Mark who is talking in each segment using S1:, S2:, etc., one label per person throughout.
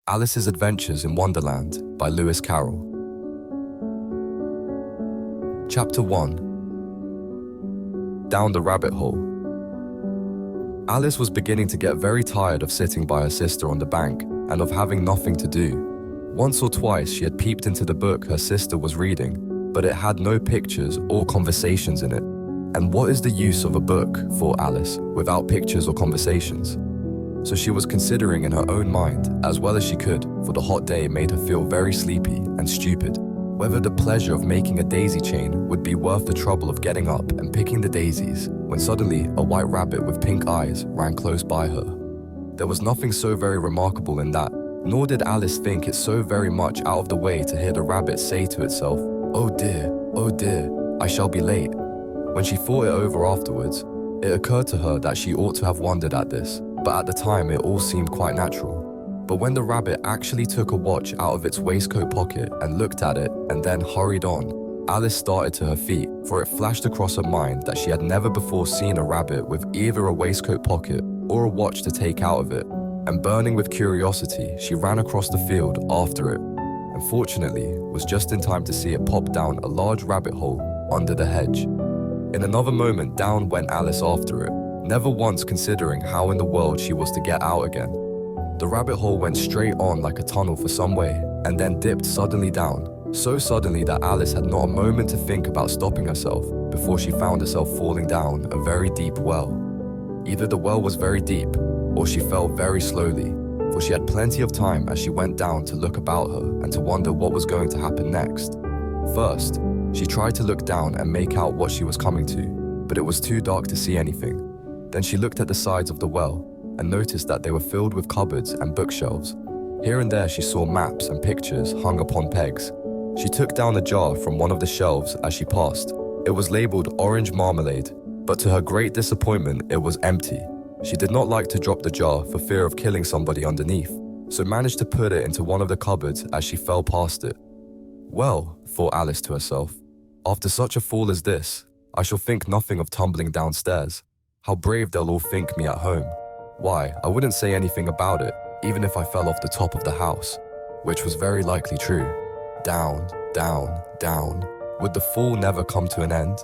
S1: Alice's Adventures in Wonderland by Lewis Carroll. Chapter 1. Down the Rabbit Hole. Alice was beginning to get very tired of sitting by her sister on the bank and of having nothing to do. Once or twice she had peeped into the book her sister was reading, but it had no pictures or conversations in it. And what is the use of a book, thought Alice, without pictures or conversations? So she was considering in her own mind, as well as she could, for the hot day made her feel very sleepy and stupid, whether the pleasure of making a daisy chain would be worth the trouble of getting up and picking the daisies, when suddenly a white rabbit with pink eyes ran close by her. There was nothing so very remarkable in that, nor did Alice think it so very much out of the way to hear the rabbit say to itself, oh dear, I shall be late." When she thought it over afterwards, it occurred to her that she ought to have wondered at this, but at the time it all seemed quite natural. But when the rabbit actually took a watch out of its waistcoat pocket and looked at it and then hurried on, Alice started to her feet, for it flashed across her mind that she had never before seen a rabbit with either a waistcoat pocket or a watch to take out of it, and burning with curiosity, she ran across the field after it, and fortunately was just in time to see it pop down a large rabbit hole under the hedge. In another moment down went Alice after it, never once considering how in the world she was to get out again. The rabbit hole went straight on like a tunnel for some way, and then dipped suddenly down, so suddenly that Alice had not a moment to think about stopping herself before she found herself falling down a very deep well. Either the well was very deep, or she fell very slowly, for she had plenty of time as she went down to look about her and to wonder what was going to happen next. First, she tried to look down and make out what she was coming to, but it was too dark to see anything. Then she looked at the sides of the well and noticed that they were filled with cupboards and bookshelves. Here and there she saw maps and pictures hung upon pegs. She took down a jar from one of the shelves as she passed. It was labeled orange marmalade, but to her great disappointment it was empty. She did not like to drop the jar for fear of killing somebody underneath, so managed to put it into one of the cupboards as she fell past it. Well, thought Alice to herself, after such a fall as this, I shall think nothing of tumbling downstairs. How brave they'll all think me at home. Why, I wouldn't say anything about it, even if I fell off the top of the house, which was very likely true. Down, down, down. Would the fall never come to an end?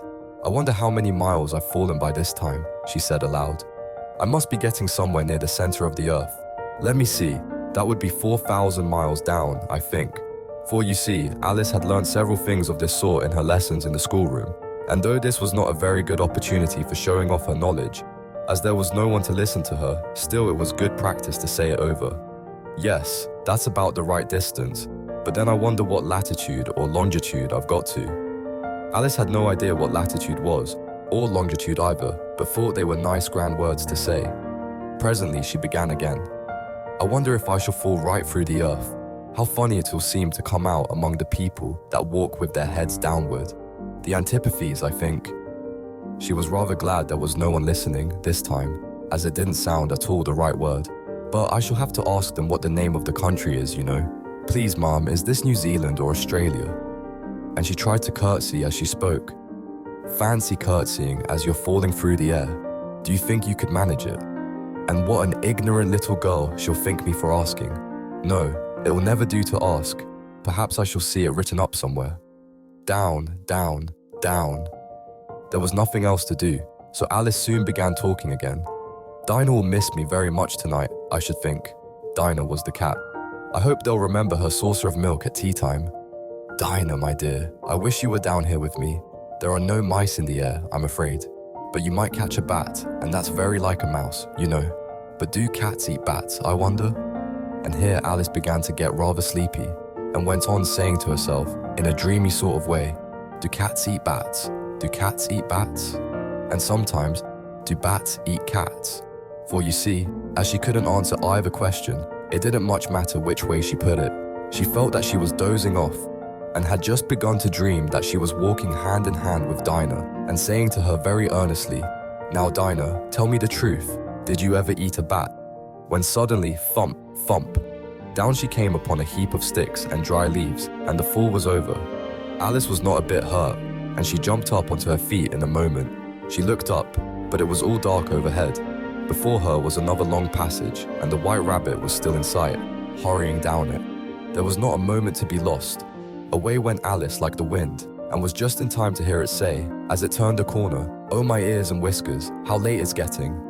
S1: I wonder how many miles I've fallen by this time, she said aloud. I must be getting somewhere near the center of the earth. Let me see, that would be 4,000 miles down, I think. For you see, Alice had learned several things of this sort in her lessons in the schoolroom, and though this was not a very good opportunity for showing off her knowledge, as there was no one to listen to her, still it was good practice to say it over. Yes, that's about the right distance, but then I wonder what latitude or longitude I've got to. Alice had no idea what latitude was, or longitude either, but thought they were nice grand words to say. Presently she began again. I wonder if I shall fall right through the earth. How funny it will seem to come out among the people that walk with their heads downward. The antipathies, I think. She was rather glad there was no one listening this time, as it didn't sound at all the right word. But I shall have to ask them what the name of the country is, you know. Please, Mom, is this New Zealand or Australia? And she tried to curtsy as she spoke. Fancy curtsying as you're falling through the air. Do you think you could manage it? And what an ignorant little girl she'll think me for asking. No, it will never do to ask. Perhaps I shall see it written up somewhere. Down, down, down. There was nothing else to do, so Alice soon began talking again. Dinah will miss me very much tonight, I should think. Dinah was the cat. I hope they'll remember her saucer of milk at tea time. Dinah, my dear, I wish you were down here with me. There are no mice in the air, I'm afraid. But you might catch a bat, and that's very like a mouse, you know. But do cats eat bats, I wonder? And here Alice began to get rather sleepy, and went on saying to herself, in a dreamy sort of way, do cats eat bats? Do cats eat bats? And sometimes, do bats eat cats? For you see, as she couldn't answer either question, it didn't much matter which way she put it. She felt that she was dozing off, and had just begun to dream that she was walking hand in hand with Dinah, and saying to her very earnestly, now Dinah, tell me the truth, did you ever eat a bat? When suddenly, thump, thump, down she came upon a heap of sticks and dry leaves, and the fall was over. Alice was not a bit hurt, and she jumped up onto her feet in a moment. She looked up, but it was all dark overhead. Before her was another long passage, and the white rabbit was still in sight. hurrying down it. There was not a moment to be lost. Away went Alice like the wind, and was just in time to hear it say, as it turned a corner, "Oh my ears and whiskers, how late it's getting."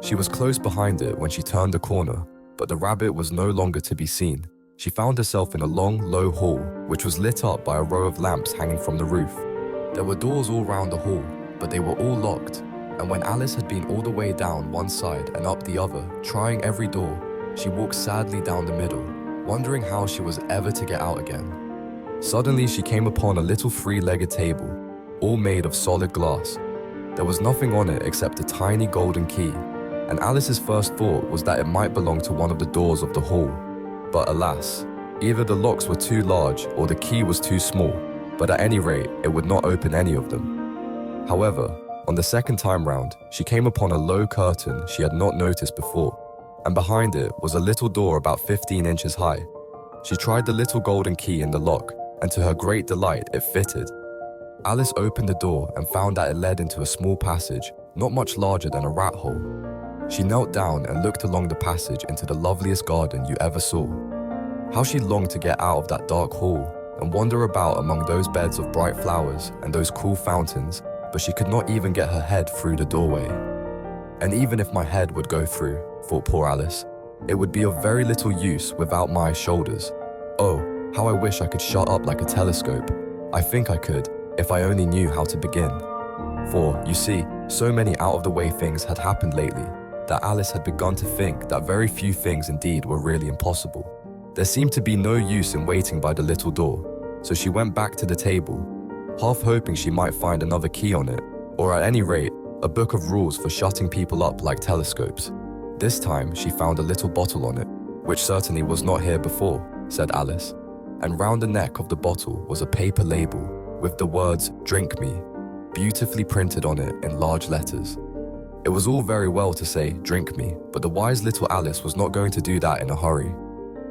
S1: She was close behind it when she turned the corner, but the rabbit was no longer to be seen. She found herself in a long, low hall, which was lit up by a row of lamps hanging from the roof. There were doors all round the hall, but they were all locked, and when Alice had been all the way down one side and up the other, trying every door, she walked sadly down the middle, wondering how she was ever to get out again. Suddenly she came upon a little three-legged table, all made of solid glass. There was nothing on it except a tiny golden key, and Alice's first thought was that it might belong to one of the doors of the hall. But alas, either the locks were too large or the key was too small, but at any rate, it would not open any of them. However, on the second time round, she came upon a low curtain she had not noticed before, and behind it was a little door about 15 inches high. She tried the little golden key in the lock, and to her great delight, it fitted. Alice opened the door and found that it led into a small passage, not much larger than a rat hole. She knelt down and looked along the passage into the loveliest garden you ever saw. How she longed to get out of that dark hall and wander about among those beds of bright flowers and those cool fountains, but she could not even get her head through the doorway. And even if my head would go through, thought poor Alice, it would be of very little use without my shoulders. Oh, how I wish I could shut up like a telescope. I think I could, if I only knew how to begin. For, you see, so many out-of-the-way things had happened lately that Alice had begun to think that very few things indeed were really impossible. There seemed to be no use in waiting by the little door, so she went back to the table, half hoping she might find another key on it, or at any rate, a book of rules for shutting people up like telescopes. This time she found a little bottle on it, which certainly was not here before, said Alice, and round the neck of the bottle was a paper label with the words "Drink me" beautifully printed on it in large letters. It was all very well to say "drink me," but the wise little Alice was not going to do that in a hurry.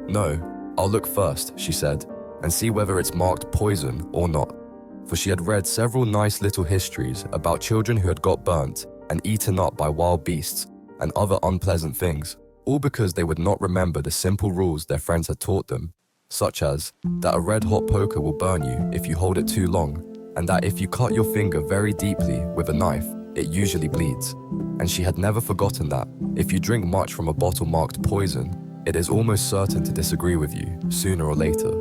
S1: "No, I'll look first," she said, "and see whether it's marked poison or not." For she had read several nice little histories about children who had got burnt and eaten up by wild beasts and other unpleasant things, all because they would not remember the simple rules their friends had taught them, such as that a red-hot poker will burn you if you hold it too long, and that if you cut your finger very deeply with a knife, it usually bleeds. And she had never forgotten that if you drink much from a bottle marked poison, it is almost certain to disagree with you, sooner or later.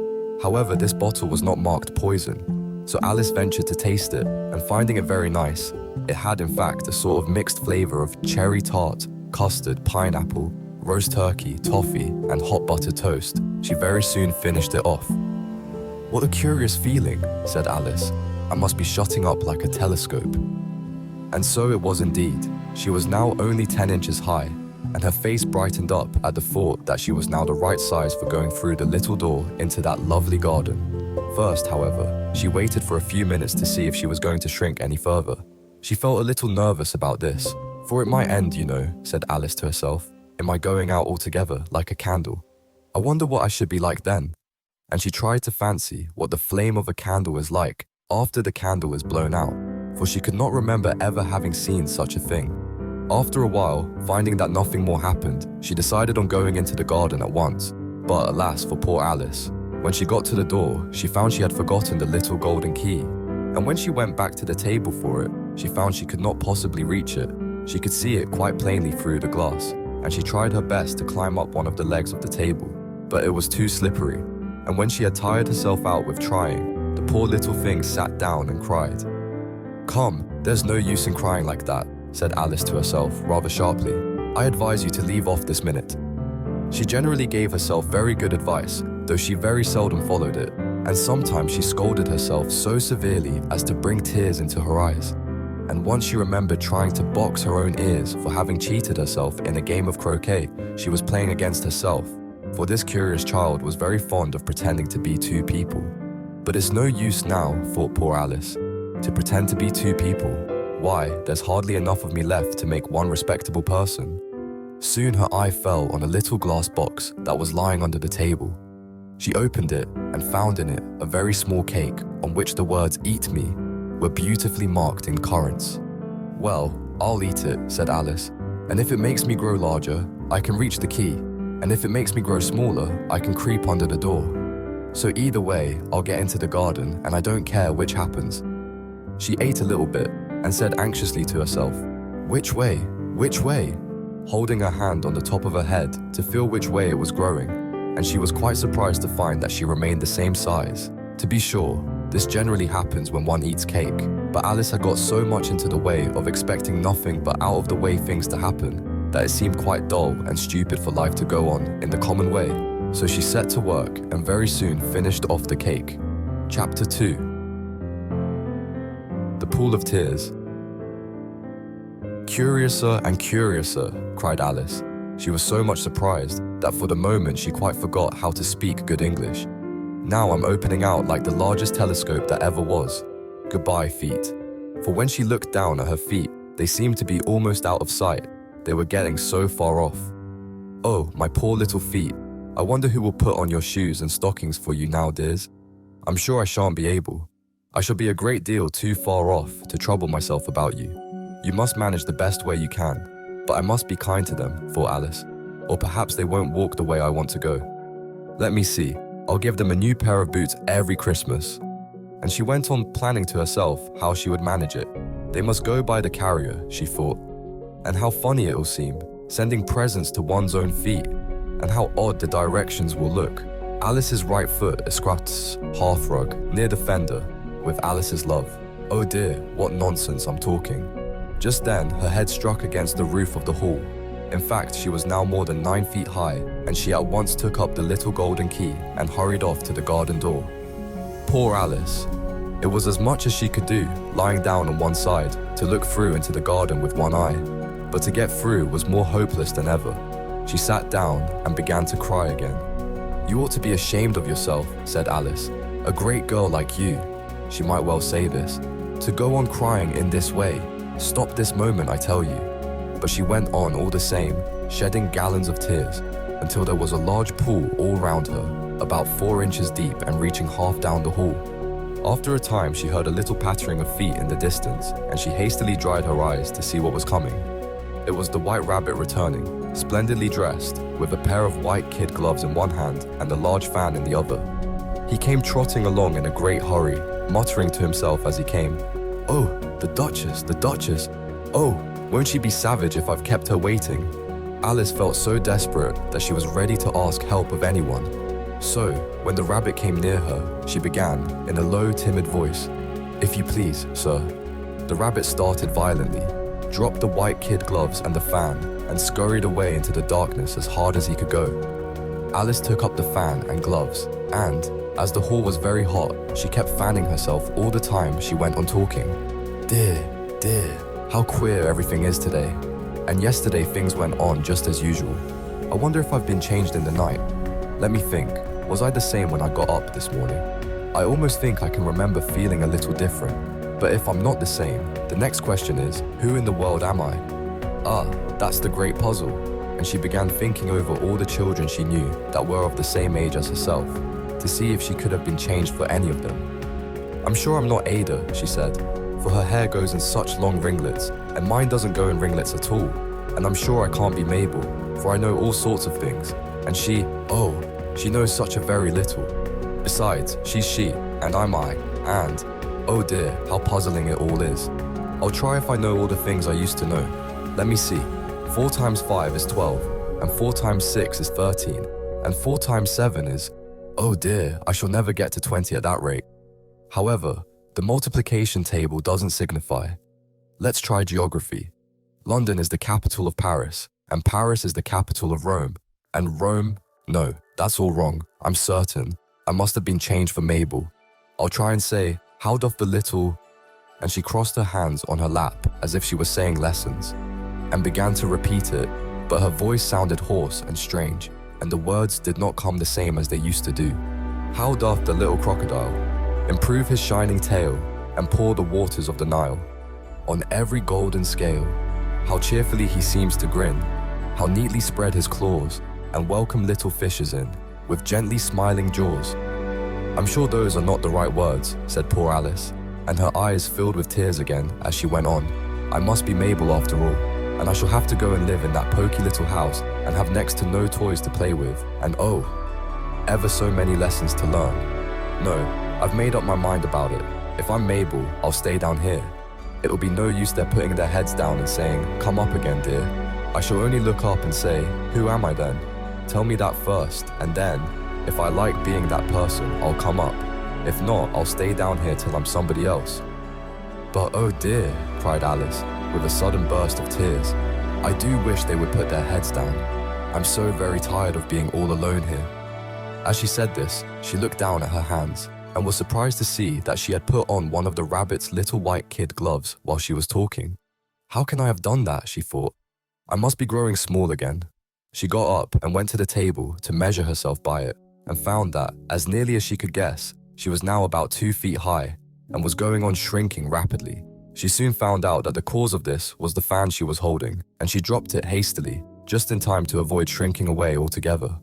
S1: However, this bottle was not marked poison, so Alice ventured to taste it, and finding it very nice, it had in fact a sort of mixed flavor of cherry tart, custard, pineapple, roast turkey, toffee, and hot buttered toast. She very soon finished it off. "What a curious feeling," said Alice. "I must be shutting up like a telescope." And so it was indeed. She was now only 10 inches high, and her face brightened up at the thought that she was now the right size for going through the little door into that lovely garden. First, however, she waited for a few minutes to see if she was going to shrink any further. She felt a little nervous about this, for it might end, you know, said Alice to herself, in my going out altogether like a candle. I wonder what I should be like then. And she tried to fancy what the flame of a candle is like after the candle is blown out, for she could not remember ever having seen such a thing. After a while, finding that nothing more happened, she decided on going into the garden at once. But alas for poor Alice, when she got to the door, she found she had forgotten the little golden key. And when she went back to the table for it, she found she could not possibly reach it. She could see it quite plainly through the glass, and she tried her best to climb up one of the legs of the table, but it was too slippery. And when she had tired herself out with trying, the poor little thing sat down and cried. "Come, there's no use in crying like that," said Alice to herself rather sharply. "I advise you to leave off this minute." She generally gave herself very good advice, though she very seldom followed it, and sometimes she scolded herself so severely as to bring tears into her eyes. And once she remembered trying to box her own ears for having cheated herself in a game of croquet she was playing against herself, for this curious child was very fond of pretending to be two people. But it's no use now, thought poor Alice, to pretend to be two people. Why, there's hardly enough of me left to make one respectable person. Soon her eye fell on a little glass box that was lying under the table. She opened it and found in it a very small cake on which the words "Eat me" were beautifully marked in currants. "Well, I'll eat it," said Alice, "and if it makes me grow larger, I can reach the key. And if it makes me grow smaller, I can creep under the door. So either way, I'll get into the garden and I don't care which happens. She ate a little bit and said anxiously to herself, "Which way? Which way?" holding her hand on the top of her head to feel which way it was growing, and she was quite surprised to find that she remained the same size. To be sure, this generally happens when one eats cake, but Alice had got so much into the way of expecting nothing but out-of-the-way things to happen that it seemed quite dull and stupid for life to go on in the common way. So she set to work and very soon finished off the cake. Chapter 2. The Pool of Tears. "Curiouser and curiouser," cried Alice. She was so much surprised that for the moment she quite forgot how to speak good English. "Now I'm opening out like the largest telescope that ever was. Goodbye, feet." For when she looked down at her feet, they seemed to be almost out of sight. They were getting so far off. "Oh, my poor little feet. I wonder who will put on your shoes and stockings for you now, dears. I'm sure I shan't be able. I shall be a great deal too far off to trouble myself about you. You must manage the best way you can, but I must be kind to them," thought Alice, "or perhaps they won't walk the way I want to go. Let me see, I'll give them a new pair of boots every Christmas." And she went on planning to herself how she would manage it. They must go by the carrier, she thought. And how funny it'll seem, sending presents to one's own feet, and how odd the directions will look. Alice's right foot escraps hearthrug near the fender with Alice's love. Oh dear, what nonsense I'm talking. Just then, her head struck against the roof of the hall. In fact, she was now more than 9 feet high, and she at once took up the little golden key and hurried off to the garden door. Poor Alice. It was as much as she could do, lying down on one side, to look through into the garden with one eye. But to get through was more hopeless than ever. She sat down and began to cry again. "You ought to be ashamed of yourself," said Alice. "A great girl like you," she might well say this, "to go on crying in this way. Stop this moment, I tell you." But she went on all the same, shedding gallons of tears, until there was a large pool all round her, about 4 inches deep and reaching half down the hall. After a time, she heard a little pattering of feet in the distance, and she hastily dried her eyes to see what was coming. It was the White Rabbit returning, splendidly dressed, with a pair of white kid gloves in one hand and a large fan in the other. He came trotting along in a great hurry, muttering to himself as he came, "Oh, the Duchess, the Duchess! Oh, won't she be savage if I've kept her waiting?" Alice felt so desperate that she was ready to ask help of anyone. So, when the rabbit came near her, she began, in a low, timid voice, "If you please, sir." The rabbit started violently, dropped the white kid gloves and the fan, and scurried away into the darkness as hard as he could go. Alice took up the fan and gloves, and, as the hall was very hot, she kept fanning herself all the time she went on talking. "Dear, dear, how queer everything is today. And yesterday things went on just as usual. I wonder if I've been changed in the night. Let me think, was I the same when I got up this morning? I almost think I can remember feeling a little different. But if I'm not the same, the next question is, who in the world am I? Ah, that's the great puzzle." And she began thinking over all the children she knew that were of the same age as herself, to see if she could have been changed for any of them. "I'm sure I'm not Ada," she said, "for her hair goes in such long ringlets, and mine doesn't go in ringlets at all. And I'm sure I can't be Mabel, for I know all sorts of things, and she knows such a very little. Besides, she's she, and I'm I, and, oh dear, how puzzling it all is. I'll try if I know all the things I used to know. Let me see, 4 times 5 is 12, and 4 times 6 is 13, and 4 times 7 is, oh dear, I shall never get to 20 at that rate. However, the multiplication table doesn't signify. Let's try geography. London is the capital of Paris, and Paris is the capital of Rome, and Rome, no, that's all wrong, I'm certain. I must have been changed for Mabel. I'll try and say, how doth the little..." And she crossed her hands on her lap as if she was saying lessons, and began to repeat it, but her voice sounded hoarse and strange, and the words did not come the same as they used to do. "How doth the little crocodile improve his shining tail and pour the waters of the Nile? On every golden scale, how cheerfully he seems to grin, how neatly spread his claws, and welcome little fishes in, with gently smiling jaws." "I'm sure those are not the right words," said poor Alice, and her eyes filled with tears again as she went on. "I must be Mabel after all, and I shall have to go and live in that poky little house and have next to no toys to play with, and oh, ever so many lessons to learn. No, I've made up my mind about it. If I'm Mabel, I'll stay down here. It'll be no use their putting their heads down and saying, "Come up again, dear." I shall only look up and say, "Who am I then?" Tell me that first, and then, if I like being that person, I'll come up. If not, I'll stay down here till I'm somebody else. But oh dear, cried Alice, with a sudden burst of tears. I do wish they would put their heads down. I'm so very tired of being all alone here. As she said this, she looked down at her hands and was surprised to see that she had put on one of the rabbit's little white kid gloves while she was talking. How can I have done that, she thought. I must be growing small again. She got up and went to the table to measure herself by it and found that, as nearly as she could guess, she was now about 2 feet high and was going on shrinking rapidly. She soon found out that the cause of this was the fan she was holding, and she dropped it hastily, just in time to avoid shrinking away altogether.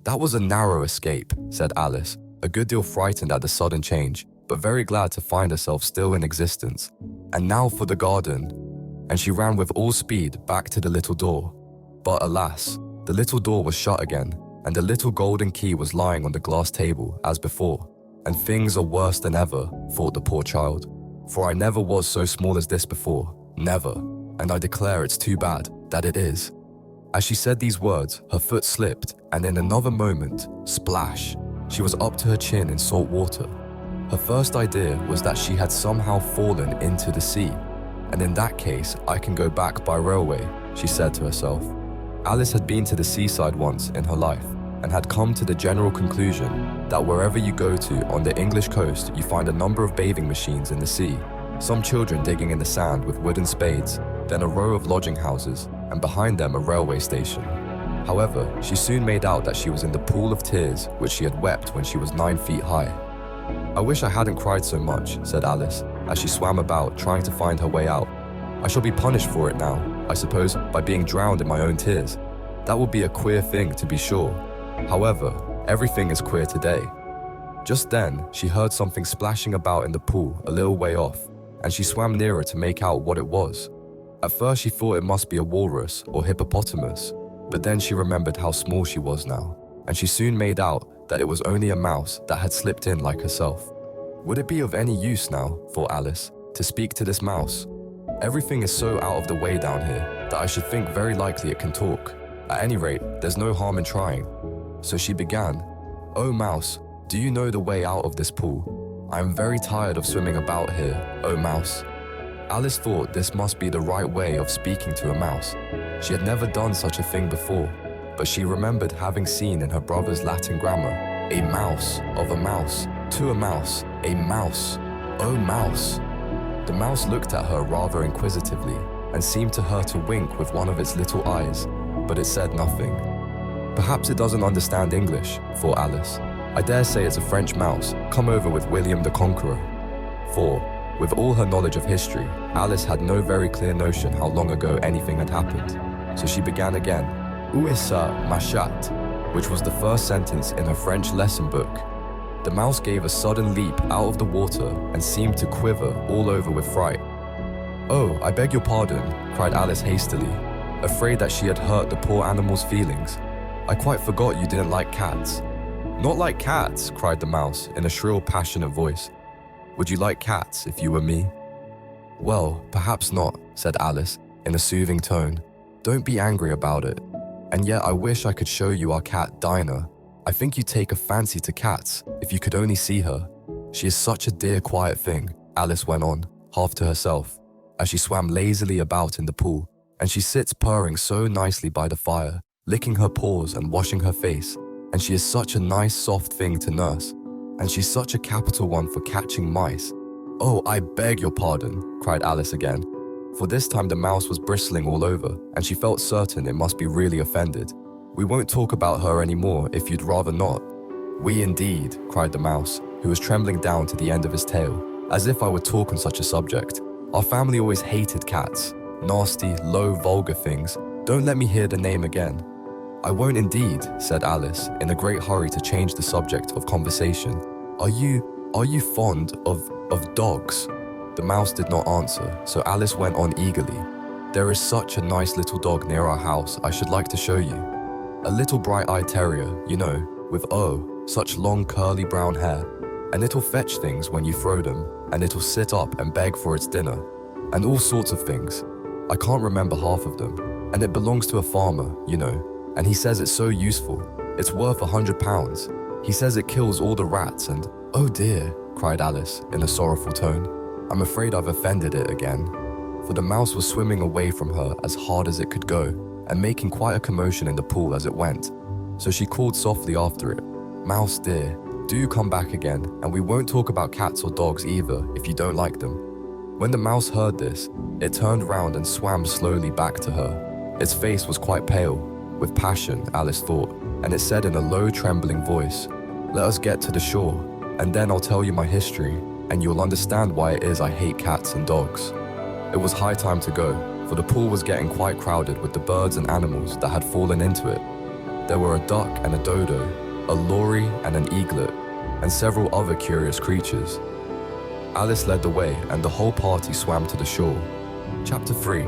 S1: That was a narrow escape, said Alice, a good deal frightened at the sudden change, but very glad to find herself still in existence. And now for the garden. And she ran with all speed back to the little door. But alas, the little door was shut again, and the little golden key was lying on the glass table as before. And things are worse than ever, thought the poor child. For I never was so small as this before, never, and I declare it's too bad that it is. As she said these words, her foot slipped, and in another moment, splash, she was up to her chin in salt water. Her first idea was that she had somehow fallen into the sea, and in that case, I can go back by railway, she said to herself. Alice had been to the seaside once in her life, and had come to the general conclusion that wherever you go to on the English coast, you find a number of bathing machines in the sea, some children digging in the sand with wooden spades, then a row of lodging houses, and behind them a railway station. However, she soon made out that she was in the pool of tears which she had wept when she was 9 feet high. I wish I hadn't cried so much, said Alice, as she swam about trying to find her way out. I shall be punished for it now, I suppose, by being drowned in my own tears. That would be a queer thing, to be sure. However, everything is queer today. Just then, she heard something splashing about in the pool a little way off, and she swam nearer to make out what it was. At first she thought it must be a walrus or hippopotamus, but then she remembered how small she was now, and she soon made out that it was only a mouse that had slipped in like herself. Would it be of any use now, thought Alice, to speak to this mouse? Everything is so out of the way down here that I should think very likely it can talk. At any rate, there's no harm in trying. So she began, "Oh mouse, do you know the way out of this pool? I am very tired of swimming about here, oh mouse." Alice thought this must be the right way of speaking to a mouse. She had never done such a thing before, but she remembered having seen in her brother's Latin grammar, a mouse of a mouse, to a mouse, a mouse, oh mouse. The mouse looked at her rather inquisitively and seemed to her to wink with one of its little eyes, but it said nothing. Perhaps it doesn't understand English, thought Alice. I dare say it's a French mouse, come over with William the Conqueror. For, with all her knowledge of history, Alice had no very clear notion how long ago anything had happened. So she began again, "Où est ça, ma chatte?" which was the first sentence in her French lesson book. The mouse gave a sudden leap out of the water and seemed to quiver all over with fright. "Oh, I beg your pardon," cried Alice hastily, afraid that she had hurt the poor animal's feelings. "I quite forgot you didn't like cats." "Not like cats," cried the mouse in a shrill, passionate voice. "Would you like cats if you were me?" "Well, perhaps not," said Alice in a soothing tone. "Don't be angry about it. And yet I wish I could show you our cat, Dinah. I think you'd take a fancy to cats if you could only see her. She is such a dear, quiet thing," Alice went on, half to herself, as she swam lazily about in the pool, "and she sits purring so nicely by the fire, licking her paws and washing her face, and she is such a nice soft thing to nurse, and she's such a capital one for catching mice." "Oh, I beg your pardon," cried Alice again, for this time the mouse was bristling all over, and she felt certain it must be really offended. "We won't talk about her anymore if you'd rather not." "We indeed," cried the mouse, who was trembling down to the end of his tail, "as if I would talk on such a subject. Our family always hated cats. Nasty, low, vulgar things. Don't let me hear the name again." "I won't indeed," said Alice, in a great hurry to change the subject of conversation. Are you fond of dogs?" The mouse did not answer, so Alice went on eagerly. There is such a nice little dog near our house I should like to show you. A little bright-eyed terrier, you know, with such long curly brown hair. And it'll fetch things when you throw them, and it'll sit up and beg for its dinner, and all sorts of things. I can't remember half of them, and it belongs to a farmer, you know, and he says it's so useful. It's worth £100. He says it kills all the rats and— "Oh dear," cried Alice in a sorrowful tone. "I'm afraid I've offended it again." For the mouse was swimming away from her as hard as it could go, and making quite a commotion in the pool as it went. So she called softly after it, "Mouse dear, do come back again, and we won't talk about cats or dogs either if you don't like them." When the mouse heard this, it turned round and swam slowly back to her. Its face was quite pale, with passion, Alice thought, and it said in a low, trembling voice, "Let us get to the shore, and then I'll tell you my history, and you'll understand why it is I hate cats and dogs." It was high time to go, for the pool was getting quite crowded with the birds and animals that had fallen into it. There were a duck and a dodo, a lory and an eaglet, and several other curious creatures. Alice led the way, and the whole party swam to the shore. Chapter 3.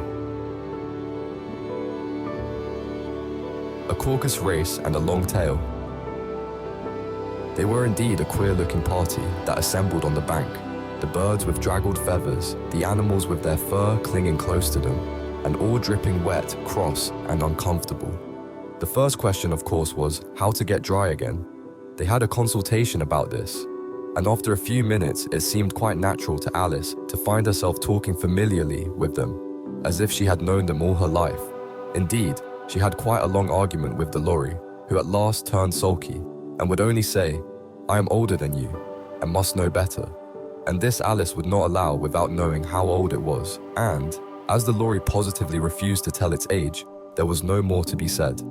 S1: A Caucus race and a long tail. They were indeed a queer-looking party that assembled on the bank. The birds with draggled feathers, the animals with their fur clinging close to them, and all dripping wet, cross, and uncomfortable. The first question, of course, was how to get dry again. They had a consultation about this, and after a few minutes, it seemed quite natural to Alice to find herself talking familiarly with them, as if she had known them all her life. Indeed, she had quite a long argument with the lorry, who at last turned sulky, and would only say, "I am older than you, and must know better." And this Alice would not allow without knowing how old it was, and, as the lorry positively refused to tell its age, there was no more to be said.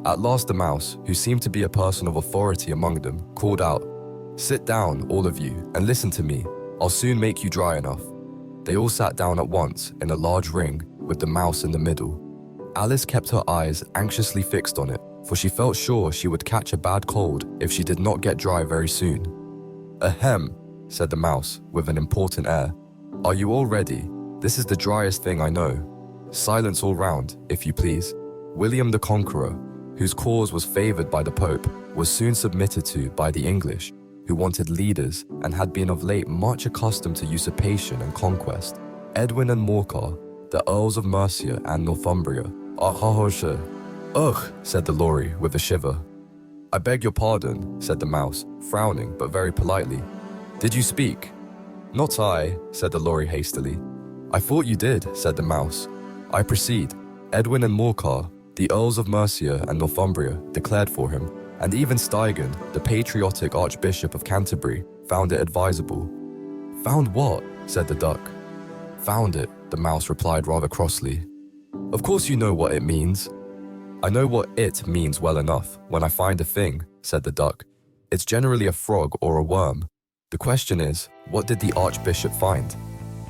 S1: At last the mouse, who seemed to be a person of authority among them, called out, "Sit down, all of you, and listen to me. I'll soon make you dry enough." They all sat down at once in a large ring, with the mouse in the middle. Alice kept her eyes anxiously fixed on it, for she felt sure she would catch a bad cold if she did not get dry very soon. "Ahem," said the mouse, with an important air. "Are you all ready? This is the driest thing I know. Silence all round, if you please." William the Conqueror, whose cause was favoured by the Pope, was soon submitted to by the English, who wanted leaders and had been of late much accustomed to usurpation and conquest. Edwin and Morcar, the Earls of Mercia and Northumbria. Ugh, said the lorry with a shiver. "I beg your pardon," said the mouse, frowning but very politely. "Did you speak?" "Not I," said the lorry hastily. "I thought you did," said the mouse. "I proceed. Edwin and Morcar, the Earls of Mercia and Northumbria, declared for him, and even Steigen, the patriotic Archbishop of Canterbury, found it advisable." "Found what?" said the duck. "Found it," the mouse replied rather crossly. "Of course you know what it means." "I know what it means well enough when I find a thing," said the duck. "It's generally a frog or a worm. The question is, what did the Archbishop find?"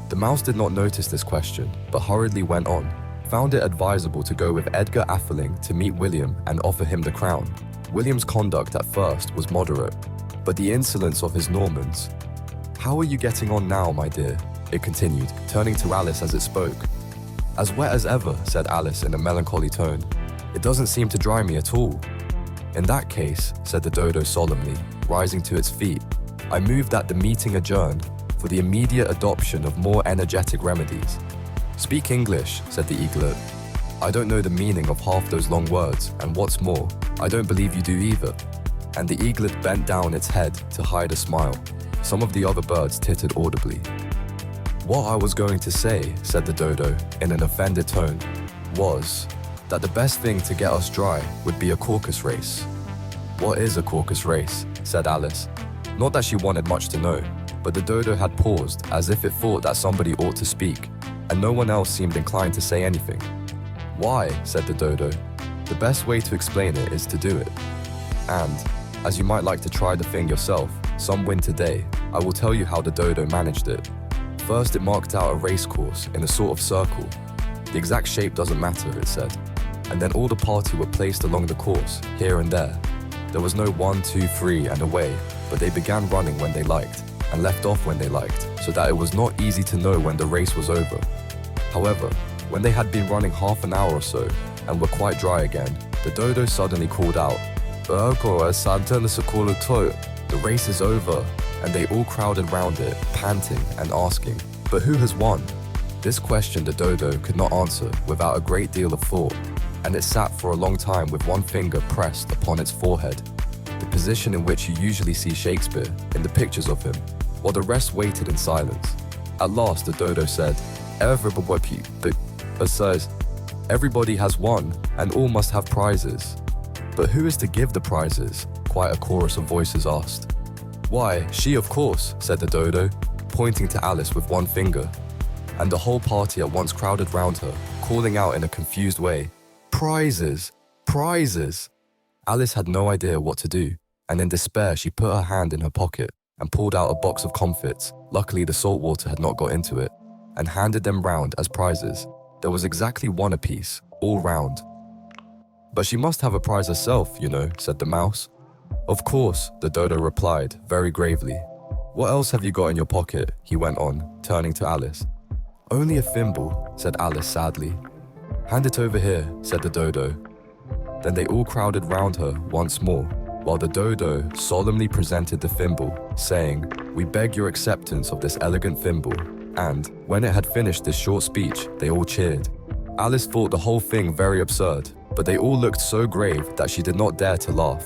S1: The mouse did not notice this question, but hurriedly went on. Found it advisable to go with Edgar Atheling to meet William and offer him the crown. William's conduct at first was moderate, but the insolence of his Normans— "How are you getting on now, my dear?" it continued, turning to Alice as it spoke. "As wet as ever," said Alice in a melancholy tone. "It doesn't seem to dry me at all." "In that case," said the dodo solemnly, rising to its feet, "I move that the meeting adjourn for the immediate adoption of more energetic remedies." "Speak English," said the eaglet. "I don't know the meaning of half those long words, and what's more, I don't believe you do either." And the eaglet bent down its head to hide a smile. Some of the other birds tittered audibly. "What I was going to say," said the dodo in an offended tone, "was that the best thing to get us dry would be a caucus race." "What is a caucus race?" said Alice. Not that she wanted much to know, but the dodo had paused as if it thought that somebody ought to speak, and no one else seemed inclined to say anything. "Why," said the dodo, "the best way to explain it is to do it. And, as you might like to try the thing yourself some winter day, I will tell you how the dodo managed it. First, it marked out a race course in a sort of circle. The exact shape doesn't matter, it said. And then all the party were placed along the course, here and there. There was no 1, 2, 3 and away, but they began running when they liked, and left off when they liked, so that it was not easy to know when the race was over. However, When they had been running half an hour or so and were quite dry again, the dodo suddenly called out, "The race is over," and they all crowded round it, panting and asking, "But who has won?" This question the dodo could not answer without a great deal of thought, and it sat for a long time with one finger pressed upon its forehead, the position in which you usually see Shakespeare in the pictures of him, while the rest waited in silence. At last the dodo said, "Everybody has won, and all must have prizes." "But who is to give the prizes?" quite a chorus of voices asked. "Why, she of course," said the dodo, pointing to Alice with one finger. And the whole party at once crowded round her, calling out in a confused way, "Prizes! Prizes!" Alice had no idea what to do, and in despair she put her hand in her pocket and pulled out a box of comfits, luckily the salt water had not got into it, and handed them round as prizes. There was exactly one apiece, all round. "But she must have a prize herself, you know," said the mouse. "Of course," the dodo replied, very gravely. "What else have you got in your pocket?" he went on, turning to Alice. "Only a thimble," said Alice sadly. "Hand it over here," said the dodo. Then they all crowded round her once more, while the dodo solemnly presented the thimble, saying, "We beg your acceptance of this elegant thimble." And, when it had finished this short speech, they all cheered. Alice thought the whole thing very absurd, but they all looked so grave that she did not dare to laugh.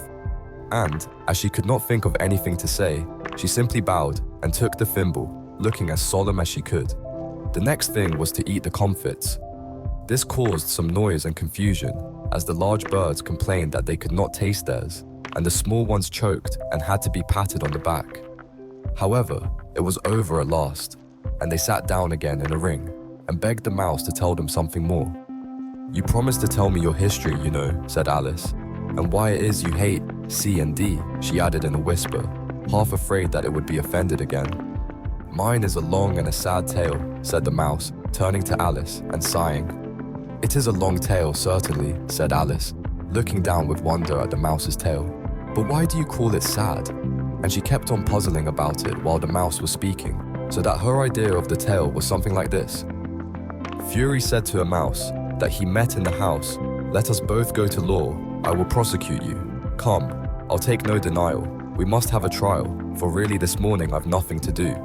S1: And, as she could not think of anything to say, she simply bowed and took the thimble, looking as solemn as she could. The next thing was to eat the comfits. This caused some noise and confusion, as the large birds complained that they could not taste theirs, and the small ones choked and had to be patted on the back. However, it was over at last, and they sat down again in a ring, and begged the mouse to tell them something more. "You promised to tell me your history, you know," said Alice, "and why it is you hate C and D," she added in a whisper, half afraid that it would be offended again. "Mine is a long and a sad tale," said the mouse, turning to Alice and sighing. "It is a long tale, certainly," said Alice, looking down with wonder at the mouse's tail. "But why do you call it sad?" And she kept on puzzling about it while the mouse was speaking, so that her idea of the tale was something like this. "Fury said to a mouse that he met in the house, 'Let us both go to law, I will prosecute you. Come, I'll take no denial, we must have a trial, for really this morning I've nothing to do.'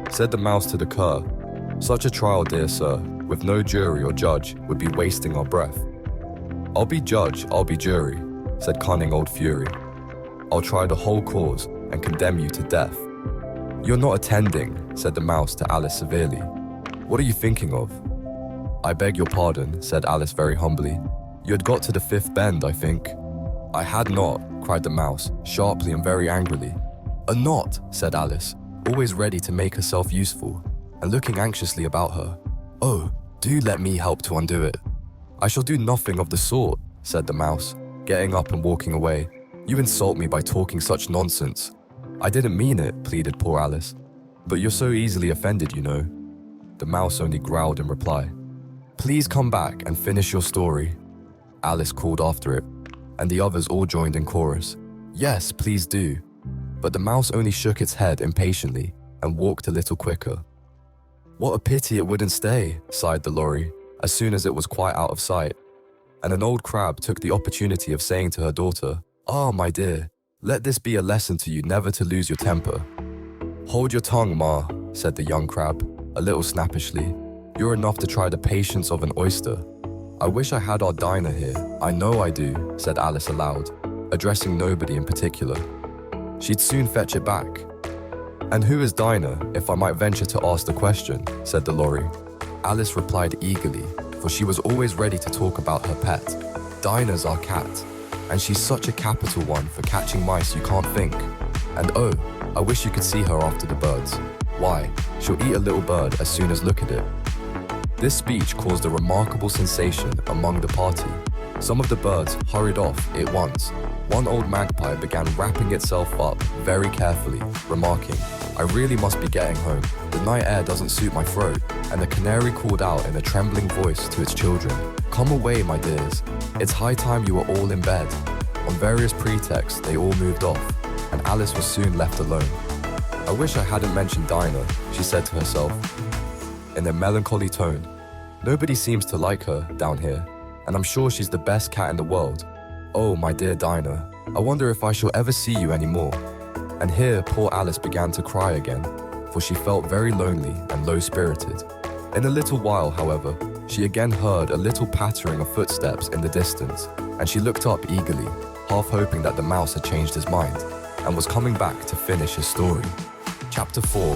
S1: Said the mouse to the cur, 'Such a trial, dear sir, with no jury or judge, would be wasting our breath.' 'I'll be judge, I'll be jury,' said cunning old Fury. 'I'll try the whole cause and condemn you to death.' 'You're not attending,' said the mouse to Alice severely. 'What are you thinking of?' 'I beg your pardon,' said Alice very humbly. 'You had got to the fifth bend, I think.' 'I had not,' cried the mouse, sharply and very angrily. 'A knot,' said Alice, always ready to make herself useful, and looking anxiously about her. 'Oh, do let me help to undo it.' 'I shall do nothing of the sort,' said the mouse, getting up and walking away. 'You insult me by talking such nonsense.' 'I didn't mean it,' pleaded poor Alice. 'But you're so easily offended, you know.' The mouse only growled in reply. 'Please come back and finish your story,' Alice called after it, and the others all joined in chorus. 'Yes, please do.' But the mouse only shook its head impatiently and walked a little quicker. 'What a pity it wouldn't stay,' sighed the lorry, as soon as it was quite out of sight. And an old crab took the opportunity of saying to her daughter, 'Ah, my dear, let this be a lesson to you never to lose your temper.' 'Hold your tongue, Ma,' said the young crab, a little snappishly. 'You're enough to try the patience of an oyster.' 'I wish I had our Dinah here, I know I do,' said Alice aloud, addressing nobody in particular. 'She'd soon fetch it back.' 'And who is Dinah, if I might venture to ask the question?' said the lorry. Alice replied eagerly, for she was always ready to talk about her pet. 'Dinah's our cat, and she's such a capital one for catching mice you can't think. And oh, I wish you could see her after the birds. Why, she'll eat a little bird as soon as look at it.' This speech caused a remarkable sensation among the party. Some of the birds hurried off at once. One old magpie began wrapping itself up very carefully, remarking, 'I really must be getting home. The night air doesn't suit my throat.' And the canary called out in a trembling voice to its children, 'Come away, my dears. It's high time you were all in bed.' On various pretexts, they all moved off, and Alice was soon left alone. 'I wish I hadn't mentioned Dinah,' she said to herself. In a melancholy tone, Nobody seems to like her down here, and I'm sure she's the best cat in the world. Oh, my dear Dinah, I wonder if I shall ever see you anymore." And here poor Alice began to cry again, for she felt very lonely and low-spirited. In a little while, however, she again heard a little pattering of footsteps in the distance, and she looked up eagerly, half hoping that the mouse had changed his mind and was coming back to finish his story. Chapter 4.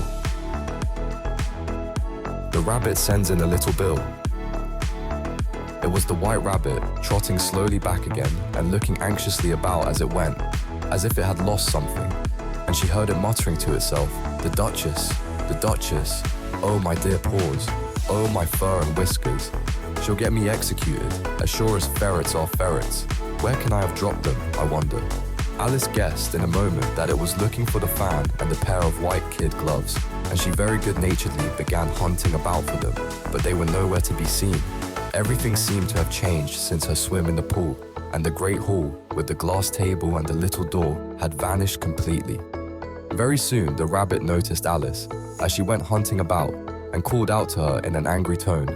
S1: The rabbit sends in a little bill. It was the white rabbit, trotting slowly back again and looking anxiously about as it went, as if it had lost something, and she heard it muttering to itself, "The Duchess, the Duchess, oh my dear paws, oh my fur and whiskers. She'll get me executed, as sure as ferrets are ferrets. Where can I have dropped them, I wonder?" Alice guessed in a moment that it was looking for the fan and the pair of white kid gloves, and she very good-naturedly began hunting about for them, but they were nowhere to be seen. Everything seemed to have changed since her swim in the pool, and the great hall, with the glass table and the little door, had vanished completely. Very soon the rabbit noticed Alice, as she went hunting about, and called out to her in an angry tone,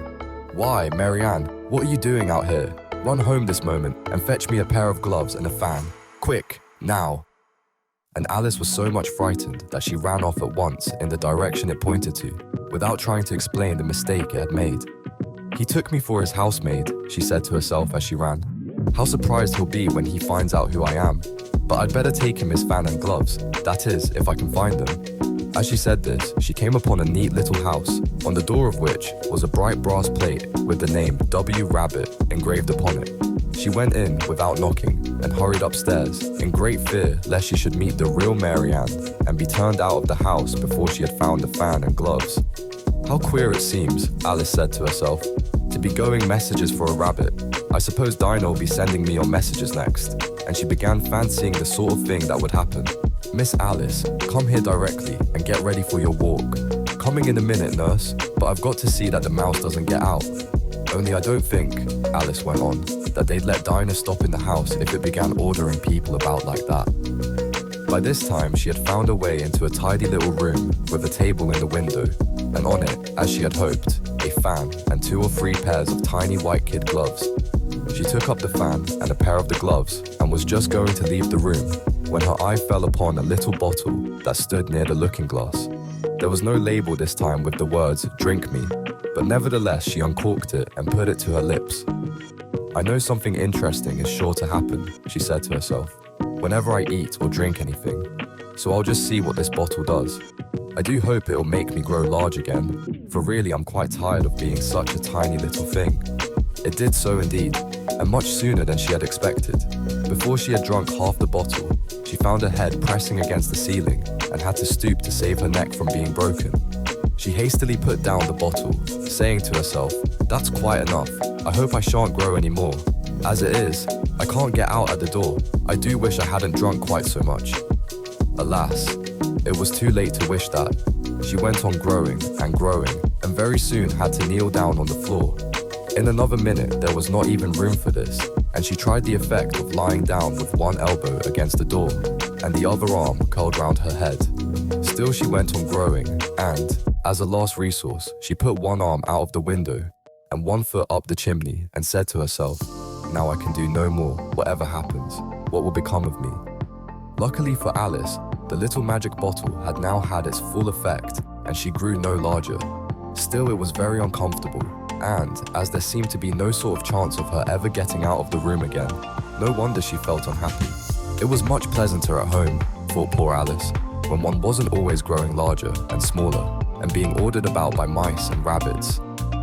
S1: "Why, Marianne, what are you doing out here? Run home this moment and fetch me a pair of gloves and a fan. Quick, now!" And Alice was so much frightened that she ran off at once in the direction it pointed to, without trying to explain the mistake it had made. "He took me for his housemaid," she said to herself as she ran. "How surprised he'll be when he finds out who I am. But I'd better take him his fan and gloves, that is, if I can find them." As she said this, she came upon a neat little house, on the door of which was a bright brass plate with the name W. Rabbit engraved upon it. She went in without knocking and hurried upstairs, in great fear lest she should meet the real Marianne and be turned out of the house before she had found the fan and gloves. "How queer it seems," Alice said to herself, "to be going messages for a rabbit. I suppose Dinah will be sending me on messages next." And she began fancying the sort of thing that would happen. "Miss Alice, come here directly and get ready for your walk." "Coming in a minute, nurse, but I've got to see that the mouse doesn't get out." "Only I don't think," Alice went on, "that they'd let Dinah stop in the house if it began ordering people about like that." By this time, she had found her way into a tidy little room with a table in the window, and on it, as she had hoped, a fan and 2 or 3 pairs of tiny white kid gloves. She took up the fan and a pair of the gloves and was just going to leave the room when her eye fell upon a little bottle that stood near the looking glass. There was no label this time with the words, "Drink me," but nevertheless she uncorked it and put it to her lips. "I know something interesting is sure to happen," she said to herself, "whenever I eat or drink anything, so I'll just see what this bottle does. I do hope it'll make me grow large again, for really I'm quite tired of being such a tiny little thing." It did so indeed, and much sooner than she had expected. Before she had drunk half the bottle, she found her head pressing against the ceiling and had to stoop to save her neck from being broken. She hastily put down the bottle, saying to herself, "That's quite enough. I hope I shan't grow any more. As it is, I can't get out at the door. I do wish I hadn't drunk quite so much." Alas, it was too late to wish that. She went on growing, and very soon had to kneel down on the floor. In another minute, there was not even room for this, and she tried the effect of lying down with one elbow against the door, and the other arm curled round her head. Still she went on growing, and, as a last resource, she put one arm out of the window and one foot up the chimney and said to herself, "Now I can do no more, whatever happens. What will become of me?" Luckily for Alice, the little magic bottle had now had its full effect, and she grew no larger. Still, it was very uncomfortable, and, as there seemed to be no sort of chance of her ever getting out of the room again, no wonder she felt unhappy. It was much pleasanter at home, thought poor Alice, when one wasn't always growing larger and smaller, and being ordered about by mice and rabbits.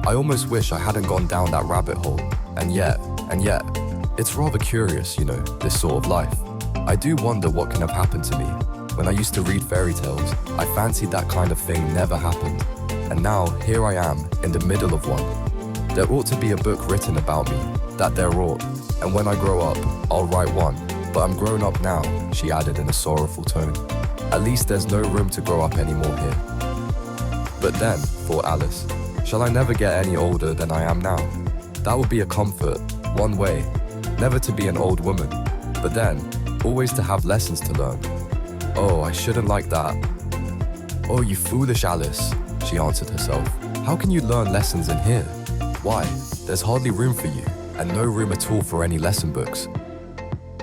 S1: I almost wish I hadn't gone down that rabbit hole, and yet, it's rather curious, you know, this sort of life. I do wonder what can have happened to me. When I used to read fairy tales, I fancied that kind of thing never happened. And now, here I am, in the middle of one. There ought to be a book written about me, that there ought, and when I grow up, I'll write one. But I'm grown up now, she added in a sorrowful tone. At least there's no room to grow up anymore here. But then, thought Alice, shall I never get any older than I am now? That would be a comfort, one way, never to be an old woman, but then, always to have lessons to learn. Oh, I shouldn't like that. "Oh, you foolish Alice," she answered herself. "How can you learn lessons in here? Why? There's hardly room for you, and no room at all for any lesson books."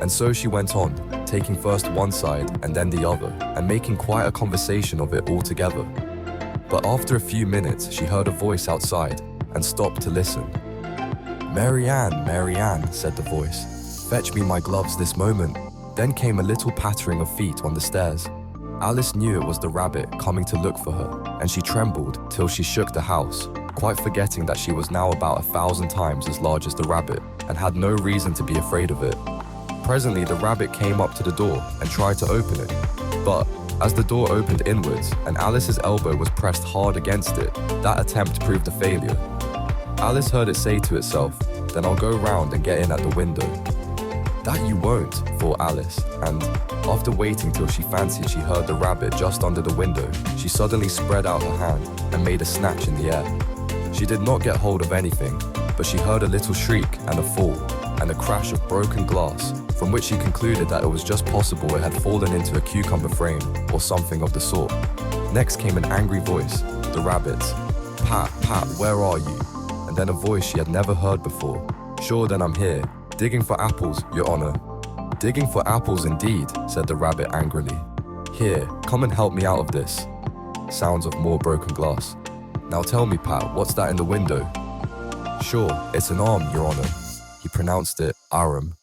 S1: And so she went on, taking first one side and then the other, and making quite a conversation of it all together. But after a few minutes, she heard a voice outside and stopped to listen. Mary Ann, said the voice, "fetch me my gloves this moment." Then came a little pattering of feet on the stairs. Alice knew it was the rabbit coming to look for her, and she trembled till she shook the house, quite forgetting that she was now about 1,000 times as large as the rabbit, and had no reason to be afraid of it. Presently, the rabbit came up to the door and tried to open it. But as the door opened inwards and Alice's elbow was pressed hard against it, that attempt proved a failure. Alice heard it say to itself, "Then I'll go round and get in at the window." "That you won't," thought Alice, and after waiting till she fancied she heard the rabbit just under the window, she suddenly spread out her hand and made a snatch in the air. She did not get hold of anything, but she heard a little shriek and a fall, and a crash of broken glass, from which she concluded that it was just possible it had fallen into a cucumber frame or something of the sort. Next came an angry voice, the rabbit's. "Pat, Pat, where are you?" And then a voice she had never heard before. "Sure, then I'm here, digging for apples, Your Honor." "Digging for apples indeed," said the rabbit angrily. "Here, come and help me out of this." Sounds of more broken glass. "Now tell me, Pat, what's that in the window?" "Sure, it's an arm, Your Honor." He pronounced it arum.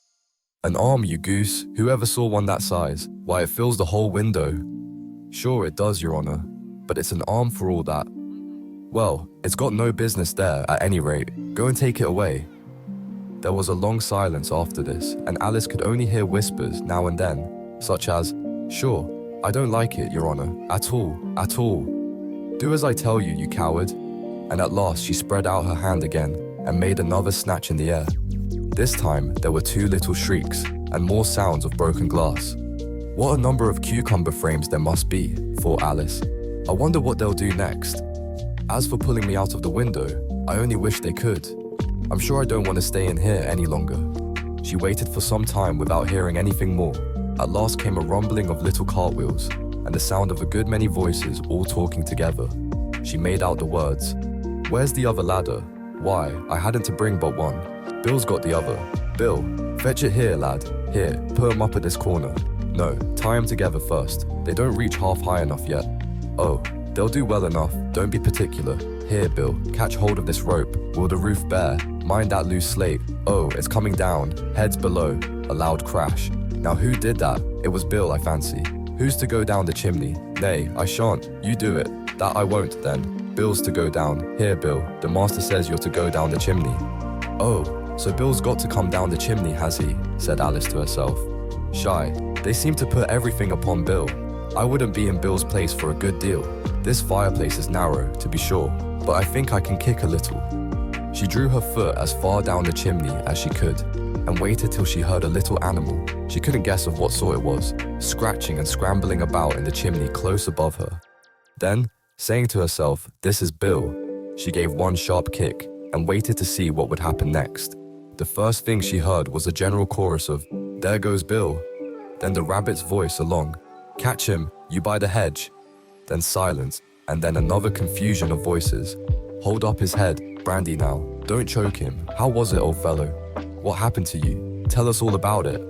S1: "An arm, you goose. Whoever saw one that size? Why, it fills the whole window." "Sure it does, Your Honor, but it's an arm for all that." "Well, it's got no business there, at any rate. Go and take it away." There was a long silence after this, and Alice could only hear whispers now and then, such as, "Sure, I don't like it, Your Honor, at all, at all. Do as I tell you, you coward." And at last she spread out her hand again and made another snatch in the air. This time there were two little shrieks and more sounds of broken glass. What a number of cucumber frames there must be, thought Alice. I wonder what they'll do next. As for pulling me out of the window, I only wish they could. I'm sure I don't want to stay in here any longer. She waited for some time without hearing anything more. At last came a rumbling of little cartwheels and the sound of a good many voices all talking together. She made out the words, "Where's the other ladder? Why, I hadn't to bring but one. Bill's got the other. Bill, fetch it here, lad. Here, put 'em up at this corner. No, tie 'em together first. They don't reach half high enough yet. Oh, they'll do well enough, don't be particular. Here, Bill, catch hold of this rope. Will the roof bear? Mind that loose slate. Oh, it's coming down. Heads below." A loud crash. Now who did that? It was Bill, I fancy. Who's to go down the chimney? Nay, I shan't. You do it. That I won't, then. Bill's to go down. Here, Bill, the master says you're to go down the chimney. "Oh, so Bill's got to come down the chimney, has he?" said Alice to herself. Shy, they seem to put everything upon Bill. I wouldn't be in Bill's place for a good deal. This fireplace is narrow, to be sure, but I think I can kick a little. She drew her foot as far down the chimney as she could, and waited till she heard a little animal, she couldn't guess of what sort it was, scratching and scrambling about in the chimney close above her. Then, saying to herself, "This is Bill," she gave one sharp kick and waited to see what would happen next. The first thing she heard was a general chorus of, "There goes Bill." Then the rabbit's voice along, "Catch him, you by the hedge." Then silence, and then another confusion of voices. "Hold up his head, Brandy now. Don't choke him. How was it, old fellow? What happened to you? Tell us all about it."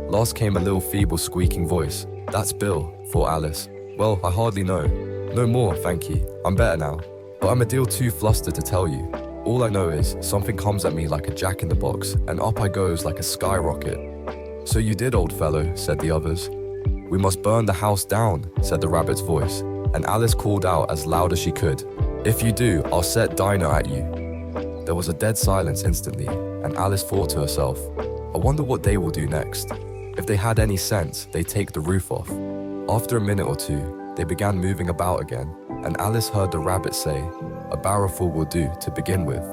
S1: Last came a little feeble squeaking voice. "That's Bill," thought Alice. "Well, I hardly know. No more, thank you. I'm better now. But I'm a deal too flustered to tell you. All I know is something comes at me like a jack-in-the-box, and up I goes like a skyrocket." "So you did, old fellow," said the others. "We must burn the house down," said the rabbit's voice, and Alice called out as loud as she could, "If you do, I'll set Dinah at you." There was a dead silence instantly, and Alice thought to herself, I wonder what they will do next. If they had any sense, they'd take the roof off. After a minute or two, they began moving about again, and Alice heard the rabbit say, "A barrowful will do to begin with."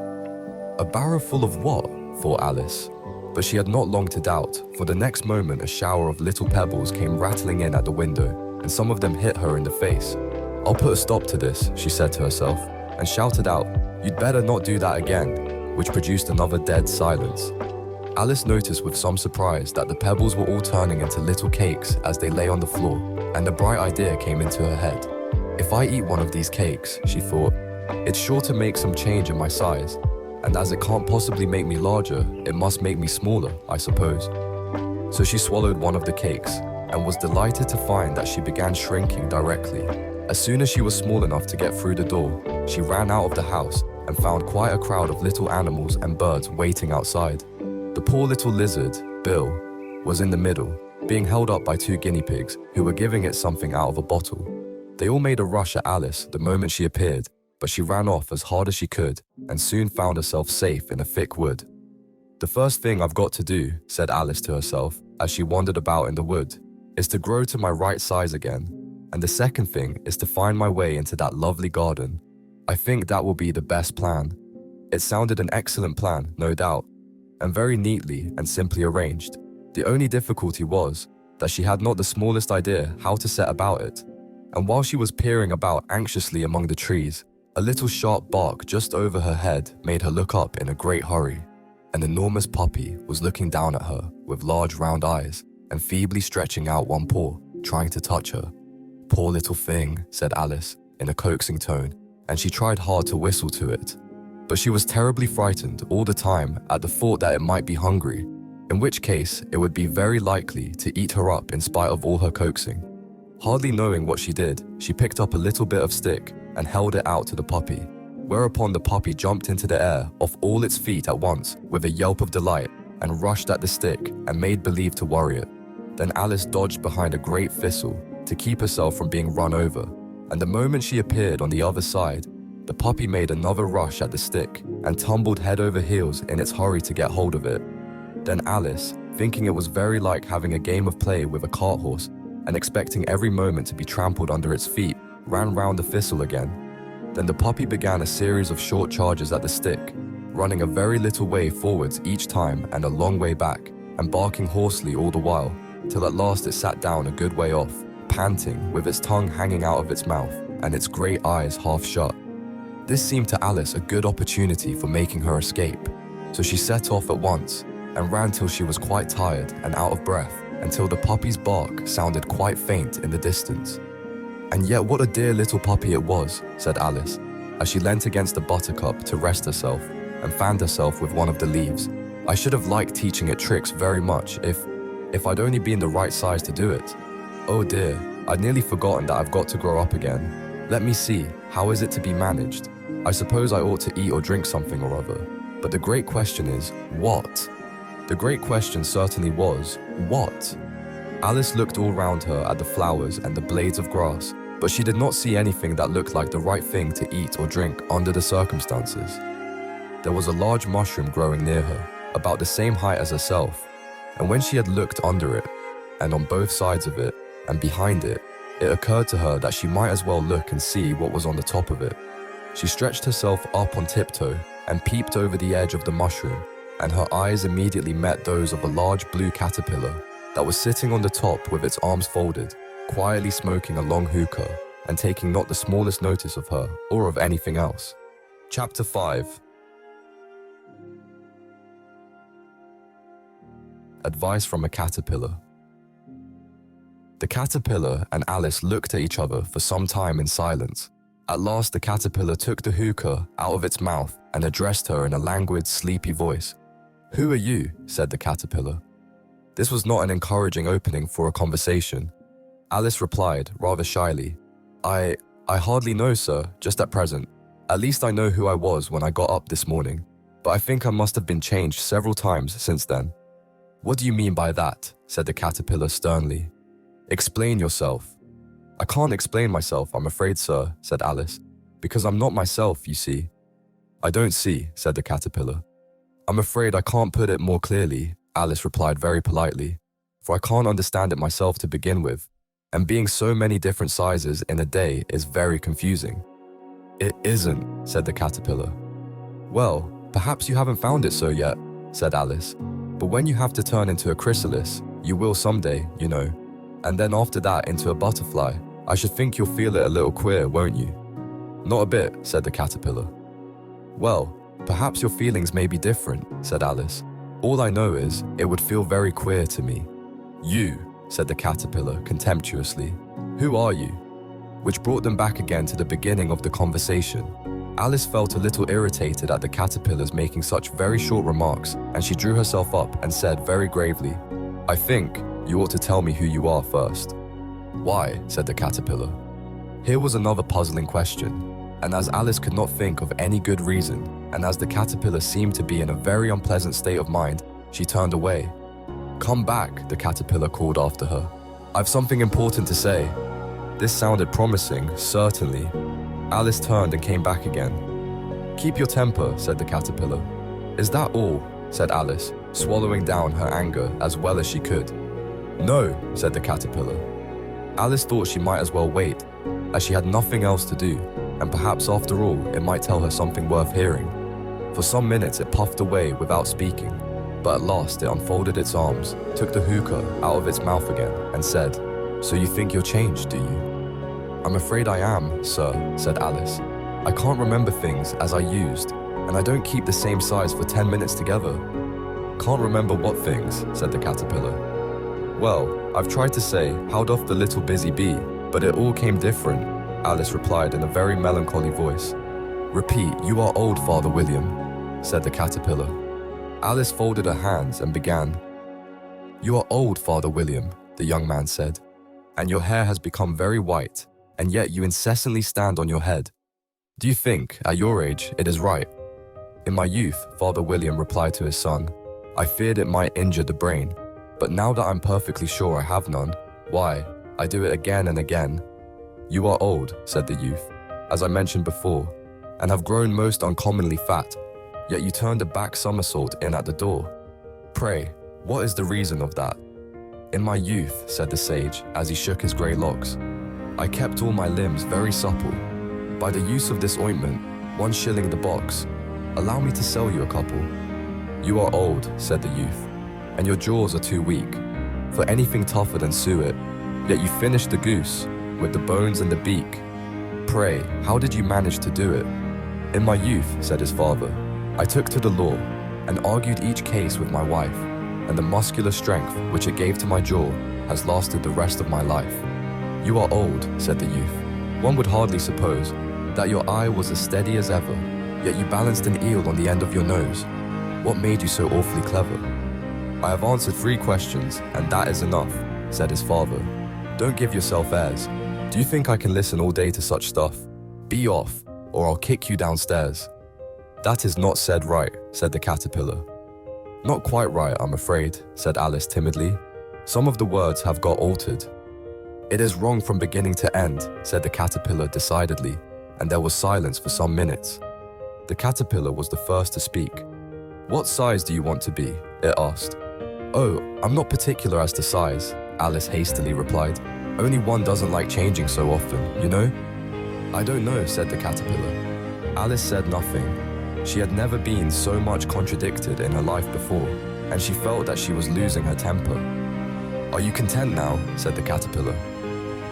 S1: A barrowful of what? thought Alice. But she had not long to doubt, for the next moment a shower of little pebbles came rattling in at the window, and some of them hit her in the face. "I'll put a stop to this," she said to herself, and shouted out, "You'd better not do that again," which produced another dead silence. Alice noticed with some surprise that the pebbles were all turning into little cakes as they lay on the floor, and a bright idea came into her head. "If I eat one of these cakes," she thought, "it's sure to make some change in my size. and as it can't possibly make me larger, it must make me smaller, I suppose. So she swallowed one of the cakes and was delighted to find that she began shrinking directly. As soon as she was small enough to get through the door, she ran out of the house and found quite a crowd of little animals and birds waiting outside. The poor little lizard, Bill, was in the middle, being held up by 2 guinea pigs who were giving it something out of a bottle. They all made a rush at Alice the moment she appeared, but she ran off as hard as she could and soon found herself safe in a thick wood. "The first thing I've got to do," said Alice to herself as she wandered about in the wood, "is to grow to my right size again. And the second thing is to find my way into that lovely garden. I think that will be the best plan." It sounded an excellent plan, no doubt, and very neatly and simply arranged. The only difficulty was that she had not the smallest idea how to set about it. And while she was peering about anxiously among the trees, a little sharp bark just over her head made her look up in a great hurry. An enormous puppy was looking down at her with large round eyes and feebly stretching out one paw, trying to touch her. "Poor little thing," said Alice in a coaxing tone, and she tried hard to whistle to it. But she was terribly frightened all the time at the thought that it might be hungry, in which case it would be very likely to eat her up in spite of all her coaxing. Hardly knowing what she did, she picked up a little bit of stick and held it out to the puppy, whereupon the puppy jumped into the air off all its feet at once with a yelp of delight and rushed at the stick and made believe to worry it. Then Alice dodged behind a great thistle to keep herself from being run over, and the moment she appeared on the other side, the puppy made another rush at the stick and tumbled head over heels in its hurry to get hold of it. Then Alice, thinking it was very like having a game of play with a cart horse and expecting every moment to be trampled under its feet, ran round the thistle again. Then the puppy began a series of short charges at the stick, running a very little way forwards each time and a long way back, and barking hoarsely all the while, till at last it sat down a good way off, panting, with its tongue hanging out of its mouth and its great eyes half shut. This seemed to Alice a good opportunity for making her escape, so she set off at once and ran till she was quite tired and out of breath, until the puppy's bark sounded quite faint in the distance. "And yet what a dear little puppy it was," said Alice, as she leant against a buttercup to rest herself and fanned herself with one of the leaves. "I should have liked teaching it tricks very much if I'd only been the right size to do it. Oh dear, I'd nearly forgotten that I've got to grow up again. Let me see, how is it to be managed? I suppose I ought to eat or drink something or other. But the great question is, what?" The great question certainly was, what? Alice looked all round her at the flowers and the blades of grass, but she did not see anything that looked like the right thing to eat or drink under the circumstances. There was a large mushroom growing near her, about the same height as herself, and when she had looked under it, and on both sides of it, and behind it, it occurred to her that she might as well look and see what was on the top of it. She stretched herself up on tiptoe and peeped over the edge of the mushroom, and her eyes immediately met those of a large blue caterpillar that was sitting on the top with its arms folded, quietly smoking a long hookah and taking not the smallest notice of her or of anything else. Chapter 5. Advice from a Caterpillar. The caterpillar and Alice looked at each other for some time in silence. At last the caterpillar took the hookah out of its mouth and addressed her in a languid, sleepy voice. "Who are you?" said the caterpillar. This was not an encouraging opening for a conversation. Alice replied, rather shyly, I hardly know, sir, just at present. At least I know who I was when I got up this morning, but I think I must have been changed several times since then." "What do you mean by that?" said the caterpillar sternly. "Explain yourself." "I can't explain myself, I'm afraid, sir," said Alice, "because I'm not myself, you see." "I don't see," said the caterpillar. "I'm afraid I can't put it more clearly," Alice replied very politely, "for I can't understand it myself to begin with, and being so many different sizes in a day is very confusing." "It isn't," said the caterpillar. "Well, perhaps you haven't found it so yet," said Alice, "but when you have to turn into a chrysalis, you will someday, you know, and then after that into a butterfly, I should think you'll feel it a little queer, won't you?" "Not a bit," said the caterpillar. "Well, perhaps your feelings may be different," said Alice. "All I know is, it would feel very queer to me." "You," said the caterpillar contemptuously. "Who are you?" Which brought them back again to the beginning of the conversation. Alice felt a little irritated at the caterpillars making such very short remarks, and she drew herself up and said very gravely, "I think you ought to tell me who you are first." "Why?" said the caterpillar. Here was another puzzling question, and as Alice could not think of any good reason, and as the caterpillar seemed to be in a very unpleasant state of mind, she turned away. "Come back," the caterpillar called after her. "I've something important to say." This sounded promising, certainly. Alice turned and came back again. "Keep your temper," said the caterpillar. "Is that all?" said Alice, swallowing down her anger as well as she could. "No," said the caterpillar. Alice thought she might as well wait, as she had nothing else to do, and perhaps after all it might tell her something worth hearing. For some minutes it puffed away without speaking, but at last it unfolded its arms, took the hookah out of its mouth again, and said, "So you think you're changed, do you?" "I'm afraid I am, sir," said Alice. "I can't remember things as I used, and I don't keep the same size for 10 minutes together." "Can't remember what things?" said the caterpillar. "Well, I've tried to say, how doth the little busy bee, but it all came different," Alice replied in a very melancholy voice. "Repeat, you are old, Father William," said the caterpillar. Alice folded her hands and began. "You are old, Father William," the young man said, "and your hair has become very white, and yet you incessantly stand on your head. Do you think, at your age, it is right?" "In my youth," Father William replied to his son, "I feared it might injure the brain, but now that I'm perfectly sure I have none, why, I do it again and again." "You are old," said the youth, "as I mentioned before, and have grown most uncommonly fat, yet you turned a back somersault in at the door. Pray, what is the reason of that?" "In my youth," said the sage, as he shook his grey locks, "I kept all my limbs very supple. By the use of this ointment, 1 shilling the box. Allow me to sell you a couple." "You are old," said the youth, "and your jaws are too weak for anything tougher than suet, yet you finished the goose with the bones and the beak. Pray, how did you manage to do it?" "In my youth," said his father, "I took to the law and argued each case with my wife, and the muscular strength which it gave to my jaw has lasted the rest of my life." "You are old," said the youth. "One would hardly suppose that your eye was as steady as ever, yet you balanced an eel on the end of your nose. What made you so awfully clever?" "I have answered 3 questions, and that is enough," said his father. "Don't give yourself airs. Do you think I can listen all day to such stuff? Be off, or I'll kick you downstairs." "That is not said right," said the caterpillar. "Not quite right, I'm afraid," said Alice timidly. "Some of the words have got altered." "It is wrong from beginning to end," said the caterpillar decidedly, and there was silence for some minutes. The caterpillar was the first to speak. "What size do you want to be?" it asked. "Oh, I'm not particular as to size," Alice hastily replied. "Only one doesn't like changing so often, you know?" "I don't know," said the caterpillar. Alice said nothing. She had never been so much contradicted in her life before, and she felt that she was losing her temper. "Are you content now?" said the caterpillar.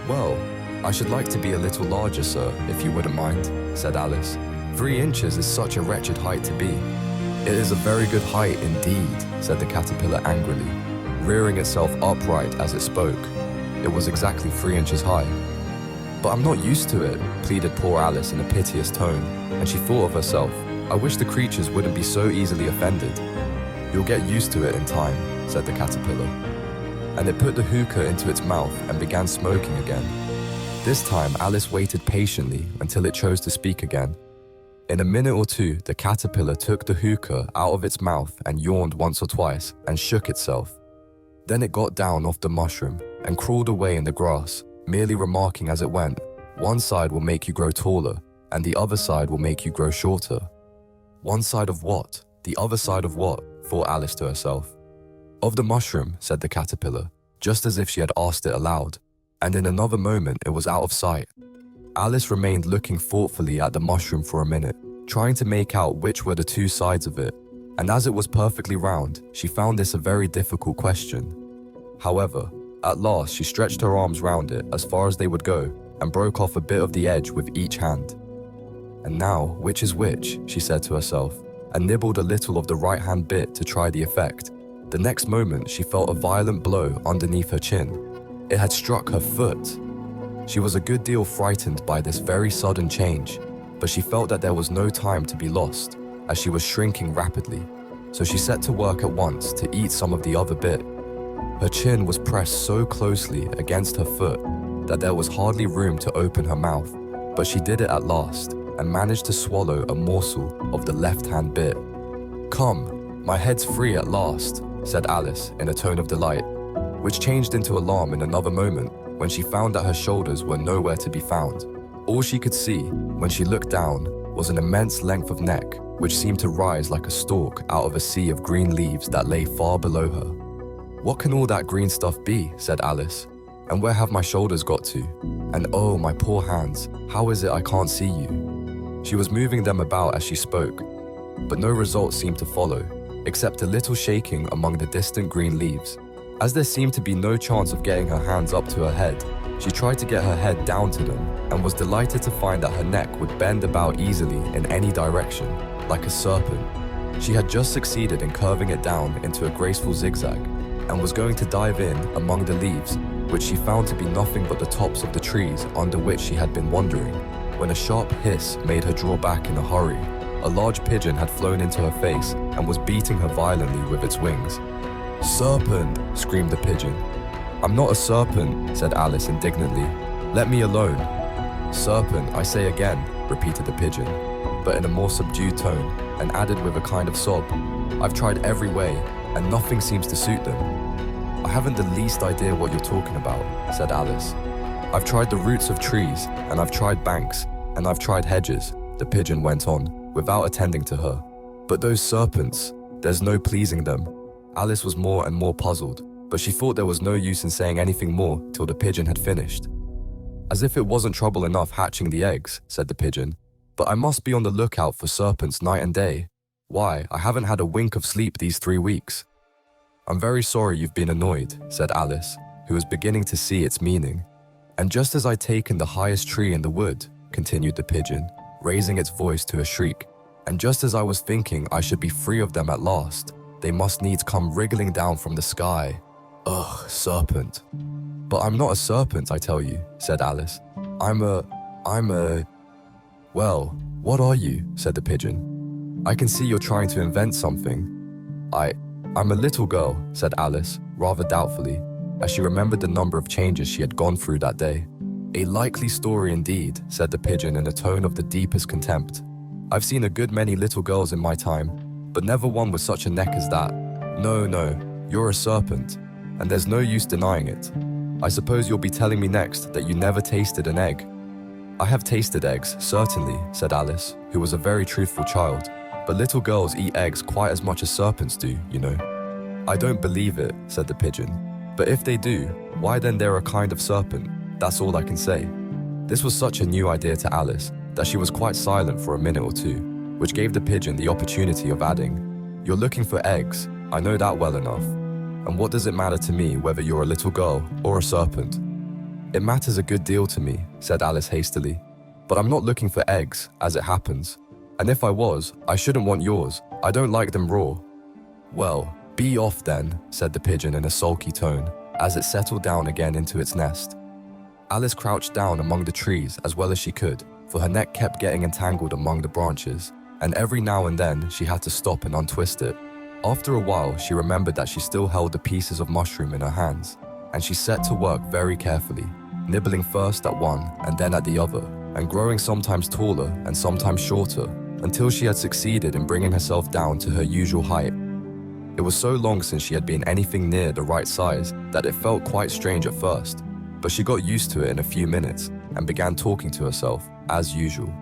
S1: "Well, I should like to be a little larger, sir, if you wouldn't mind," said Alice. 3 inches is such a wretched height to be." "It is a very good height indeed," said the caterpillar angrily, rearing itself upright as it spoke. It was exactly 3 inches high. "But I'm not used to it," pleaded poor Alice in a piteous tone, and she thought of herself, "I wish the creatures wouldn't be so easily offended." "You'll get used to it in time," said the caterpillar. And it put the hookah into its mouth and began smoking again. This time Alice waited patiently until it chose to speak again. In a minute or two, the caterpillar took the hookah out of its mouth and yawned once or twice and shook itself. Then it got down off the mushroom and crawled away in the grass, merely remarking as it went, "One side will make you grow taller, and the other side will make you grow shorter." "One side of what? The other side of what?" thought Alice to herself. "Of the mushroom," said the caterpillar, just as if she had asked it aloud, and in another moment it was out of sight. Alice remained looking thoughtfully at the mushroom for a minute, trying to make out which were the 2 sides of it, and as it was perfectly round, she found this a very difficult question. However, at last she stretched her arms round it as far as they would go, and broke off a bit of the edge with each hand. "And now, which is which?" she said to herself, and nibbled a little of the right-hand bit to try the effect. The next moment she felt a violent blow underneath her chin. It had struck her foot. She was a good deal frightened by this very sudden change, but she felt that there was no time to be lost, as she was shrinking rapidly, so she set to work at once to eat some of the other bit. Her chin was pressed so closely against her foot that there was hardly room to open her mouth, but she did it at last and managed to swallow a morsel of the left-hand bit. "Come, my head's free at last," said Alice in a tone of delight, which changed into alarm in another moment when she found that her shoulders were nowhere to be found. All she could see when she looked down was an immense length of neck, which seemed to rise like a stalk out of a sea of green leaves that lay far below her. "What can all that green stuff be?" said Alice. "And where have my shoulders got to? And oh, my poor hands, how is it I can't see you?" She was moving them about as she spoke, but no result seemed to follow, except a little shaking among the distant green leaves. As there seemed to be no chance of getting her hands up to her head, she tried to get her head down to them and was delighted to find that her neck would bend about easily in any direction, like a serpent. She had just succeeded in curving it down into a graceful zigzag and was going to dive in among the leaves, which she found to be nothing but the tops of the trees under which she had been wandering, when a sharp hiss made her draw back in a hurry. A large pigeon had flown into her face and was beating her violently with its wings. "Serpent!" screamed the pigeon. "I'm not a serpent," said Alice indignantly. "Let me alone." "Serpent, I say again," repeated the pigeon, but in a more subdued tone, and added with a kind of sob, "I've tried every way, and nothing seems to suit them." "I haven't the least idea what you're talking about," said Alice. "I've tried the roots of trees, and I've tried banks, and I've tried hedges," the pigeon went on, without attending to her. "But those serpents, there's no pleasing them." Alice was more and more puzzled, but she thought there was no use in saying anything more till the pigeon had finished. "As if it wasn't trouble enough hatching the eggs," said the pigeon, "but I must be on the lookout for serpents night and day. Why, I haven't had a wink of sleep these 3 weeks." "I'm very sorry you've been annoyed," said Alice, who was beginning to see its meaning. "And just as I'd taken the highest tree in the wood," continued the pigeon, raising its voice to a shriek, "and just as I was thinking I should be free of them at last, they must needs come wriggling down from the sky. Ugh, serpent." "But I'm not a serpent, I tell you," said Alice. I'm a... "Well, what are you?" said the pigeon. "I can see you're trying to invent something." I'm a little girl," said Alice, rather doubtfully, as she remembered the number of changes she had gone through that day. "A likely story indeed," said the pigeon in a tone of the deepest contempt. "I've seen a good many little girls in my time, but never one with such a neck as that. No, you're a serpent, and there's no use denying it. I suppose you'll be telling me next that you never tasted an egg." "I have tasted eggs, certainly," said Alice, who was a very truthful child, "but little girls eat eggs quite as much as serpents do, you know." "I don't believe it," said the pigeon. "But if they do, why then they're a kind of serpent, that's all I can say." This was such a new idea to Alice that she was quite silent for a minute or two, which gave the pigeon the opportunity of adding, "You're looking for eggs, I know that well enough. And what does it matter to me whether you're a little girl or a serpent?" "It matters a good deal to me," said Alice hastily. "But I'm not looking for eggs, as it happens. And if I was, I shouldn't want yours. I don't like them raw." "Well, be off then," said the pigeon in a sulky tone, as it settled down again into its nest. Alice crouched down among the trees as well as she could, for her neck kept getting entangled among the branches, and every now and then she had to stop and untwist it. After a while, she remembered that she still held the pieces of mushroom in her hands, and she set to work very carefully, nibbling first at one and then at the other, and growing sometimes taller and sometimes shorter, until she had succeeded in bringing herself down to her usual height. It was so long since she had been anything near the right size that it felt quite strange at first, but she got used to it in a few minutes and began talking to herself, as usual.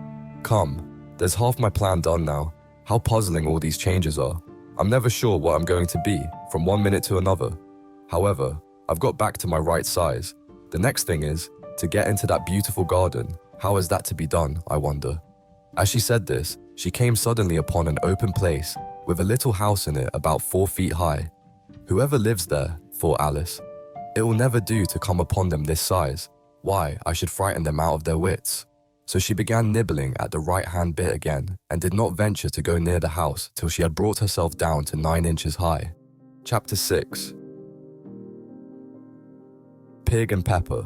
S1: "Come, there's half my plan done now. How puzzling all these changes are. I'm never sure what I'm going to be from one minute to another. However, I've got back to my right size. The next thing is to get into that beautiful garden. How is that to be done, I wonder?" As she said this, she came suddenly upon an open place with a little house in it about 4 feet high. "Whoever lives there," thought Alice, "it will never do to come upon them this size. Why, I should frighten them out of their wits." So she began nibbling at the right-hand bit again and did not venture to go near the house till she had brought herself down to 9 inches high. Chapter 6. Pig and Pepper.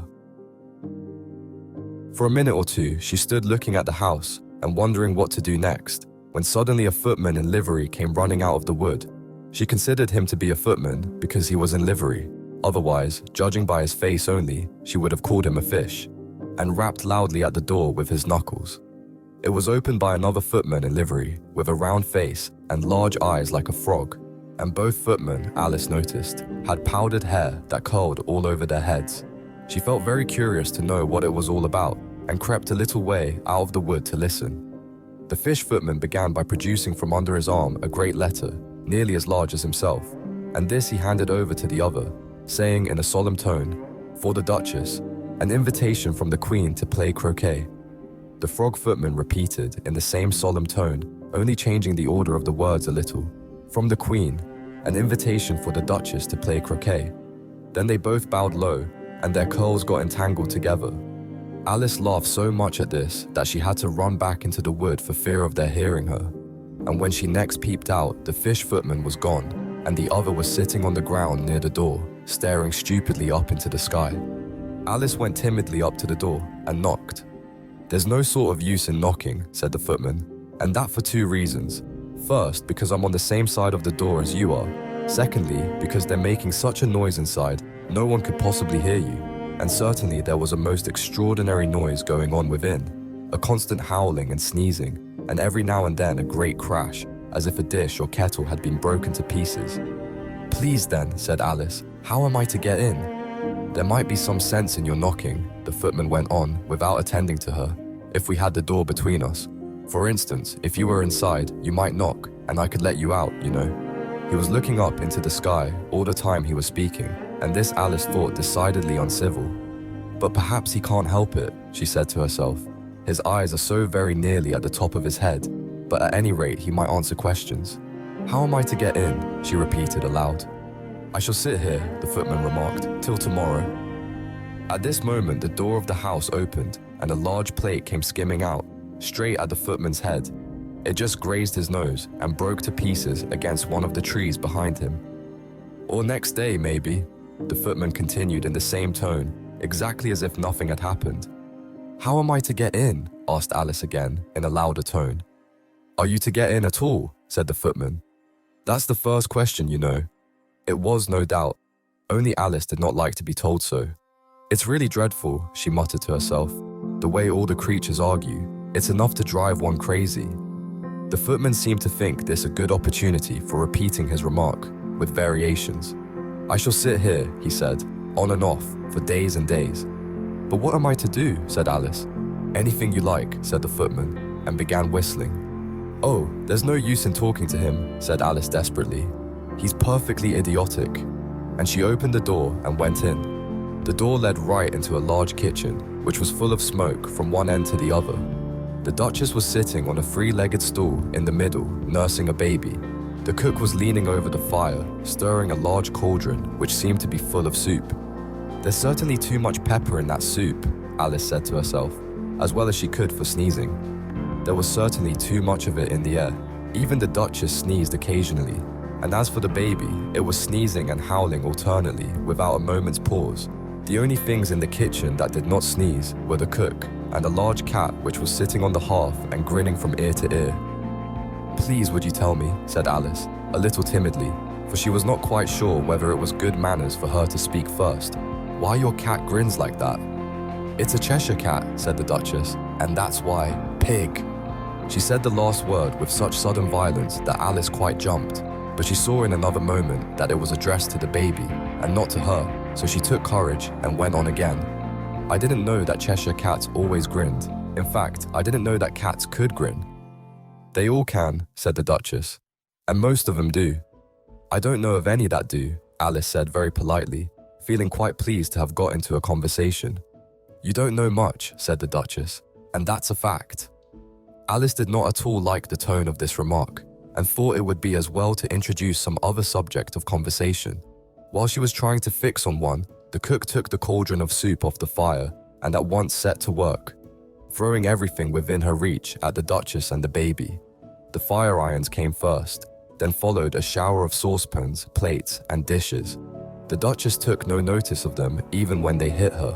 S1: For a minute or two, she stood looking at the house, and wondering what to do next, when suddenly a footman in livery came running out of the wood. She considered him to be a footman because he was in livery. Otherwise, judging by his face only, she would have called him a fish, and rapped loudly at the door with his knuckles. It was opened by another footman in livery, with a round face and large eyes like a frog, and both footmen, Alice noticed, had powdered hair that curled all over their heads. She felt very curious to know what it was all about, and crept a little way out of the wood to listen. The fish footman began by producing from under his arm a great letter, nearly as large as himself, and this he handed over to the other, saying in a solemn tone, "For the Duchess, an invitation from the Queen to play croquet." The frog footman repeated in the same solemn tone, only changing the order of the words a little. "From the Queen, an invitation for the Duchess to play croquet." Then they both bowed low, and their curls got entangled together. Alice laughed so much at this that she had to run back into the wood for fear of their hearing her. And when she next peeped out, the fish footman was gone, and the other was sitting on the ground near the door, staring stupidly up into the sky. Alice went timidly up to the door and knocked. "There's no sort of use in knocking," said the footman, "and that for two reasons. First, because I'm on the same side of the door as you are. Secondly, because they're making such a noise inside, no one could possibly hear you. And certainly there was a most extraordinary noise going on within, a constant howling and sneezing, and every now and then a great crash, as if a dish or kettle had been broken to pieces." "Please then," said Alice, "how am I to get in?" "There might be some sense in your knocking," the footman went on, without attending to her, "if we had the door between us. For instance, if you were inside, you might knock, and I could let you out, you know." He was looking up into the sky all the time he was speaking, and this Alice thought decidedly uncivil. "But perhaps he can't help it," she said to herself. "His eyes are so very nearly at the top of his head, but at any rate he might answer questions. How am I to get in?" she repeated aloud. "I shall sit here," the footman remarked, "till tomorrow." At this moment the door of the house opened, and a large plate came skimming out, straight at the footman's head. It just grazed his nose and broke to pieces against one of the trees behind him. "Or next day, maybe," the footman continued in the same tone, exactly as if nothing had happened. "How am I to get in?" asked Alice again, in a louder tone. "Are you to get in at all?" said the footman. "That's the first question, you know." It was, no doubt. Only Alice did not like to be told so. "It's really dreadful," she muttered to herself, "the way all the creatures argue. It's enough to drive one crazy." The footman seemed to think this a good opportunity for repeating his remark, with variations. "I shall sit here," he said, "on and off, for days and days." "But what am I to do?" said Alice. "Anything you like," said the footman, and began whistling. "Oh, there's no use in talking to him," said Alice desperately. "He's perfectly idiotic." And she opened the door and went in. The door led right into a large kitchen, which was full of smoke from one end to the other. The Duchess was sitting on a three-legged stool in the middle, nursing a baby. The cook was leaning over the fire, stirring a large cauldron, which seemed to be full of soup. "There's certainly too much pepper in that soup," Alice said to herself, as well as she could for sneezing. There was certainly too much of it in the air. Even the Duchess sneezed occasionally, and as for the baby, it was sneezing and howling alternately without a moment's pause. The only things in the kitchen that did not sneeze were the cook and a large cat which was sitting on the hearth and grinning from ear to ear. "Please would you tell me," said Alice, a little timidly, for she was not quite sure whether it was good manners for her to speak first, "why your cat grins like that?" "It's a Cheshire Cat," said the Duchess, "and that's why, pig." She said the last word with such sudden violence that Alice quite jumped, but she saw in another moment that it was addressed to the baby and not to her, so she took courage and went on again. "I didn't know that Cheshire Cats always grinned. In fact, I didn't know that cats could grin." "They all can," said the Duchess, "and most of them do." "I don't know of any that do," Alice said very politely, feeling quite pleased to have got into a conversation. "You don't know much," said the Duchess, "and that's a fact." Alice did not at all like the tone of this remark, and thought it would be as well to introduce some other subject of conversation. While she was trying to fix on one, the cook took the cauldron of soup off the fire and at once set to work, throwing everything within her reach at the Duchess and the baby. The fire irons came first, then followed a shower of saucepans, plates, and dishes. The Duchess took no notice of them even when they hit her,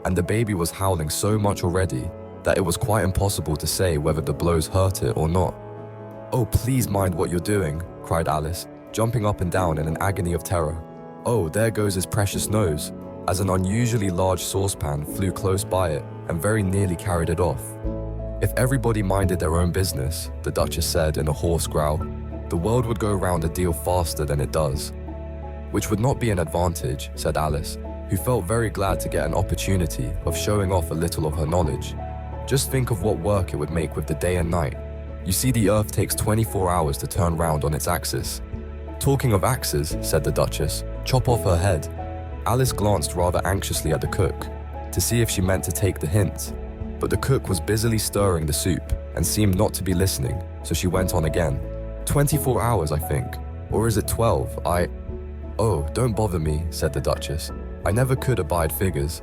S1: and the baby was howling so much already that it was quite impossible to say whether the blows hurt it or not. "Oh, please mind what you're doing," cried Alice, jumping up and down in an agony of terror. "Oh, there goes his precious nose," as an unusually large saucepan flew close by it and very nearly carried it off. "If everybody minded their own business," the Duchess said in a hoarse growl, "the world would go round a deal faster than it does." "Which would not be an advantage," said Alice, who felt very glad to get an opportunity of showing off a little of her knowledge. "Just think of what work it would make with the day and night. You see, the Earth takes 24 hours to turn round on its axis." "Talking of axes," said the Duchess, "chop off her head." Alice glanced rather anxiously at the cook, to see if she meant to take the hint, but the cook was busily stirring the soup and seemed not to be listening, so she went on again. 24 hours, I think. Or is it 12? Oh, don't bother me," said the Duchess. "I never could abide figures."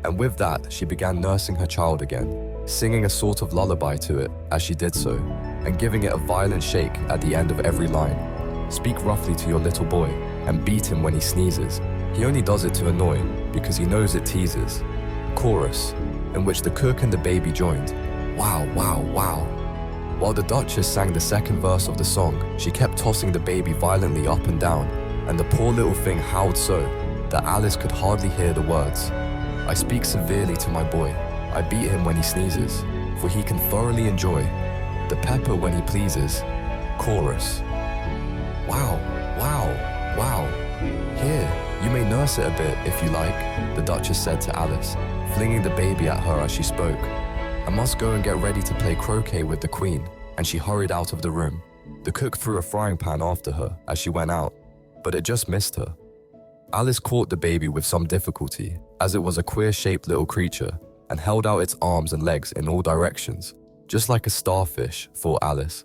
S1: And with that, she began nursing her child again, singing a sort of lullaby to it as she did so, and giving it a violent shake at the end of every line. "Speak roughly to your little boy, and beat him when he sneezes. He only does it to annoy, because he knows it teases." Chorus, in which the cook and the baby joined. Wow, wow, wow. While the Duchess sang the second verse of the song, she kept tossing the baby violently up and down, and the poor little thing howled so that Alice could hardly hear the words. "I speak severely to my boy. I beat him when he sneezes, for he can thoroughly enjoy the pepper when he pleases." Chorus. "Wow, wow, wow. Here, you may nurse it a bit if you like," the Duchess said to Alice, flinging the baby at her as she spoke. "I must go and get ready to play croquet with the Queen," and she hurried out of the room. The cook threw a frying pan after her as she went out, but it just missed her. Alice caught the baby with some difficulty, as it was a queer-shaped little creature, and held out its arms and legs in all directions, just like a starfish, thought Alice.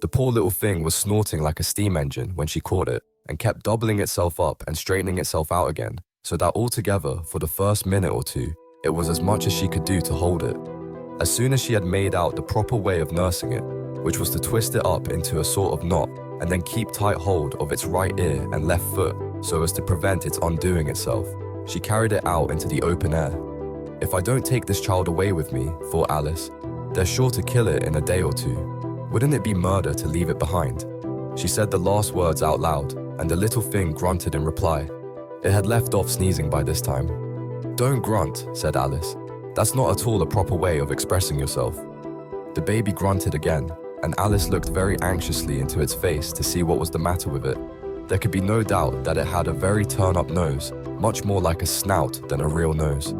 S1: The poor little thing was snorting like a steam engine when she caught it, and kept doubling itself up and straightening itself out again, so that altogether, for the first minute or two, it was as much as she could do to hold it. As soon as she had made out the proper way of nursing it, which was to twist it up into a sort of knot, and then keep tight hold of its right ear and left foot, so as to prevent its undoing itself, she carried it out into the open air. "If I don't take this child away with me," thought Alice, "they're sure to kill it in a day or two. Wouldn't it be murder to leave it behind?" She said the last words out loud, and the little thing grunted in reply. It had left off sneezing by this time. "Don't grunt," said Alice. "That's not at all a proper way of expressing yourself." The baby grunted again, and Alice looked very anxiously into its face to see what was the matter with it. There could be no doubt that it had a very turn-up nose, much more like a snout than a real nose.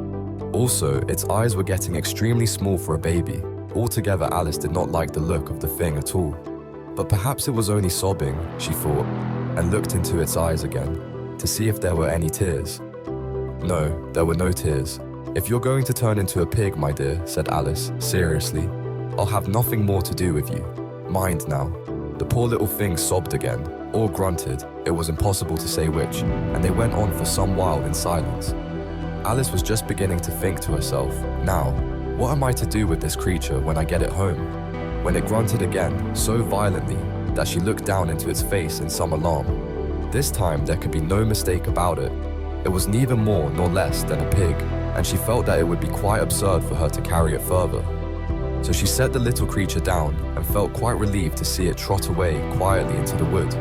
S1: Also, its eyes were getting extremely small for a baby. Altogether, Alice did not like the look of the thing at all. But perhaps it was only sobbing, she thought, and looked into its eyes again, to see if there were any tears. No, there were no tears. "If you're going to turn into a pig, my dear," said Alice, seriously, "I'll have nothing more to do with you. Mind now." The poor little thing sobbed again, or grunted, it was impossible to say which, and they went on for some while in silence. Alice was just beginning to think to herself, "Now, what am I to do with this creature when I get it home?" when it grunted again, so violently that she looked down into its face in some alarm. This time there could be no mistake about it. It was neither more nor less than a pig, and she felt that it would be quite absurd for her to carry it further. So she set the little creature down and felt quite relieved to see it trot away quietly into the wood.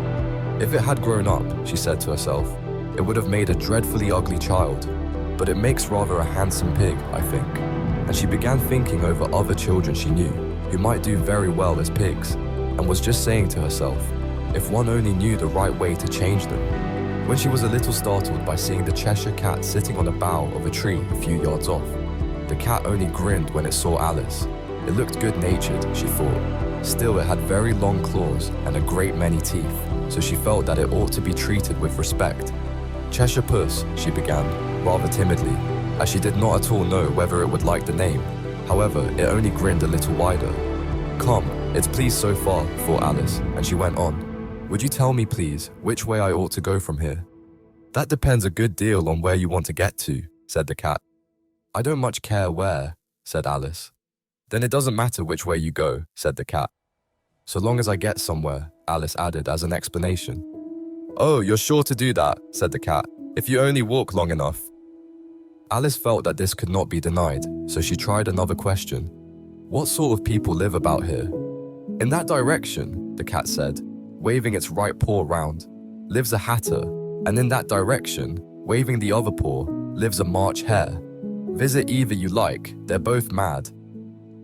S1: If it had grown up, she said to herself, it would have made a dreadfully ugly child, but it makes rather a handsome pig, I think. And she began thinking over other children she knew, who might do very well as pigs, and was just saying to herself, if one only knew the right way to change them. When she was a little startled by seeing the Cheshire Cat sitting on a bough of a tree a few yards off. The cat only grinned when it saw Alice. It looked good-natured, she thought. Still, it had very long claws and a great many teeth, so she felt that it ought to be treated with respect. "Cheshire Puss," she began, rather timidly, as she did not at all know whether it would like the name. However, it only grinned a little wider. "Come, it's pleased so far," thought Alice, and she went on. "Would you tell me, please, which way I ought to go from here?" "That depends a good deal on where you want to get to," said the cat. "I don't much care where," said Alice. "Then it doesn't matter which way you go," said the cat. "So long as I get somewhere," Alice added as an explanation. "Oh, you're sure to do that," said the cat, "if you only walk long enough." Alice felt that this could not be denied, so she tried another question. What sort of people live about here? In that direction, the cat said, waving its right paw round, lives a hatter, and in that direction, waving the other paw, lives a March hare. Visit either you like, they're both mad.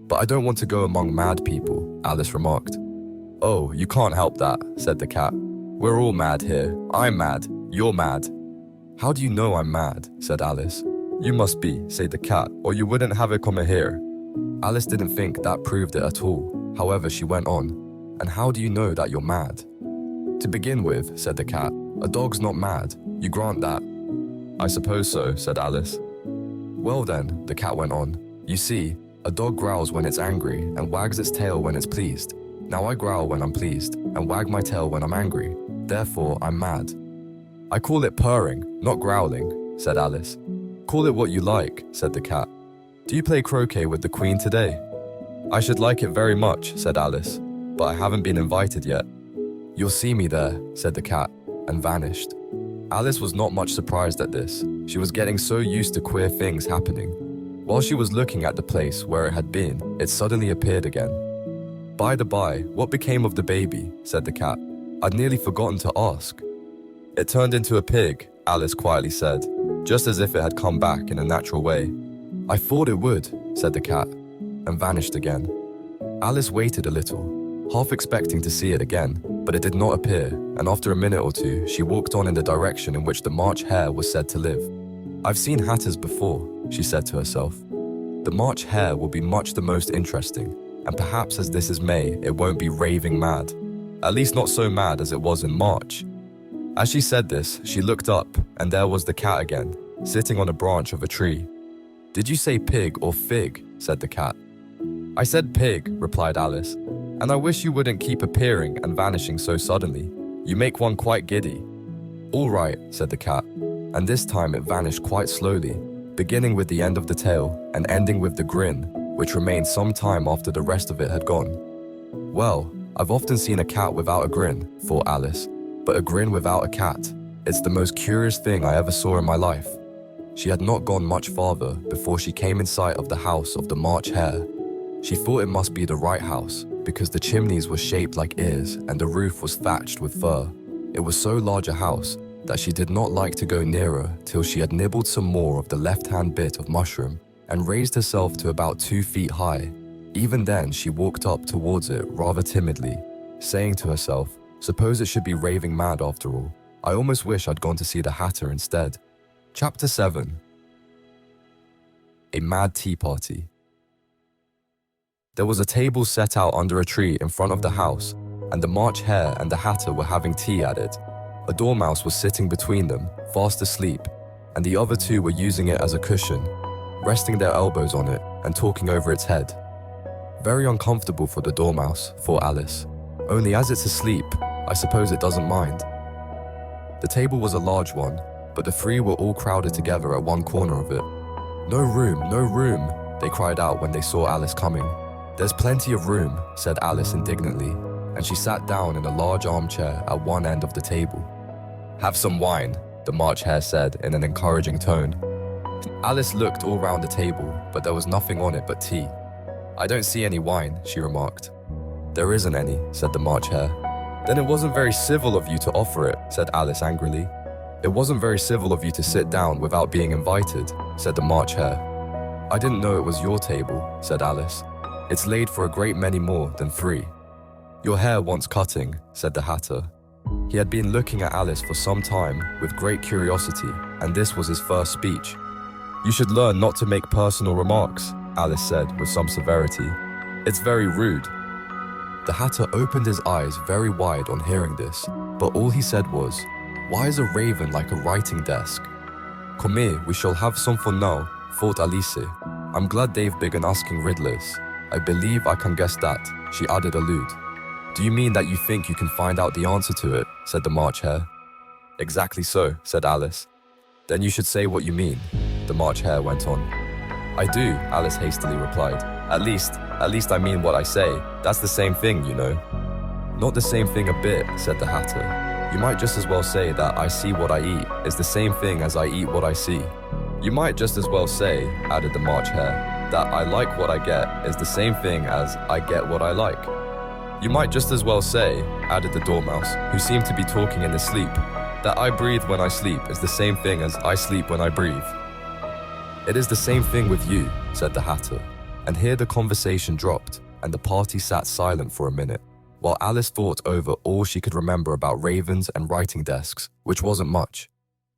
S1: But I don't want to go among mad people, Alice remarked. Oh, you can't help that, said the cat. We're all mad here. I'm mad. You're mad. How do you know I'm mad? Said Alice. You must be, said the cat, or you wouldn't have it come here. Alice didn't think that proved it at all. However, she went on. And how do you know that you're mad? To begin with, said the cat, a dog's not mad. You grant that? I suppose so, said Alice. Well then, the cat went on. You see, a dog growls when it's angry and wags its tail when it's pleased. Now I growl when I'm pleased and wag my tail when I'm angry. Therefore, I'm mad. I call it purring, not growling, said Alice. Call it what you like, said the cat. Do you play croquet with the Queen today? I should like it very much, said Alice, but I haven't been invited yet. You'll see me there, said the cat, and vanished. Alice was not much surprised at this. She was getting so used to queer things happening. While she was looking at the place where it had been, it suddenly appeared again. By the by, what became of the baby? Said the cat. I'd nearly forgotten to ask. It turned into a pig, Alice quietly said, just as if it had come back in a natural way. I thought it would, said the cat, and vanished again. Alice waited a little, half expecting to see it again, but it did not appear, and after a minute or two, she walked on in the direction in which the March hare was said to live. I've seen hatters before, she said to herself. The March hare will be much the most interesting, and perhaps as this is May, it won't be raving mad. At least not so mad as it was in March. As she said this, she looked up, and there was the cat again, sitting on a branch of a tree. Did you say pig or fig? Said the cat. I said pig, replied Alice, and I wish you wouldn't keep appearing and vanishing so suddenly. You make one quite giddy. All right, said the cat, and this time it vanished quite slowly, beginning with the end of the tail and ending with the grin, which remained some time after the rest of it had gone. Well, I've often seen a cat without a grin, thought Alice, but a grin without a cat. It's the most curious thing I ever saw in my life. She had not gone much farther before she came in sight of the house of the March hare. She thought it must be the right house because the chimneys were shaped like ears and the roof was thatched with fur. It was so large a house that she did not like to go nearer till she had nibbled some more of the left-hand bit of mushroom and raised herself to about 2 feet high. Even then, she walked up towards it rather timidly, saying to herself, suppose it should be raving mad after all. I almost wish I'd gone to see the hatter instead. Chapter 7. A Mad Tea Party. There was a table set out under a tree in front of the house, and the March hare and the hatter were having tea at it. A dormouse was sitting between them, fast asleep, and the other two were using it as a cushion, resting their elbows on it and talking over its head. Very uncomfortable for the dormouse, thought Alice. Only as it's asleep, I suppose it doesn't mind. The table was a large one, but the three were all crowded together at one corner of it. No room, no room, they cried out when they saw Alice coming. There's plenty of room, said Alice indignantly, and she sat down in a large armchair at one end of the table. Have some wine, the March hare said in an encouraging tone. Alice looked all round the table, but there was nothing on it but tea. I don't see any wine, she remarked. There isn't any, said the March hare. Then it wasn't very civil of you to offer it, said Alice angrily. It wasn't very civil of you to sit down without being invited, said the March hare. I didn't know it was your table, said Alice. It's laid for a great many more than 3. Your hair wants cutting, said the hatter. He had been looking at Alice for some time with great curiosity, and this was his first speech. You should learn not to make personal remarks, Alice said with some severity. It's very rude. The hatter opened his eyes very wide on hearing this, but all he said was, why is a raven like a writing desk? Come here, we shall have some fun now, thought Alice. I'm glad they've begun asking riddlers. I believe I can guess that, she added aloud. Do you mean that you think you can find out the answer to it? Said the March hare. Exactly so, said Alice. Then you should say what you mean, the March hare went on. I do, Alice hastily replied. At least I mean what I say. That's the same thing, you know. Not the same thing a bit, said the hatter. You might just as well say that I see what I eat is the same thing as I eat what I see. You might just as well say, added the March hare, that I like what I get is the same thing as I get what I like. You might just as well say, added the Dormouse, who seemed to be talking in his sleep, that I breathe when I sleep is the same thing as I sleep when I breathe. It is the same thing with you, said the Hatter, and here the conversation dropped, and the party sat silent for a minute, while Alice thought over all she could remember about ravens and writing desks, which wasn't much.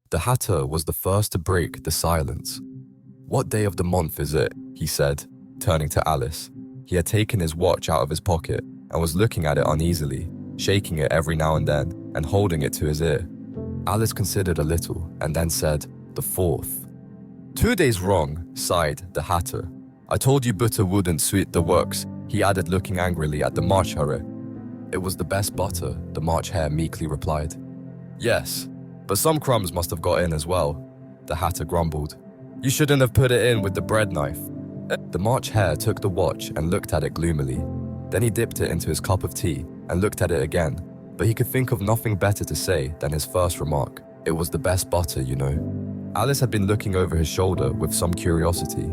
S1: The Hatter was the first to break the silence. "What day of the month is it?" he said, turning to Alice. He had taken his watch out of his pocket and was looking at it uneasily, shaking it every now and then and holding it to his ear. Alice considered a little and then said, "The 4th. "2 days wrong," sighed the Hatter. "I told you butter wouldn't sweet the works," he added, looking angrily at the March Hare. "It was the best butter," the March Hare meekly replied. "Yes, but some crumbs must have got in as well," the Hatter grumbled. "You shouldn't have put it in with the bread knife." The March Hare took the watch and looked at it gloomily. Then he dipped it into his cup of tea and looked at it again, but he could think of nothing better to say than his first remark. It was the best butter, you know. Alice had been looking over his shoulder with some curiosity.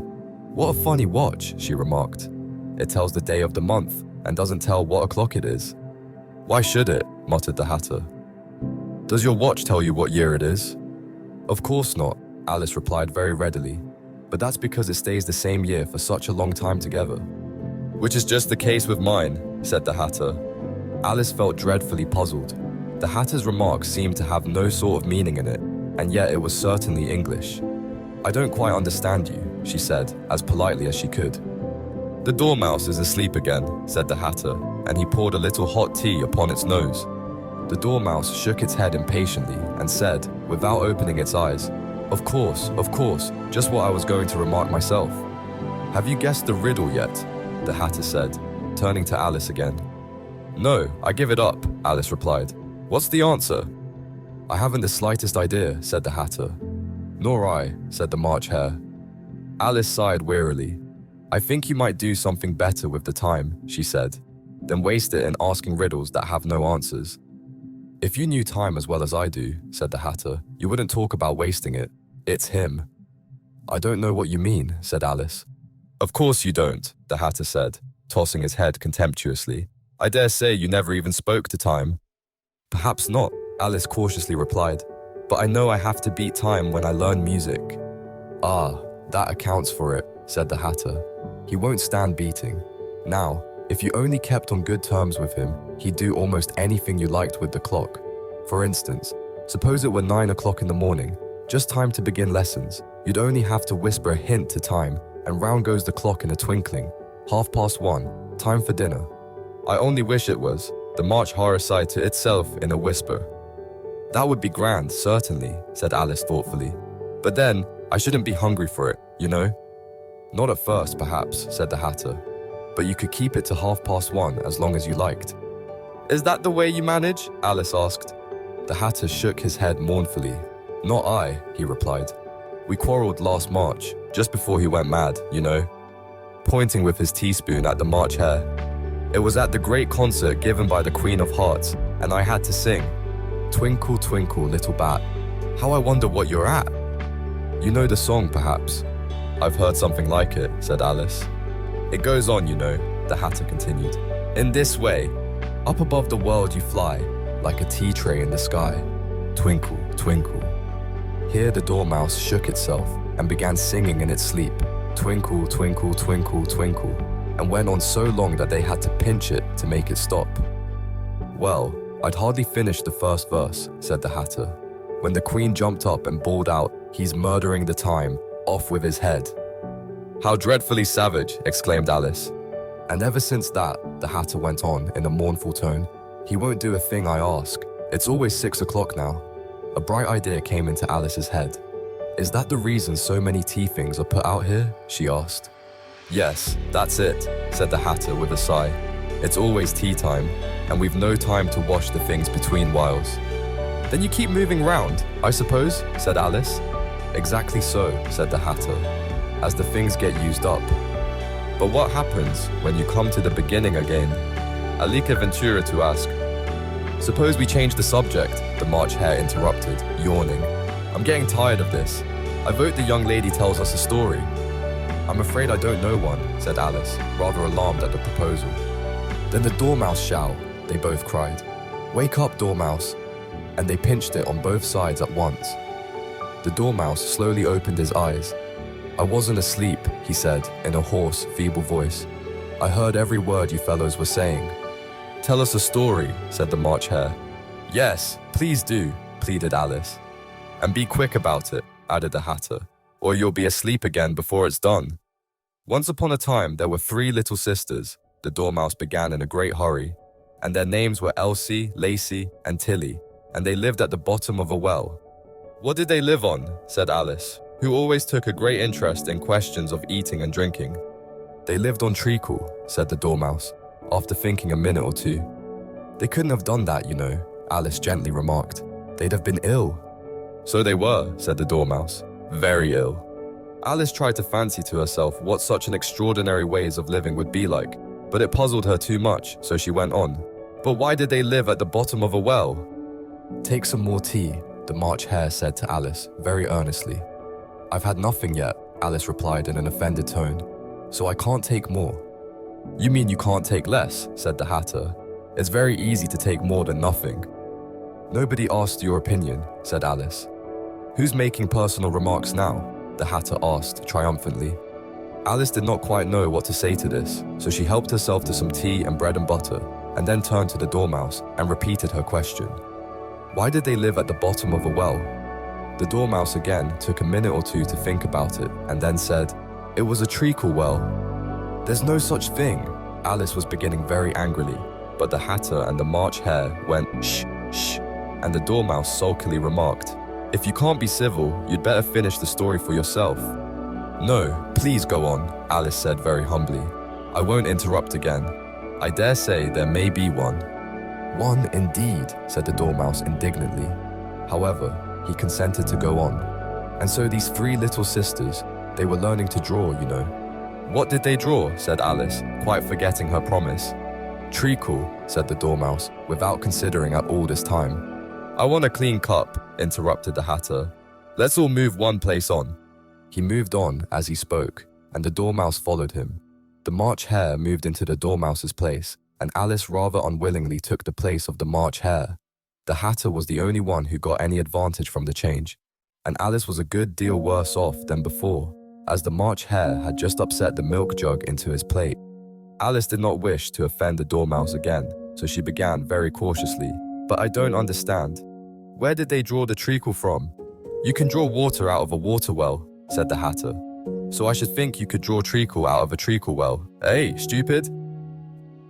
S1: "What a funny watch," she remarked. "It tells the day of the month and doesn't tell what o'clock it is." "Why should it?" muttered the Hatter. "Does your watch tell you what year it is?" "Of course not," Alice replied very readily. "But that's because it stays the same year for such a long time together." "Which is just the case with mine," said the Hatter. Alice felt dreadfully puzzled. The Hatter's remark seemed to have no sort of meaning in it, and yet it was certainly English. "I don't quite understand you," she said, as politely as she could. "The Dormouse is asleep again," said the Hatter, and he poured a little hot tea upon its nose. The Dormouse shook its head impatiently and said, without opening its eyes, of course, just what I was going to remark myself." "Have you guessed the riddle yet?" the Hatter said, turning to Alice again. "No, I give it up," Alice replied. "What's the answer?" "I haven't the slightest idea," said the Hatter. "Nor I," said the March Hare. Alice sighed wearily. "I think you might do something better with the time," she said, "than waste it in asking riddles that have no answers." "If you knew time as well as I do," said the Hatter, "you wouldn't talk about wasting it. It's him." "I don't know what you mean," said Alice. "Of course you don't," the Hatter said, tossing his head contemptuously. "I dare say you never even spoke to time." "Perhaps not," Alice cautiously replied, "but I know I have to beat time when I learn music." "Ah, that accounts for it," said the Hatter. "He won't stand beating. Now, if you only kept on good terms with him, he'd do almost anything you liked with the clock. For instance, suppose it were 9 o'clock in the morning, just time to begin lessons. You'd only have to whisper a hint to time, and round goes the clock in a twinkling. 1:30, time for dinner. I only wish it was," the March Hare sighed to itself in a whisper. "That would be grand, certainly," said Alice thoughtfully. "But then, I shouldn't be hungry for it, you know." "Not at first, perhaps," said the Hatter. "But you could keep it to 1:30 as long as you liked." "Is that the way you manage?" Alice asked. The Hatter shook his head mournfully. "Not I," he replied. "We quarrelled last March, just before he went mad, you know," pointing with his teaspoon at the March Hare. "It was at the great concert given by the Queen of Hearts, and I had to sing, 'Twinkle, twinkle, little bat, how I wonder what you're at.' You know the song, perhaps?" "I've heard something like it," said Alice. "It goes on, you know," the Hatter continued. "In this way, up above the world you fly, like a tea tray in the sky. Twinkle, twinkle." Here the Dormouse shook itself and began singing in its sleep, "Twinkle, twinkle, twinkle, twinkle," and went on so long that they had to pinch it to make it stop. "Well, I'd hardly finished the first verse," said the Hatter, when the Queen jumped up and bawled out, "He's murdering the time, off with his head." "How dreadfully savage," exclaimed Alice. "And ever since that," the Hatter went on in a mournful tone, "he won't do a thing I ask. It's always 6 o'clock now." A bright idea came into Alice's head. "Is that the reason so many tea things are put out here?" she asked. "Yes, that's it," said the Hatter with a sigh. "It's always tea time, and we've no time to wash the things between whiles." "Then you keep moving round, I suppose?" said Alice. "Exactly so," said the Hatter, "as the things get used up." "But what happens when you come to the beginning again?" Alika ventura to ask. "Suppose we change the subject," the March Hare interrupted, yawning. "I'm getting tired of this. I vote the young lady tells us a story." I'm afraid I don't know one, said Alice, rather alarmed at the proposal. Then the Dormouse shall, they both cried. Wake up, Dormouse. And they pinched it on both sides at once. The Dormouse slowly opened his eyes. I wasn't asleep, he said in a hoarse, feeble voice. I heard every word you fellows were saying. Tell us a story, said the March Hare. Yes, please do, pleaded Alice. And be quick about it, added the Hatter, or you'll be asleep again before it's done. Once upon a time, there were 3 little sisters, the Dormouse began in a great hurry, and their names were Elsie, Lacey, and Tilly, and they lived at the bottom of a well. What did they live on? Said Alice, who always took a great interest in questions of eating and drinking. They lived on treacle, said the Dormouse, after thinking a minute or two. They couldn't have done that, you know, Alice gently remarked. They'd have been ill. So they were, said the Dormouse, very ill. Alice tried to fancy to herself what such an extraordinary ways of living would be like, but it puzzled her too much, so she went on. But why did they live at the bottom of a well? Take some more tea, the March Hare said to Alice, very earnestly. I've had nothing yet, Alice replied in an offended tone, so I can't take more. You mean you can't take less, said the Hatter. It's very easy to take more than nothing. Nobody asked your opinion, said Alice. Who's making personal remarks now? The Hatter asked triumphantly. Alice did not quite know what to say to this, so she helped herself to some tea and bread and butter, and then turned to the Dormouse and repeated her question. Why did they live at the bottom of a well? The Dormouse again took a minute or two to think about it, and then said, It was a treacle well. There's no such thing. Alice was beginning very angrily, but the Hatter and the March Hare went, Shh, shh, and the Dormouse sulkily remarked, If you can't be civil, you'd better finish the story for yourself. No, please go on, Alice said very humbly. I won't interrupt again. I dare say there may be one. One indeed, said the Dormouse indignantly. However, he consented to go on. And so these 3 little sisters, they were learning to draw, you know. What did they draw? Said Alice, quite forgetting her promise. Treacle, said the Dormouse, without considering at all this time. I want a clean cup, interrupted the Hatter. Let's all move one place on. He moved on as he spoke, and the Dormouse followed him. The March Hare moved into the Dormouse's place, and Alice rather unwillingly took the place of the March Hare. The Hatter was the only one who got any advantage from the change, and Alice was a good deal worse off than before, as the March Hare had just upset the milk jug into his plate. Alice did not wish to offend the Dormouse again, so she began very cautiously. But I don't understand. Where did they draw the treacle from? You can draw water out of a water well, said the Hatter. So I should think you could draw treacle out of a treacle well. Hey, stupid!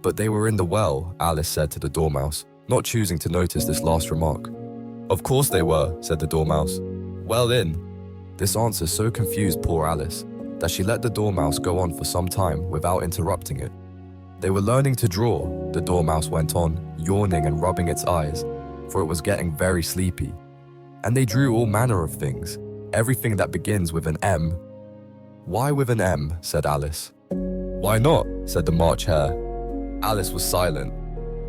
S1: But they were in the well, Alice said to the Dormouse, not choosing to notice this last remark. Of course they were, said the Dormouse. Well in. This answer so confused poor Alice that she let the Dormouse go on for some time without interrupting it. They were learning to draw, the Dormouse went on, yawning and rubbing its eyes, for it was getting very sleepy. And they drew all manner of things, everything that begins with an M. Why with an M? Said Alice. Why not? Said the March Hare. Alice was silent.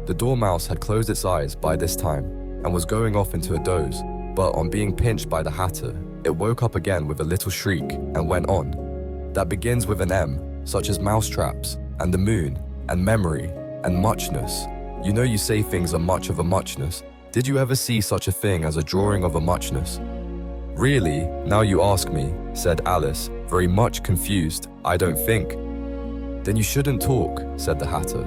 S1: The Dormouse had closed its eyes by this time and was going off into a doze, but on being pinched by the Hatter, it woke up again with a little shriek and went on. That begins with an M, such as mousetraps, and the moon, and memory, and muchness. You know you say things are much of a muchness. Did you ever see such a thing as a drawing of a muchness? Really, now you ask me, said Alice, very much confused. I don't think. Then you shouldn't talk, said the Hatter.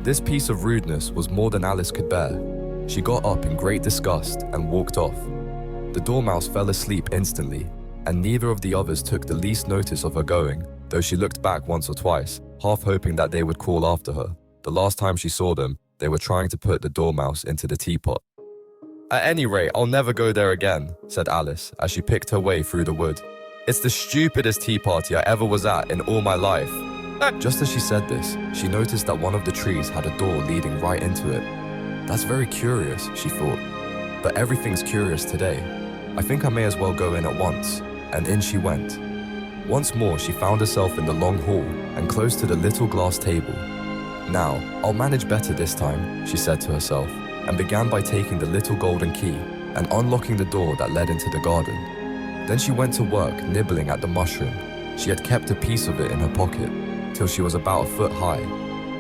S1: This piece of rudeness was more than Alice could bear. She got up in great disgust and walked off. The Dormouse fell asleep instantly, and neither of the others took the least notice of her going, though she looked back once or twice, half hoping that they would call after her. The last time she saw them, they were trying to put the Dormouse into the teapot. At any rate, I'll never go there again, said Alice as she picked her way through the wood. It's the stupidest tea party I ever was at in all my life. Just as she said this, she noticed that one of the trees had a door leading right into it. That's very curious, she thought. But everything's curious today. I think I may as well go in at once. And in she went. Once more, she found herself in the long hall and close to the little glass table. Now, I'll manage better this time, she said to herself, and began by taking the little golden key and unlocking the door that led into the garden. Then she went to work nibbling at the mushroom, She had kept a piece of it in her pocket till she was about a foot high.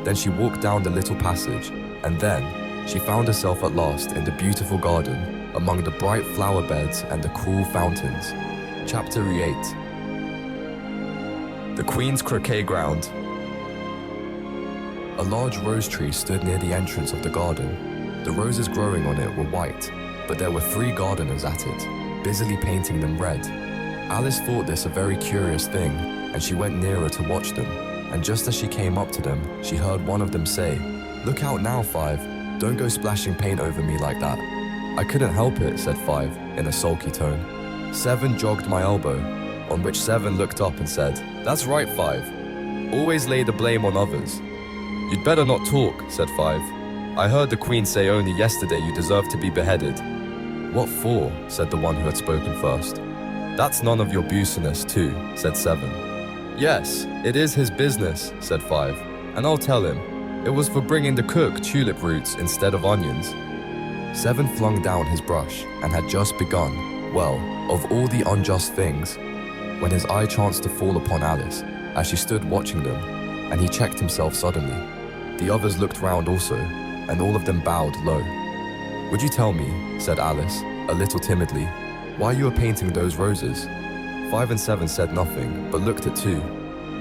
S1: Then she walked down the little passage, and then she found herself at last in the beautiful garden, among the bright flower beds and the cool fountains. Chapter 8. The Queen's Croquet Ground. A large rose tree stood near the entrance of the garden. The roses growing on it were white, but there were 3 gardeners at it, busily painting them red. Alice thought this a very curious thing, and she went nearer to watch them. And just as she came up to them, she heard one of them say, "Look out now, 5. Don't go splashing paint over me like that." "I couldn't help it," said 5, in a sulky tone. 7 jogged my elbow, on which 7 looked up and said, "That's right, 5. Always lay the blame on others." "You'd better not talk," said 5. "I heard the Queen say only yesterday you deserve to be beheaded." "What for?" said the one who had spoken first. "That's none of your business too," said 7. "Yes, it is his business," said 5, "and I'll tell him. It was for bringing the cook tulip roots instead of onions." 7 flung down his brush and had just begun, well, of all the unjust things, when his eye chanced to fall upon Alice as she stood watching them, and he checked himself suddenly. The others looked round also, and all of them bowed low. "Would you tell me," said Alice, a little timidly, "why you were painting those roses?" 5 and 7 said nothing, but looked at 2.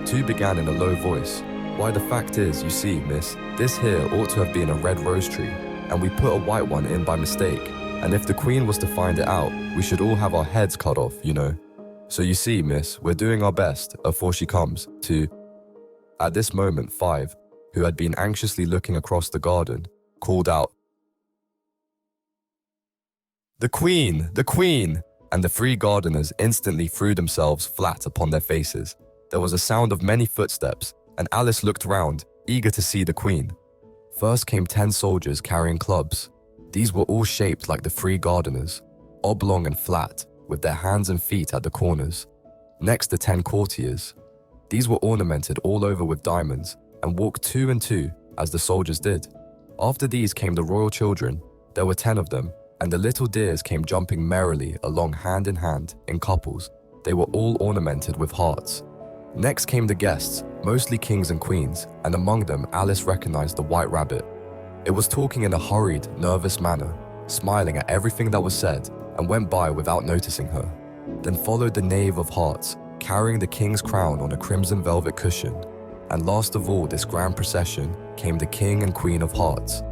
S1: 2 began in a low voice, "Why, the fact is, you see, miss, this here ought to have been a red rose tree, and we put a white one in by mistake, and if the Queen was to find it out, we should all have our heads cut off, you know. So you see, miss, we're doing our best, afore she comes, to—" At this moment 5, who had been anxiously looking across the garden, called out, "The Queen! The Queen!" And the 3 gardeners instantly threw themselves flat upon their faces. There was a sound of many footsteps, and Alice looked round, eager to see the Queen. First came 10 soldiers carrying clubs. These were all shaped like the 3 gardeners, oblong and flat, with their hands and feet at the corners. Next the 10 courtiers. These were ornamented all over with diamonds, and walked 2 and 2, as the soldiers did. After these came the royal children. There were 10 of them, and the little dears came jumping merrily along hand in hand, in couples. They were all ornamented with hearts. Next came the guests, mostly kings and queens, and among them Alice recognized the white rabbit. It was talking in a hurried, nervous manner, smiling at everything that was said, and went by without noticing her. Then followed the knave of hearts, carrying the king's crown on a crimson velvet cushion. And last of all this grand procession came the king and queen of hearts.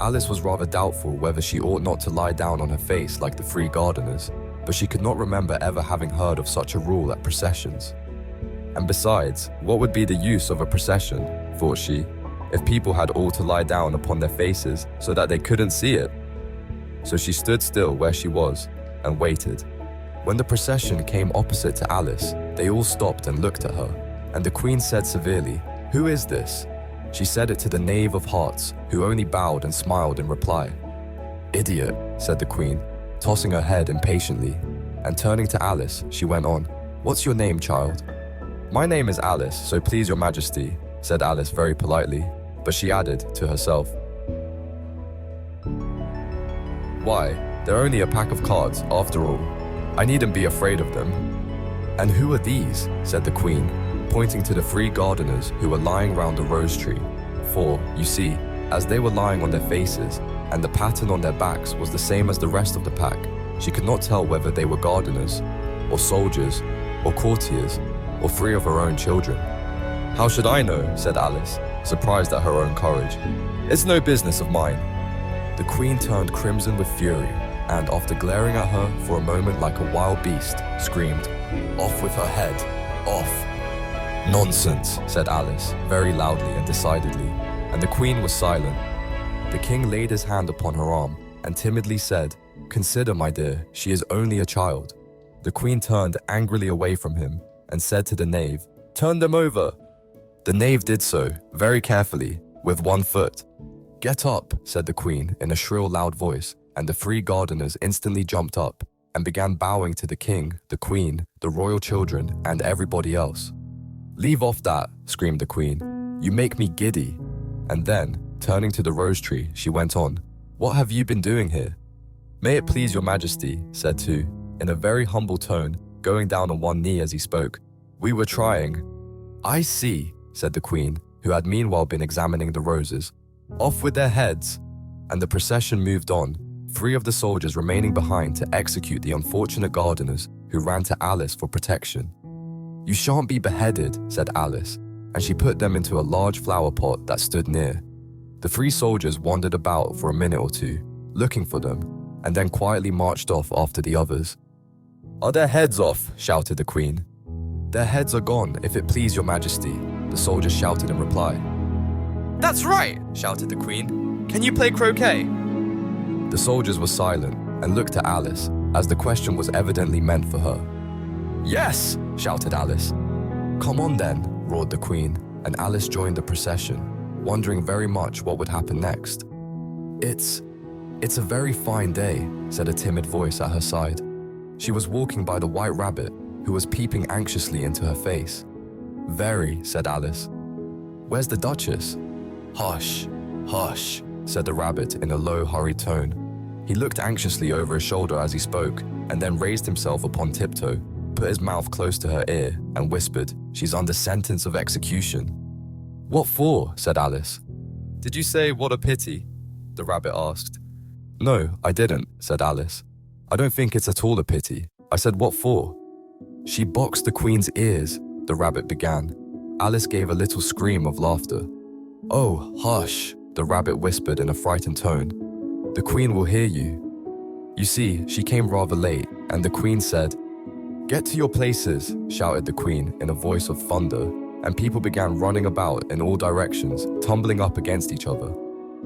S1: Alice was rather doubtful whether she ought not to lie down on her face like the 3 gardeners, but she could not remember ever having heard of such a rule at processions. And besides, what would be the use of a procession, thought she, if people had all to lie down upon their faces so that they couldn't see it? So she stood still where she was and waited. When the procession came opposite to Alice, they all stopped and looked at her, and the Queen said severely, "Who is this?" She said it to the knave of hearts, who only bowed and smiled in reply. "Idiot," said the Queen, tossing her head impatiently, and turning to Alice, she went on, "What's your name, child?" "My name is Alice, so please your majesty," said Alice very politely, but she added to herself, "Why, they're only a pack of cards, after all. I needn't be afraid of them." "And who are these?" said the Queen, pointing to the 3 gardeners who were lying round the rose tree. For, you see, as they were lying on their faces, and the pattern on their backs was the same as the rest of the pack, she could not tell whether they were gardeners, or soldiers, or courtiers, or 3 of her own children. "How should I know?" said Alice, surprised at her own courage. "It's no business of mine." The Queen turned crimson with fury, and after glaring at her for a moment like a wild beast, screamed, "Off with her head! Off!" "Nonsense," said Alice, very loudly and decidedly, and the Queen was silent. The King laid his hand upon her arm and timidly said, "Consider, my dear, she is only a child." The Queen turned angrily away from him and said to the knave, "Turn them over." The knave did so, very carefully, with 1 foot. "Get up," said the Queen in a shrill, loud voice, and the 3 gardeners instantly jumped up and began bowing to the King, the Queen, the royal children, and everybody else. "Leave off that," screamed the Queen. "You make me giddy." And then, turning to the rose tree, she went on, "What have you been doing here?" "May it please your majesty," said 2, in a very humble tone, going down on one knee as he spoke. We were trying. I see, said the queen, who had meanwhile been examining the roses. Off with their heads. And the procession moved on, 3 of the soldiers remaining behind to execute the unfortunate gardeners who ran to Alice for protection. You shan't be beheaded, said Alice, and she put them into a large flower pot that stood near. The 3 soldiers wandered about for a minute or two, looking for them, and then quietly marched off after the others. Are their heads off? Shouted the queen. Their heads are gone, if it please your majesty, the soldiers shouted in reply. That's right, shouted the queen. Can you play croquet? The soldiers were silent and looked at Alice, as the question was evidently meant for her. Yes, shouted Alice. Come on then, roared the queen, and Alice joined the procession, wondering very much what would happen next. It's a very fine day, said a timid voice at her side. She was walking by the white rabbit, who was peeping anxiously into her face. Very, said Alice. Where's the Duchess? Hush, hush, said the rabbit in a low, hurried tone. He looked anxiously over his shoulder as he spoke, and then raised himself upon tiptoe, put his mouth close to her ear, and whispered, She's under sentence of execution. What for? Said Alice. Did you say, what a pity? The rabbit asked. No, I didn't, said Alice. I don't think it's at all a pity. I said, what for? She boxed the queen's ears, the rabbit began. Alice gave a little scream of laughter. Oh, hush, the rabbit whispered in a frightened tone. The queen will hear you. You see, she came rather late, and the queen said, Get to your places, shouted the queen in a voice of thunder, and people began running about in all directions, tumbling up against each other.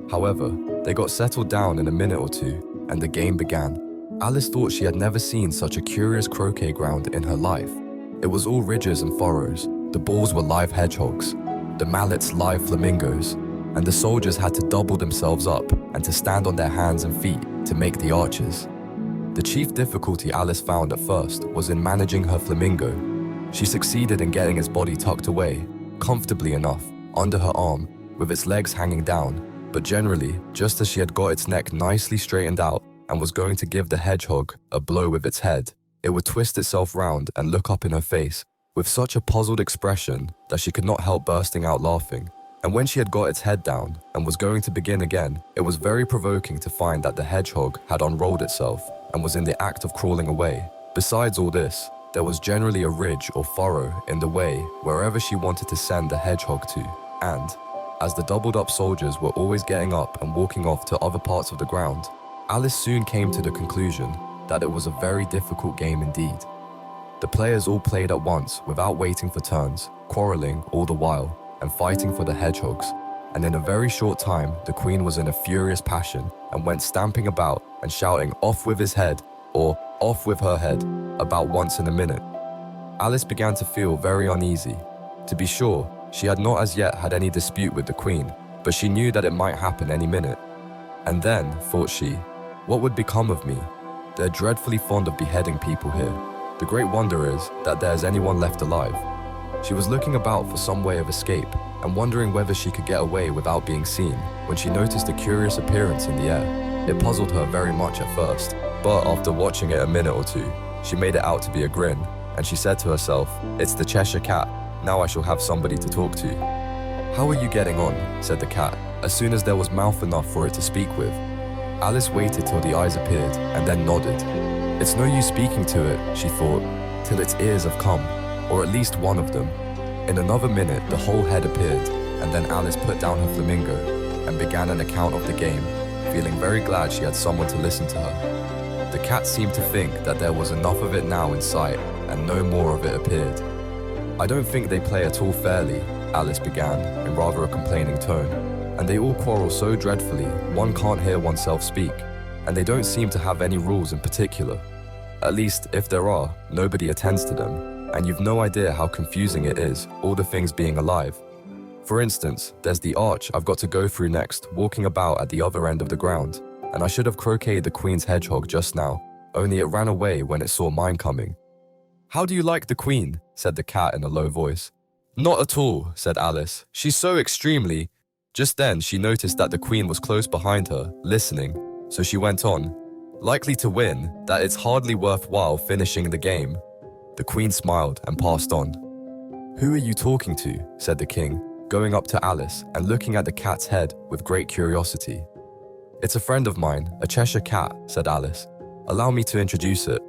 S1: However, they got settled down in a minute or two, and the game began. Alice thought she had never seen such a curious croquet ground in her life. It was all ridges and furrows. The balls were live hedgehogs, the mallets live flamingos, and the soldiers had to double themselves up and to stand on their hands and feet to make the arches. The chief difficulty Alice found at first was in managing her flamingo. She succeeded in getting its body tucked away, comfortably enough, under her arm, with its legs hanging down, but generally, just as she had got its neck nicely straightened out and was going to give the hedgehog a blow with its head, it would twist itself round and look up in her face with such a puzzled expression that she could not help bursting out laughing. And when she had got its head down and was going to begin again, it was very provoking to find that the hedgehog had unrolled itself and was in the act of crawling away. Besides all this, there was generally a ridge or furrow in the way wherever she wanted to send the hedgehog to, and, as the doubled up soldiers were always getting up and walking off to other parts of the ground, Alice soon came to the conclusion that it was a very difficult game indeed. The players all played at once without waiting for turns, quarreling all the while, and fighting for the hedgehogs, and in a very short time the queen was in a furious passion and went stamping about and shouting off with his head or off with her head about once in a minute. Alice began to feel very uneasy. To be sure, she had not as yet had any dispute with the queen, but she knew that it might happen any minute. And then, thought she, what would become of me? They're dreadfully fond of beheading people here. The great wonder is that there's anyone left alive. She was looking about for some way of escape and wondering whether she could get away without being seen when she noticed a curious appearance in the air. It puzzled her very much at first, but after watching it a minute or two, she made it out to be a grin, and she said to herself, It's the Cheshire Cat, now I shall have somebody to talk to. How are you getting on? Said the cat, as soon as there was mouth enough for it to speak with. Alice waited till the eyes appeared and then nodded. It's no use speaking to it, she thought, till its ears have come, or at least one of them. In another minute, the whole head appeared, and then Alice put down her flamingo and began an account of the game, feeling very glad she had someone to listen to her. The cat seemed to think that there was enough of it now in sight, and no more of it appeared. I don't think they play at all fairly, Alice began, in rather a complaining tone, and they all quarrel so dreadfully one can't hear oneself speak, and they don't seem to have any rules in particular. At least, if there are, nobody attends to them, and you've no idea how confusing it is, all the things being alive. For instance, there's the arch I've got to go through next, walking about at the other end of the ground, and I should have croqueted the queen's hedgehog just now, only it ran away when it saw mine coming. How do you like the queen? Said the cat in a low voice. Not at all, said Alice. She's so extremely... Just then she noticed that the queen was close behind her, listening, so she went on. Likely to win, that it's hardly worthwhile finishing the game. The queen smiled and passed on. "Who are you talking to?" said the king, going up to Alice and looking at the cat's head with great curiosity. "It's a friend of mine, a Cheshire Cat," said Alice. "Allow me to introduce it."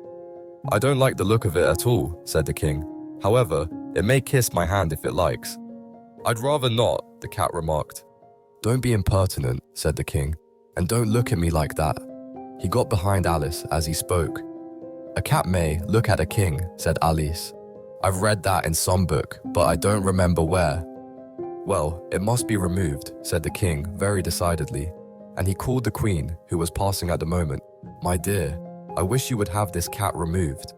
S1: "I don't like the look of it at all," said the king. "However, it may kiss my hand if it likes." "I'd rather not," the cat remarked. "Don't be impertinent," said the king, "and don't look at me like that." He got behind Alice as he spoke. "A cat may look at a king," said Alice. "I've read that in some book, but I don't remember where." "Well, it must be removed," said the king very decidedly, and he called the queen, who was passing at the moment. "My dear, I wish you would have this cat removed."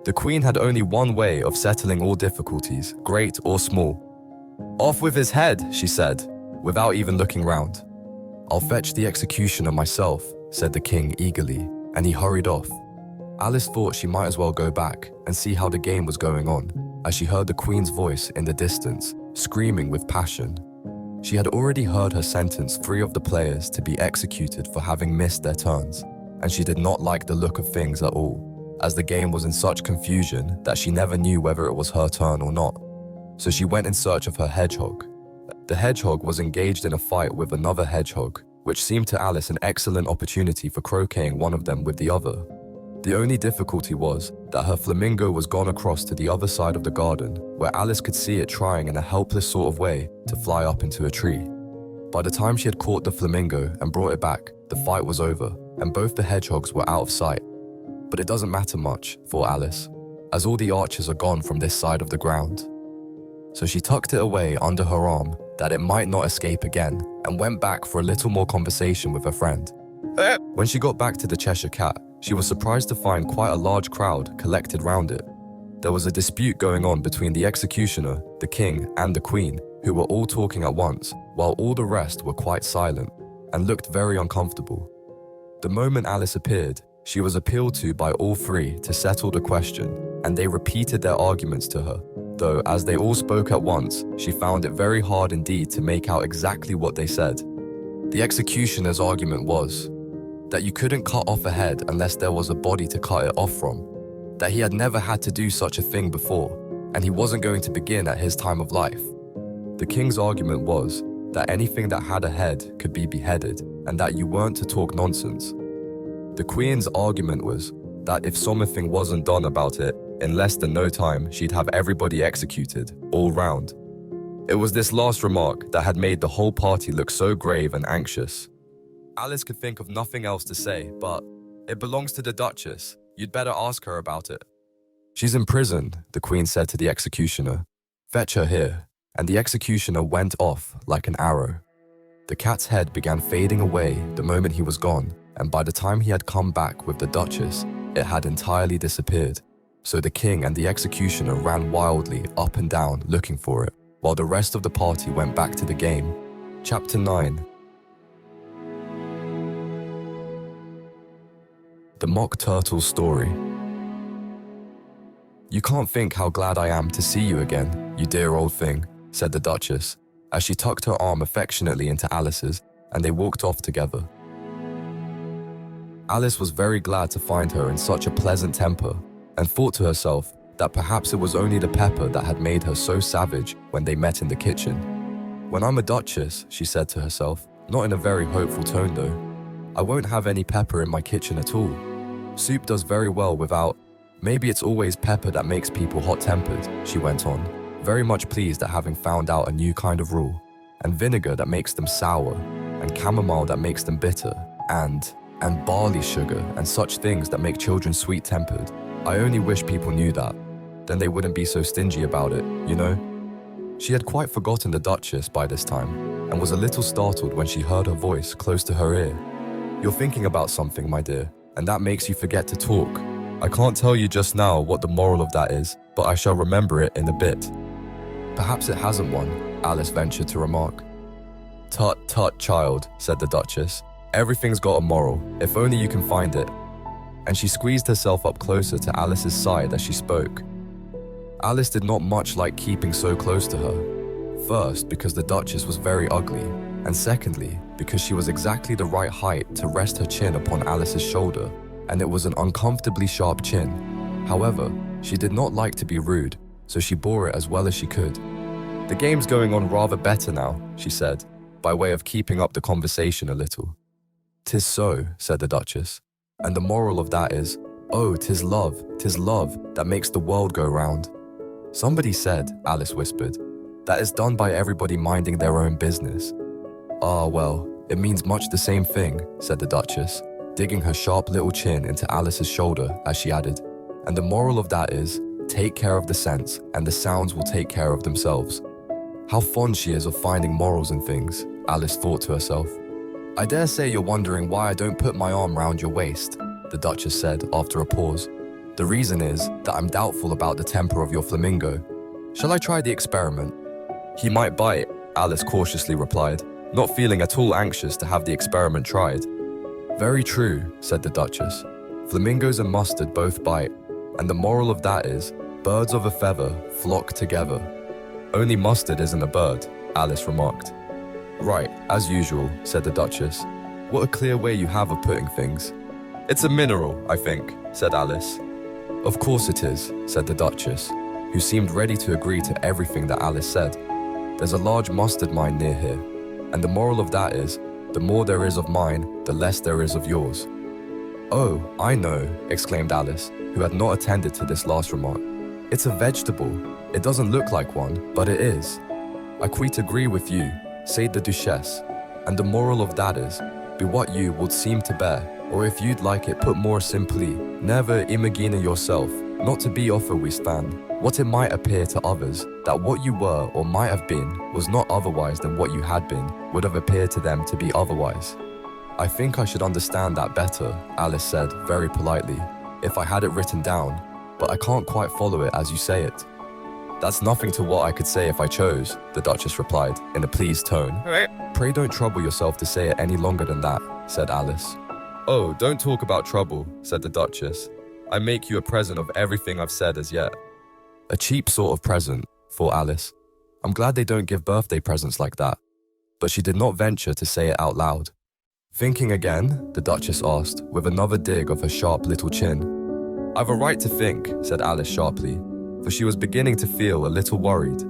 S1: The queen had only one way of settling all difficulties, great or small. "Off with his head," she said, without even looking round. "I'll fetch the executioner myself," said the king eagerly, and he hurried off. Alice thought she might as well go back and see how the game was going on, as she heard the queen's voice in the distance, screaming with passion. She had already heard her sentence 3 of the players to be executed for having missed their turns, and she did not like the look of things at all, as the game was in such confusion that she never knew whether it was her turn or not. So she went in search of her hedgehog. The hedgehog was engaged in a fight with another hedgehog, which seemed to Alice an excellent opportunity for croqueting one of them with the other. The only difficulty was that her flamingo was gone across to the other side of the garden, where Alice could see it trying in a helpless sort of way to fly up into a tree. By the time she had caught the flamingo and brought it back, the fight was over, and both the hedgehogs were out of sight. But it doesn't matter much, thought Alice, as all the archers are gone from this side of the ground. So she tucked it away under her arm that it might not escape again, and went back for a little more conversation with her friend. When she got back to the Cheshire Cat, she was surprised to find quite a large crowd collected round it. There was a dispute going on between the executioner, the king, and the queen, who were all talking at once, while all the rest were quite silent, and looked very uncomfortable. The moment Alice appeared, she was appealed to by all 3 to settle the question, and they repeated their arguments to her, though as they all spoke at once, she found it very hard indeed to make out exactly what they said. The executioner's argument was that you couldn't cut off a head unless there was a body to cut it off from, that he had never had to do such a thing before, and he wasn't going to begin at his time of life. The king's argument was that anything that had a head could be beheaded, and that you weren't to talk nonsense. The queen's argument was that if something wasn't done about it, in less than no time she'd have everybody executed, all round. It was this last remark that had made the whole party look so grave and anxious. Alice could think of nothing else to say, but "It belongs to the Duchess. You'd better ask her about it." "She's in prison," the queen said to the executioner. "Fetch her here." And the executioner went off like an arrow. The cat's head began fading away the moment he was gone, and by the time he had come back with the Duchess, it had entirely disappeared. So the king and the executioner ran wildly up and down looking for it, while the rest of the party went back to the game. Chapter 9. The Mock Turtle's Story. "You can't think how glad I am to see you again, you dear old thing," said the Duchess, as she tucked her arm affectionately into Alice's, and they walked off together. Alice was very glad to find her in such a pleasant temper, and thought to herself that perhaps it was only the pepper that had made her so savage when they met in the kitchen. "When I'm a duchess," she said to herself, not in a very hopeful tone though, "I won't have any pepper in my kitchen at all. Soup does very well without. Maybe it's always pepper that makes people hot-tempered," she went on, very much pleased at having found out a new kind of rule, "and vinegar that makes them sour, and chamomile that makes them bitter, and barley sugar and such things that make children sweet-tempered. I only wish people knew that. Then they wouldn't be so stingy about it, you know?" She had quite forgotten the Duchess by this time, and was a little startled when she heard her voice close to her ear. "You're thinking about something, my dear, and that makes you forget to talk. I can't tell you just now what the moral of that is, but I shall remember it in a bit." "Perhaps it hasn't one," Alice ventured to remark. "Tut, tut, child," said the Duchess. "Everything's got a moral, if only you can find it." And she squeezed herself up closer to Alice's side as she spoke. Alice did not much like keeping so close to her. First, because the Duchess was very ugly, and secondly, because she was exactly the right height to rest her chin upon Alice's shoulder, and it was an uncomfortably sharp chin. However, she did not like to be rude, so she bore it as well as she could. "The game's going on rather better now," she said, by way of keeping up the conversation a little. "'Tis so," said the Duchess, "and the moral of that is, oh, 'tis love that makes the world go round." "Somebody said," Alice whispered, "that it's done by everybody minding their own business." "Ah, well, it means much the same thing," said the Duchess, digging her sharp little chin into Alice's shoulder as she added, "and the moral of that is, take care of the sense and the sounds will take care of themselves." How fond she is of finding morals in things, Alice thought to herself. "I dare say you're wondering why I don't put my arm round your waist," the Duchess said after a pause. "The reason is that I'm doubtful about the temper of your flamingo. Shall I try the experiment?" "He might bite," Alice cautiously replied, not feeling at all anxious to have the experiment tried. "Very true," said the Duchess. "Flamingos and mustard both bite, and the moral of that is, birds of a feather flock together." "Only mustard isn't a bird," Alice remarked. "Right, as usual," said the Duchess. "What a clear way you have of putting things." "It's a mineral, I think," said Alice. "Of course it is," said the Duchess, who seemed ready to agree to everything that Alice said. "There's a large mustard mine near here, and the moral of that is, the more there is of mine, the less there is of yours." "Oh, I know," exclaimed Alice, who had not attended to this last remark. "It's a vegetable. It doesn't look like one, but it is." "I quite agree with you," said the Duchess, "and the moral of that is, be what you would seem to bear, or if you'd like it put more simply, never imagine yourself, not to be offer we stand, what it might appear to others, that what you were or might have been was not otherwise than what you had been, would have appeared to them to be otherwise." "I think I should understand that better," Alice said very politely, "if I had it written down, but I can't quite follow it as you say it." "That's nothing to what I could say if I chose," the Duchess replied in a pleased tone. "Pray don't trouble yourself to say it any longer than that," said Alice. "Oh, don't talk about trouble," said the Duchess. "I make you a present of everything I've said as yet." A cheap sort of present, thought Alice. I'm glad they don't give birthday presents like that. But she did not venture to say it out loud. "Thinking again?" the Duchess asked, with another dig of her sharp little chin. "I've a right to think," said Alice sharply, for she was beginning to feel a little worried.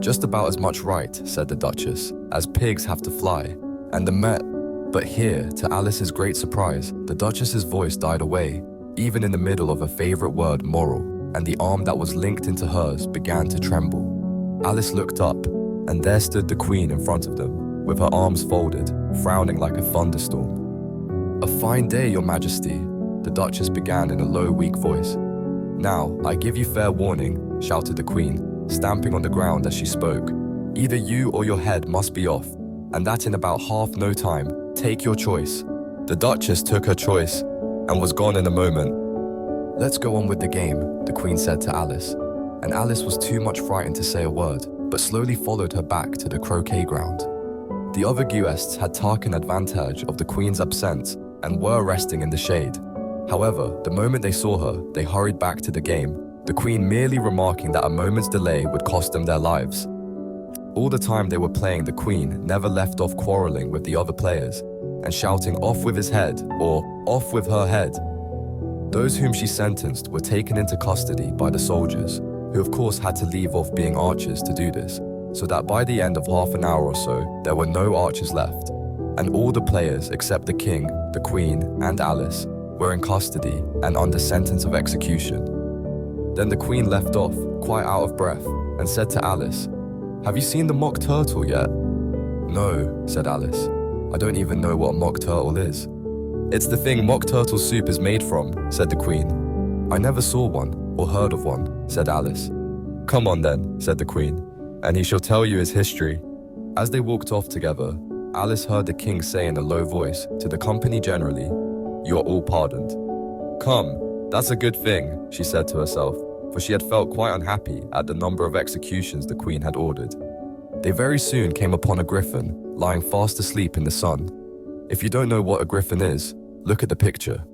S1: "Just about as much right," said the Duchess, "as pigs have to fly, and the Met..." But here, to Alice's great surprise, the Duchess's voice died away, even in the middle of her favourite word, moral, and the arm that was linked into hers began to tremble. Alice looked up, and there stood the Queen in front of them, with her arms folded, frowning like a thunderstorm. "A fine day, Your Majesty," the Duchess began in a low, weak voice. "Now, I give you fair warning," shouted the Queen, stamping on the ground as she spoke. "Either you or your head must be off, and that in about half no time. Take your choice." The Duchess took her choice, and was gone in a moment. "Let's go on with the game," the Queen said to Alice, and Alice was too much frightened to say a word, but slowly followed her back to the croquet ground. The other guests had taken advantage of the Queen's absence and were resting in the shade. However, the moment they saw her, they hurried back to the game, the Queen merely remarking that a moment's delay would cost them their lives. All the time they were playing, the Queen never left off quarreling with the other players and shouting "off with his head" or "off with her head." Those whom she sentenced were taken into custody by the soldiers, who of course had to leave off being archers to do this, so that by the end of half an hour or so, there were no archers left, and all the players except the King, the Queen, and Alice were in custody and under sentence of execution. Then the Queen left off, quite out of breath, and said to Alice, "Have you seen the mock turtle yet?" "No," said Alice. "I don't even know what a mock turtle is." "It's the thing mock turtle soup is made from," said the Queen. "I never saw one, or heard of one," said Alice. "Come on then," said the Queen, "and he shall tell you his history." As they walked off together, Alice heard the King say in a low voice to the company generally, "You are all pardoned." "Come, that's a good thing," she said to herself, for she had felt quite unhappy at the number of executions the Queen had ordered. They very soon came upon a griffin, lying fast asleep in the sun. If you don't know what a griffin is, look at the picture.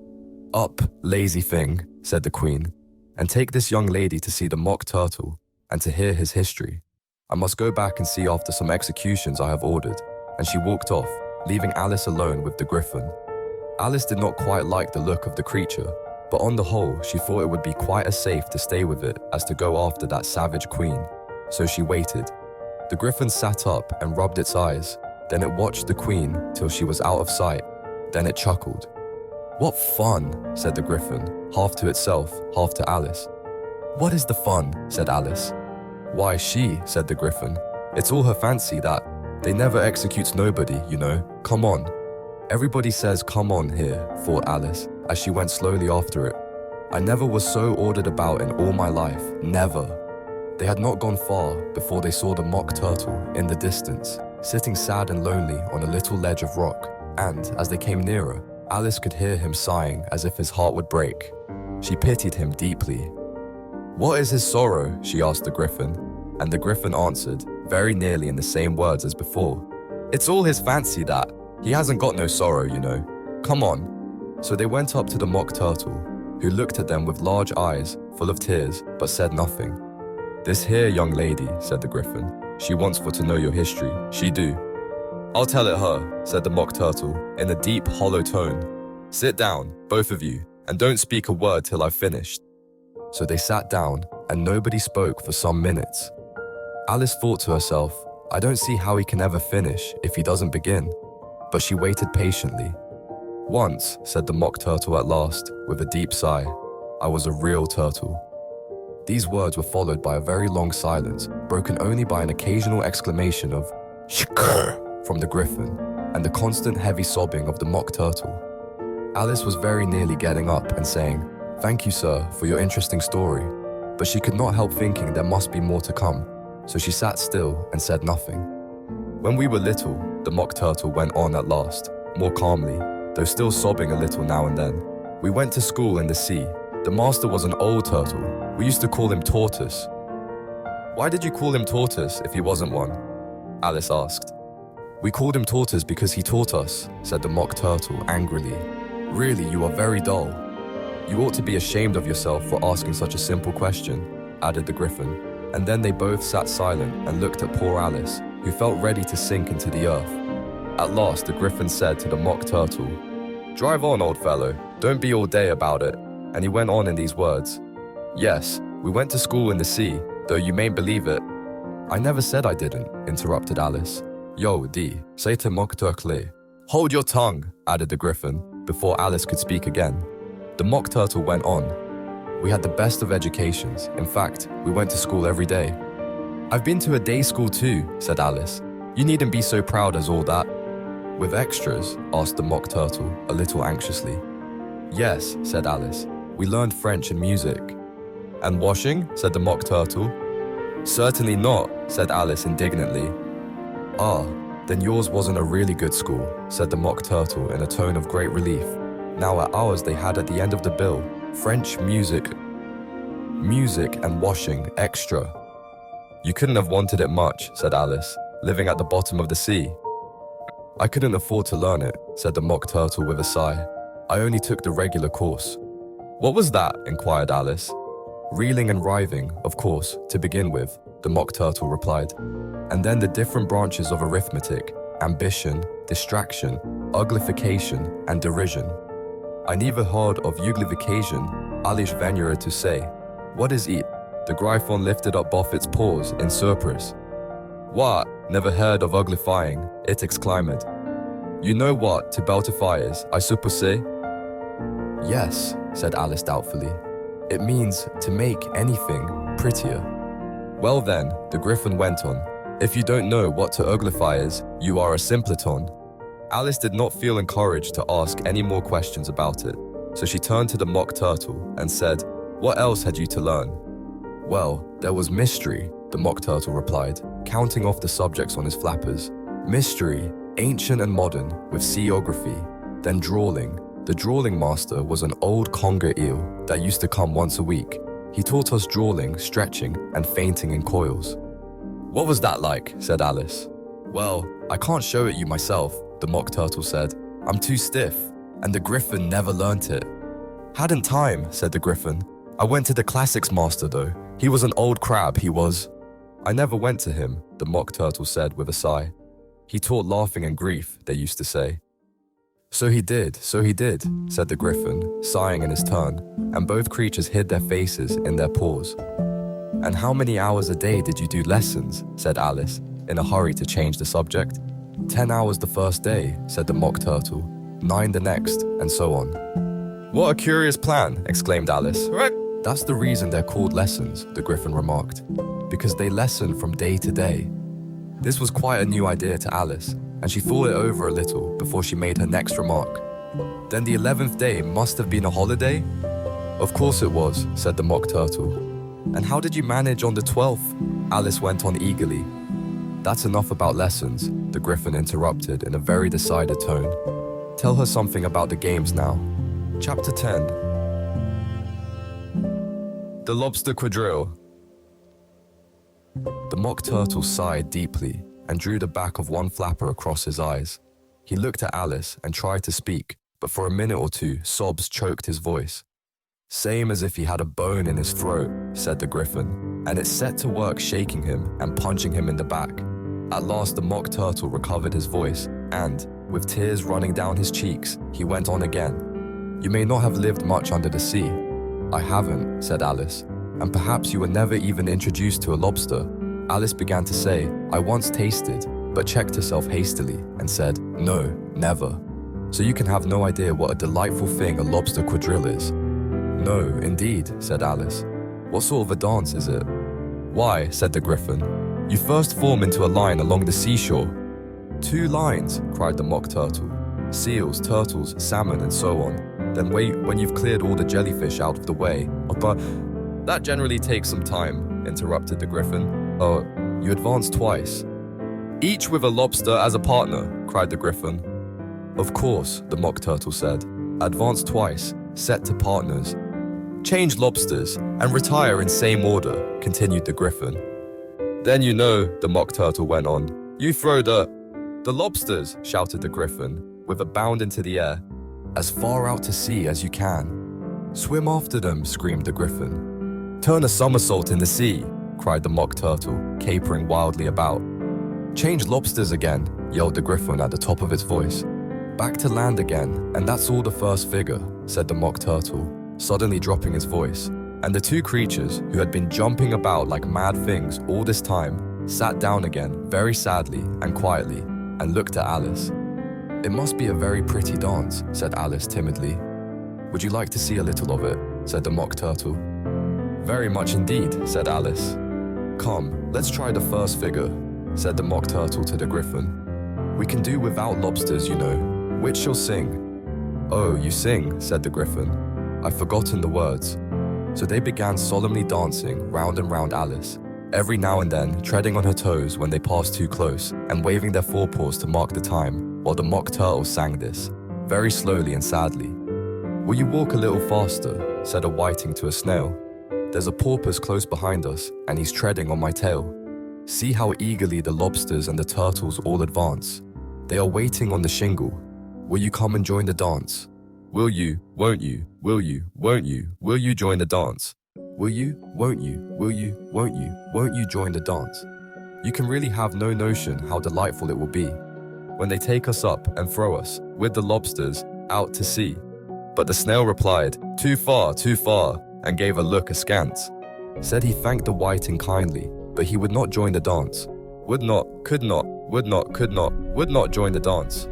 S1: "Up, lazy thing," said the Queen, "and take this young lady to see the mock turtle, and to hear his history. I must go back and see after some executions I have ordered," and she walked off, leaving Alice alone with the griffin. Alice did not quite like the look of the creature, But on the whole, she thought it would be quite as safe to stay with it as to go after that savage queen. So she waited. The griffin sat up and rubbed its eyes. Then it watched the queen till she was out of sight. Then it chuckled. "What fun," said the griffin, half to itself, half to Alice. "What is the fun?" said Alice. "Why, she," said the griffin. "It's all her fancy that. They never executes nobody, you know. Come on." "Everybody says come on here," thought Alice, as she went slowly after it. "I never was so ordered about in all my life, never." They had not gone far before they saw the mock turtle in the distance, sitting sad and lonely on a little ledge of rock, and as they came nearer, Alice could hear him sighing as if his heart would break. She pitied him deeply. "What is his sorrow?" she asked the griffin, and the griffin answered, very nearly in the same words as before. "It's all his fancy that. He hasn't got no sorrow, you know. Come on." So they went up to the mock turtle, who looked at them with large eyes, full of tears, but said nothing. "This here young lady," said the griffin, "she wants for to know your history, she do." "I'll tell it her," said the mock turtle, in a deep, hollow tone. "Sit down, both of you, and don't speak a word till I've finished." So they sat down, and nobody spoke for some minutes. Alice thought to herself, "I don't see how he can ever finish if he doesn't begin." But she waited patiently. "Once," said the mock turtle at last, with a deep sigh, "I was a real turtle." These words were followed by a very long silence, broken only by an occasional exclamation of "Shkrr" from the griffin, and the constant heavy sobbing of the mock turtle. Alice was very nearly getting up and saying, "Thank you, sir, for your interesting story," but she could not help thinking there must be more to come, so she sat still and said nothing. "When we were little," the mock turtle went on at last, more calmly, though still sobbing a little now and then, "we went to school in the sea. The master was an old turtle. We used to call him Tortoise." "Why did you call him Tortoise if he wasn't one?" Alice asked. "We called him Tortoise because he taught us," said the mock turtle angrily. "Really, you are very dull. You ought to be ashamed of yourself for asking such a simple question," added the griffin, and then they both sat silent and looked at poor Alice, who felt ready to sink into the earth. At last the griffin said to the mock turtle, "Drive on, old fellow, don't be all day about it," and he went on in these words. "Yes, we went to school in the sea, though you mayn't believe it." "I never said I didn't," interrupted Alice. "Yo, D, say to mock turtle." "Hold your tongue," added the griffin, before Alice could speak again. The mock turtle went on. "We had the best of educations. In fact, we went to school every day." "I've been to a day school too," said Alice. "You needn't be so proud as all that." "With extras?" asked the mock turtle, a little anxiously. "Yes," said Alice. "We learned French and music." "And washing?" said the mock turtle. "Certainly not," said Alice indignantly. "Ah, then yours wasn't a really good school," said the mock turtle in a tone of great relief. Now at ours they had at the end of the bill, French, music and washing, extra. "You couldn't have wanted it much," said Alice, "living at the bottom of the sea." "I couldn't afford to learn it," said the mock turtle with a sigh. "I only took the regular course." "What was that?" inquired Alice. "Reeling and writhing, of course, to begin with," the mock turtle replied. "And then the different branches of arithmetic, ambition, distraction, uglification, and derision. I never heard of uglification, alles veniere to say. What is it?" The Gryphon lifted up both its paws in surprise. "What? Never heard of uglifying," it exclaimed. "You know what to beltify is, I suppose?" "Yes," said Alice doubtfully. "It means to make anything prettier." "Well then," the griffin went on, "if you don't know what to uglify is, you are a simpleton." Alice did not feel encouraged to ask any more questions about it, so she turned to the mock turtle and said, "What else had you to learn?" "Well, there was mystery," the mock turtle replied, counting off the subjects on his flappers. "Mystery, ancient and modern, with seaography. Then drawling. The drawling master was an old conger eel that used to come once a week. He taught us drawling, stretching, and fainting in coils." "What was that like?" said Alice. "Well, I can't show it you myself," the mock turtle said. "I'm too stiff, and the griffin never learnt it." "Hadn't time," said the griffin. "I went to the classics master though. He was an old crab, he was." "I never went to him," the mock turtle said with a sigh. "He taught laughing and grief, they used to say." So he did, said the Griffin, sighing in his turn, and both creatures hid their faces in their paws. And how many hours a day did you do lessons? Said Alice, in a hurry to change the subject. 10 hours the first day, said the Mock Turtle, 9 the next, and so on. What a curious plan, exclaimed Alice. That's the reason they're called lessons, the Griffin remarked, because they lesson from day to day. This was quite a new idea to Alice, and she thought it over a little before she made her next remark. Then the 11th day must have been a holiday? Of course it was, said the Mock Turtle. And how did you manage on the 12th? Alice went on eagerly. That's enough about lessons, the Griffin interrupted in a very decided tone. Tell her something about the games now. Chapter 10. The Lobster Quadrille. The Mock Turtle sighed deeply and drew the back of one flapper across his eyes. He looked at Alice and tried to speak, but for a minute or two, sobs choked his voice. Same as if he had a bone in his throat, said the Griffin, and it set to work shaking him and punching him in the back. At last the Mock Turtle recovered his voice, and, with tears running down his cheeks, he went on again. You may not have lived much under the sea. I haven't, said Alice, and perhaps you were never even introduced to a lobster. Alice began to say, I once tasted, but checked herself hastily and said, no, never. So you can have no idea what a delightful thing a lobster quadrille is. No, indeed, said Alice. What sort of a dance is it? Why, said the Griffin, you first form into a line along the seashore. 2 lines, cried the Mock Turtle. Seals, turtles, salmon, and so on. Then wait when you've cleared all the jellyfish out of the way. But that generally takes some time, interrupted the Griffin. Oh, you advance twice. Each with a lobster as a partner, cried the Griffin. Of course, the Mock Turtle said. Advance twice, set to partners. Change lobsters and retire in same order, continued the Griffin. Then you know, the Mock Turtle went on. You throw the lobsters, shouted the Griffin, with a bound into the air. As far out to sea as you can. Swim after them, screamed the Griffin. Turn a somersault in the sea, cried the Mock Turtle, capering wildly about. Change lobsters again, yelled the Griffin at the top of its voice. Back to land again, and that's all the first figure, said the Mock Turtle, suddenly dropping his voice. And the 2 creatures, who had been jumping about like mad things all this time, sat down again very sadly and quietly, and looked at Alice. It must be a very pretty dance, said Alice timidly. Would you like to see a little of it? Said the Mock Turtle. Very much indeed, said Alice. Come, let's try the first figure, said the Mock Turtle to the Griffin. We can do without lobsters, you know. Which shall sing? Oh, you sing, said the Griffin. I've forgotten the words. So they began solemnly dancing round and round Alice, every now and then treading on her toes when they passed too close and waving their forepaws to mark the time, while the Mock Turtle sang this, very slowly and sadly. Will you walk a little faster, said a whiting to a snail. There's a porpoise close behind us, and he's treading on my tail. See how eagerly the lobsters and the turtles all advance. They are waiting on the shingle. Will you come and join the dance? Will you, won't you, will you, won't you, will you join the dance? Will you, won't you, will you, won't you join the dance? You can really have no notion how delightful it will be when they take us up and throw us, with the lobsters, out to sea. But the snail replied, too far, and gave a look askance. Said he thanked the whiting kindly, but he would not join the dance. Would not, could not, would not, could not, would not join the dance.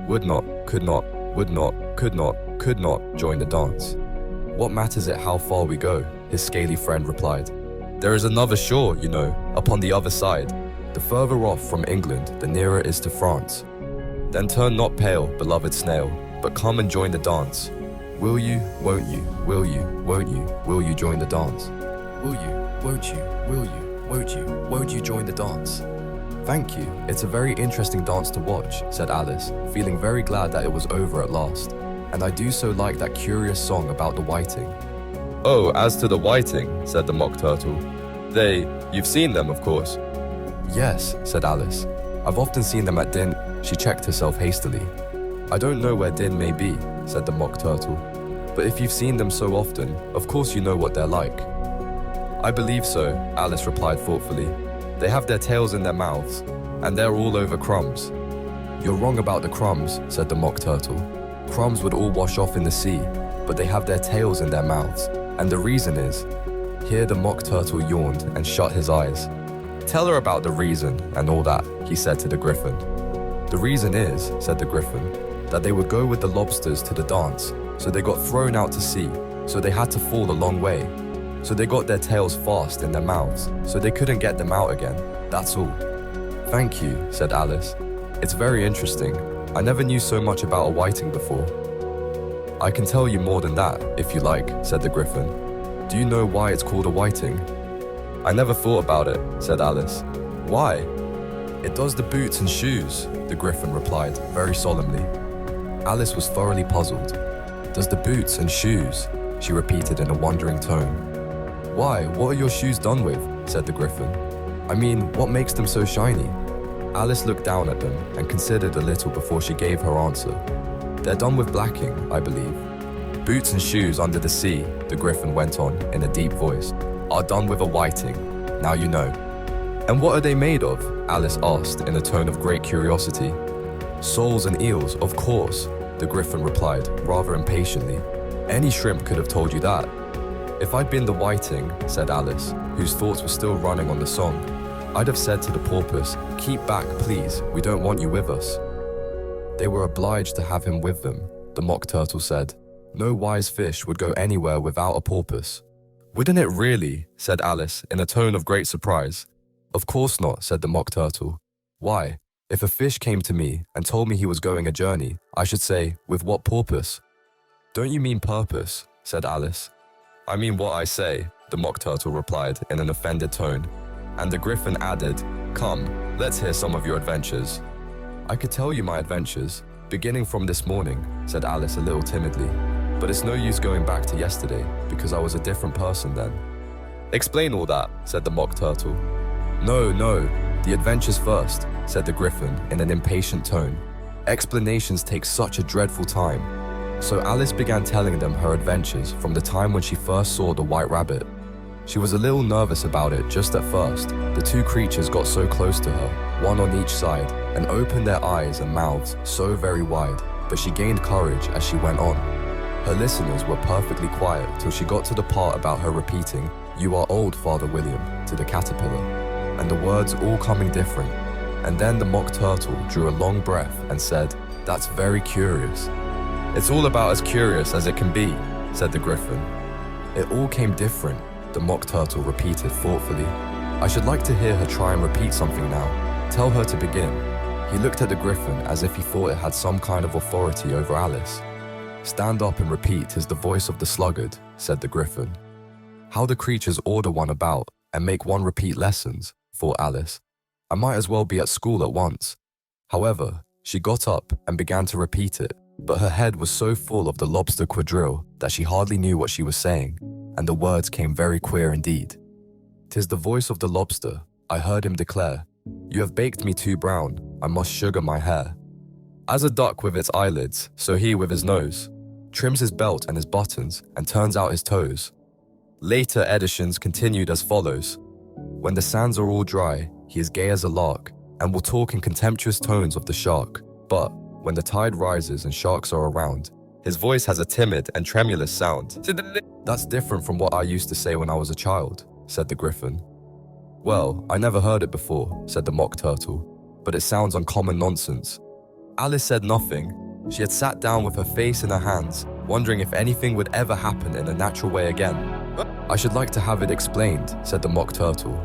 S1: Would not, could not, would not, could not join the dance. What matters it how far we go, his scaly friend replied. There is another shore, you know, upon the other side. The further off from England, the nearer is to France. Then turn not pale, beloved snail, but come and join the dance. Will you, won't you, will you, will you join the dance? Will you, won't you, will you, won't you join the dance? Thank you, it's a very interesting dance to watch, said Alice, feeling very glad that it was over at last. And I do so like that curious song about the whiting. Oh, as to the whiting, said the Mock Turtle. You've seen them, of course. Yes, said Alice. I've often seen them at Din. She checked herself hastily. I don't know where Din may be, said the Mock Turtle. But if you've seen them so often, of course you know what they're like. I believe so, Alice replied thoughtfully. They have their tails in their mouths, and they're all over crumbs. You're wrong about the crumbs, said the Mock Turtle. Crumbs would all wash off in the sea, but they have their tails in their mouths. And the reason is, here the Mock Turtle yawned and shut his eyes. Tell her about the reason and all that, he said to the Griffin. The reason is, said the Griffin, that they would go with the lobsters to the dance, so they got thrown out to sea, so they had to fall a long way. So they got their tails fast in their mouths, so they couldn't get them out again, that's all. Thank you, said Alice. It's very interesting. I never knew so much about a whiting before. I can tell you more than that, if you like, said the Griffin. Do you know why it's called a whiting? I never thought about it, said Alice. Why? It does the boots and shoes, the Griffin replied, very solemnly. Alice was thoroughly puzzled. Does the boots and shoes? She repeated in a wondering tone. Why, what are your shoes done with? Said the Griffin. I mean, what makes them so shiny? Alice looked down at them and considered a little before she gave her answer. They're done with blacking, I believe. Boots and shoes under the sea, the Griffin went on in a deep voice, are done with a whiting. Now you know. And what are they made of? Alice asked in a tone of great curiosity. Soles and eels, of course, the Griffin replied, rather impatiently. Any shrimp could have told you that. If I'd been the whiting, said Alice, whose thoughts were still running on the song, I'd have said to the porpoise, keep back, please, we don't want you with us. They were obliged to have him with them, the Mock Turtle said. No wise fish would go anywhere without a porpoise. Wouldn't it really? Said Alice in a tone of great surprise. Of course not, said the Mock Turtle. Why? If a fish came to me and told me he was going a journey, I should say, with what purpose? Don't you mean purpose? Said Alice. I mean what I say, the Mock Turtle replied in an offended tone. And the Griffin added, come, let's hear some of your adventures. I could tell you my adventures, beginning from this morning, said Alice a little timidly. But it's no use going back to yesterday, because I was a different person then. Explain all that, said the Mock Turtle. No, the adventures first, said the Griffin in an impatient tone. Explanations take such a dreadful time. So Alice began telling them her adventures from the time when she first saw the White Rabbit. She was a little nervous about it just at first. The two creatures got so close to her, one on each side, and opened their eyes and mouths so very wide, but she gained courage as she went on. Her listeners were perfectly quiet till she got to the part about her repeating, "You are old, Father William," to the caterpillar, and the words all coming different. And then the Mock Turtle drew a long breath and said, "That's very curious." "It's all about as curious as it can be," said the Griffin. "It all came different," the Mock Turtle repeated thoughtfully. "I should like to hear her try and repeat something now. Tell her to begin." He looked at the Griffin as if he thought it had some kind of authority over Alice. "Stand up and repeat is the voice of the sluggard," said the Griffin. How the creatures order one about and make one repeat lessons, thought Alice. I might as well be at school at once. However, she got up and began to repeat it, but her head was so full of the lobster quadrille that she hardly knew what she was saying, and the words came very queer indeed. "'Tis the voice of the lobster," I heard him declare. "You have baked me too brown, I must sugar my hair." As a duck with its eyelids, so he with his nose, trims his belt and his buttons and turns out his toes. Later editions continued as follows. When the sands are all dry, he is gay as a lark, and will talk in contemptuous tones of the shark. But when the tide rises and sharks are around, his voice has a timid and tremulous sound. "That's different from what I used to say when I was a child," said the Griffin. "Well, I never heard it before," said the Mock Turtle, "but it sounds uncommon nonsense." Alice said nothing. She had sat down with her face in her hands, wondering if anything would ever happen in a natural way again. "I should like to have it explained," said the Mock Turtle.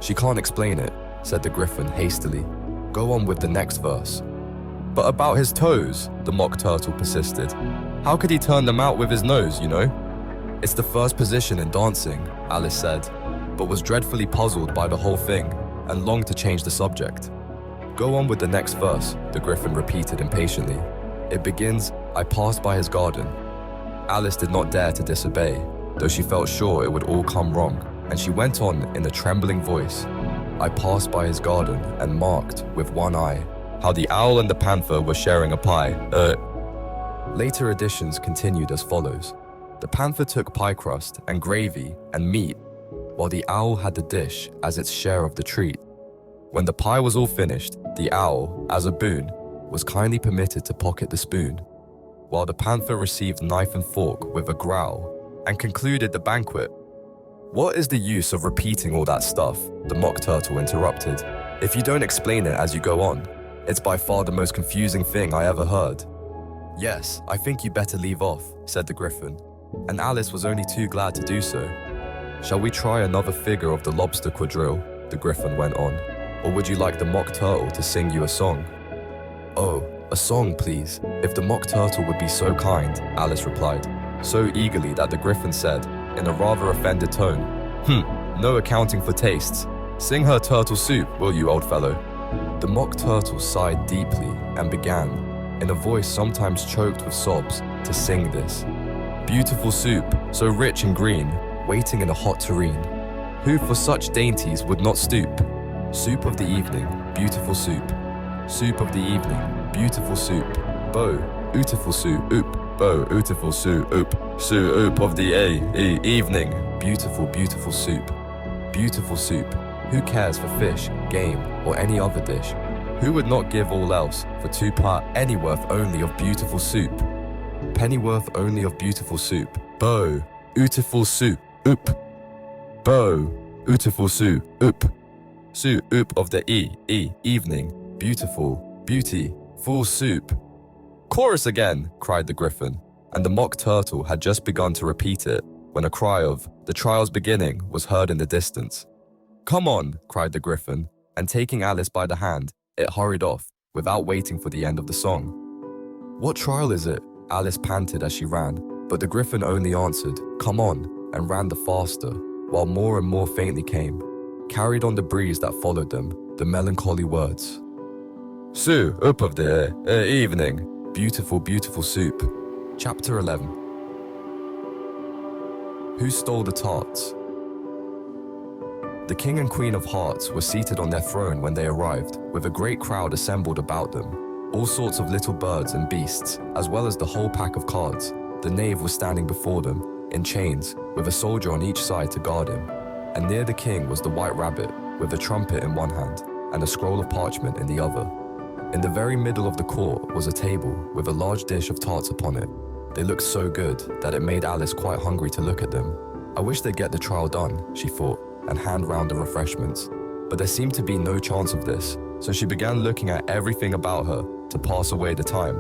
S1: "She can't explain it," said the Griffin hastily. "Go on with the next verse." "But about his toes," the Mock Turtle persisted. "How could he turn them out with his nose, you know?" "It's the first position in dancing," Alice said, but was dreadfully puzzled by the whole thing and longed to change the subject. "Go on with the next verse," the Griffin repeated impatiently. "It begins, 'I passed by his garden.'" Alice did not dare to disobey, though she felt sure it would all come wrong, and she went on in a trembling voice. "I passed by his garden and marked, with one eye, how the owl and the panther were sharing a pie. Later editions continued as follows. The panther took pie crust and gravy and meat, while the owl had the dish as its share of the treat. When the pie was all finished, the owl, as a boon, was kindly permitted to pocket the spoon. while the panther received knife and fork with a growl and concluded the banquet. "What is the use of repeating all that stuff?" the mock turtle interrupted. "If you don't explain it as you go on, it's by far the most confusing thing I ever heard." "Yes, I think you better leave off," said the griffin, and Alice was only too glad to do so. "Shall we try another figure of the lobster quadrille?" the griffin went on. "Or would you like the mock turtle to sing you a song?" "Oh, a song, please, if the mock turtle would be so kind," Alice replied, so eagerly that the griffin said, in a rather offended tone, No accounting for tastes. Sing her turtle soup, will you, old fellow?" The mock turtle sighed deeply and began, in a voice sometimes choked with sobs, to sing this. "Beautiful soup, so rich and green, waiting in a hot tureen. Who for such dainties would not stoop? Soup of the evening, beautiful soup. Soup of the evening, beautiful soup. Bo, ootiful soup, oop. Bo, ootiful soup, oop. Soup of the evening, beautiful, beautiful soup. Beautiful soup. Who cares for fish, game, or any other dish? Who would not give all else for 2 pennyworth only of beautiful soup? Pennyworth only of beautiful soup. Bo, ootiful soup, oop. Bo, ootiful soup, oop. Soup of the evening, beautiful, beauty, full soup." "Chorus again!" cried the griffin, and the mock turtle had just begun to repeat it when a cry of "the trial's beginning" was heard in the distance. "Come on!" cried the griffin, and taking Alice by the hand, it hurried off, without waiting for the end of the song. "What trial is it?" Alice panted as she ran, but the griffin only answered, "Come on," and ran the faster, while more and more faintly came, carried on the breeze that followed them, the melancholy words. "Soup of the evening, beautiful, beautiful soup." Chapter 11. Who Stole the Tarts? The King and Queen of Hearts were seated on their throne when they arrived, with a great crowd assembled about them, all sorts of little birds and beasts, as well as the whole pack of cards. The knave was standing before them, in chains, with a soldier on each side to guard him, and near the king was the white rabbit, with a trumpet in one hand, and a scroll of parchment in the other. In the very middle of the court was a table, with a large dish of tarts upon it. They looked so good that it made Alice quite hungry to look at them. "I wish they'd get the trial done," she thought, and hand round the refreshments. But there seemed to be no chance of this, so she began looking at everything about her to pass away the time.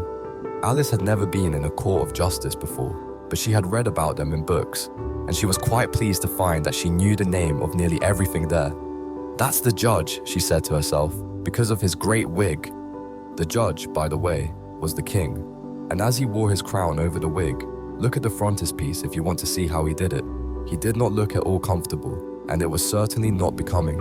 S1: Alice had never been in a court of justice before, but she had read about them in books, and she was quite pleased to find that she knew the name of nearly everything there. "That's the judge," she said to herself, "because of his great wig." The judge, by the way, was the king, and as he wore his crown over the wig, look at the frontispiece if you want to see how he did it. He did not look at all comfortable, and it was certainly not becoming.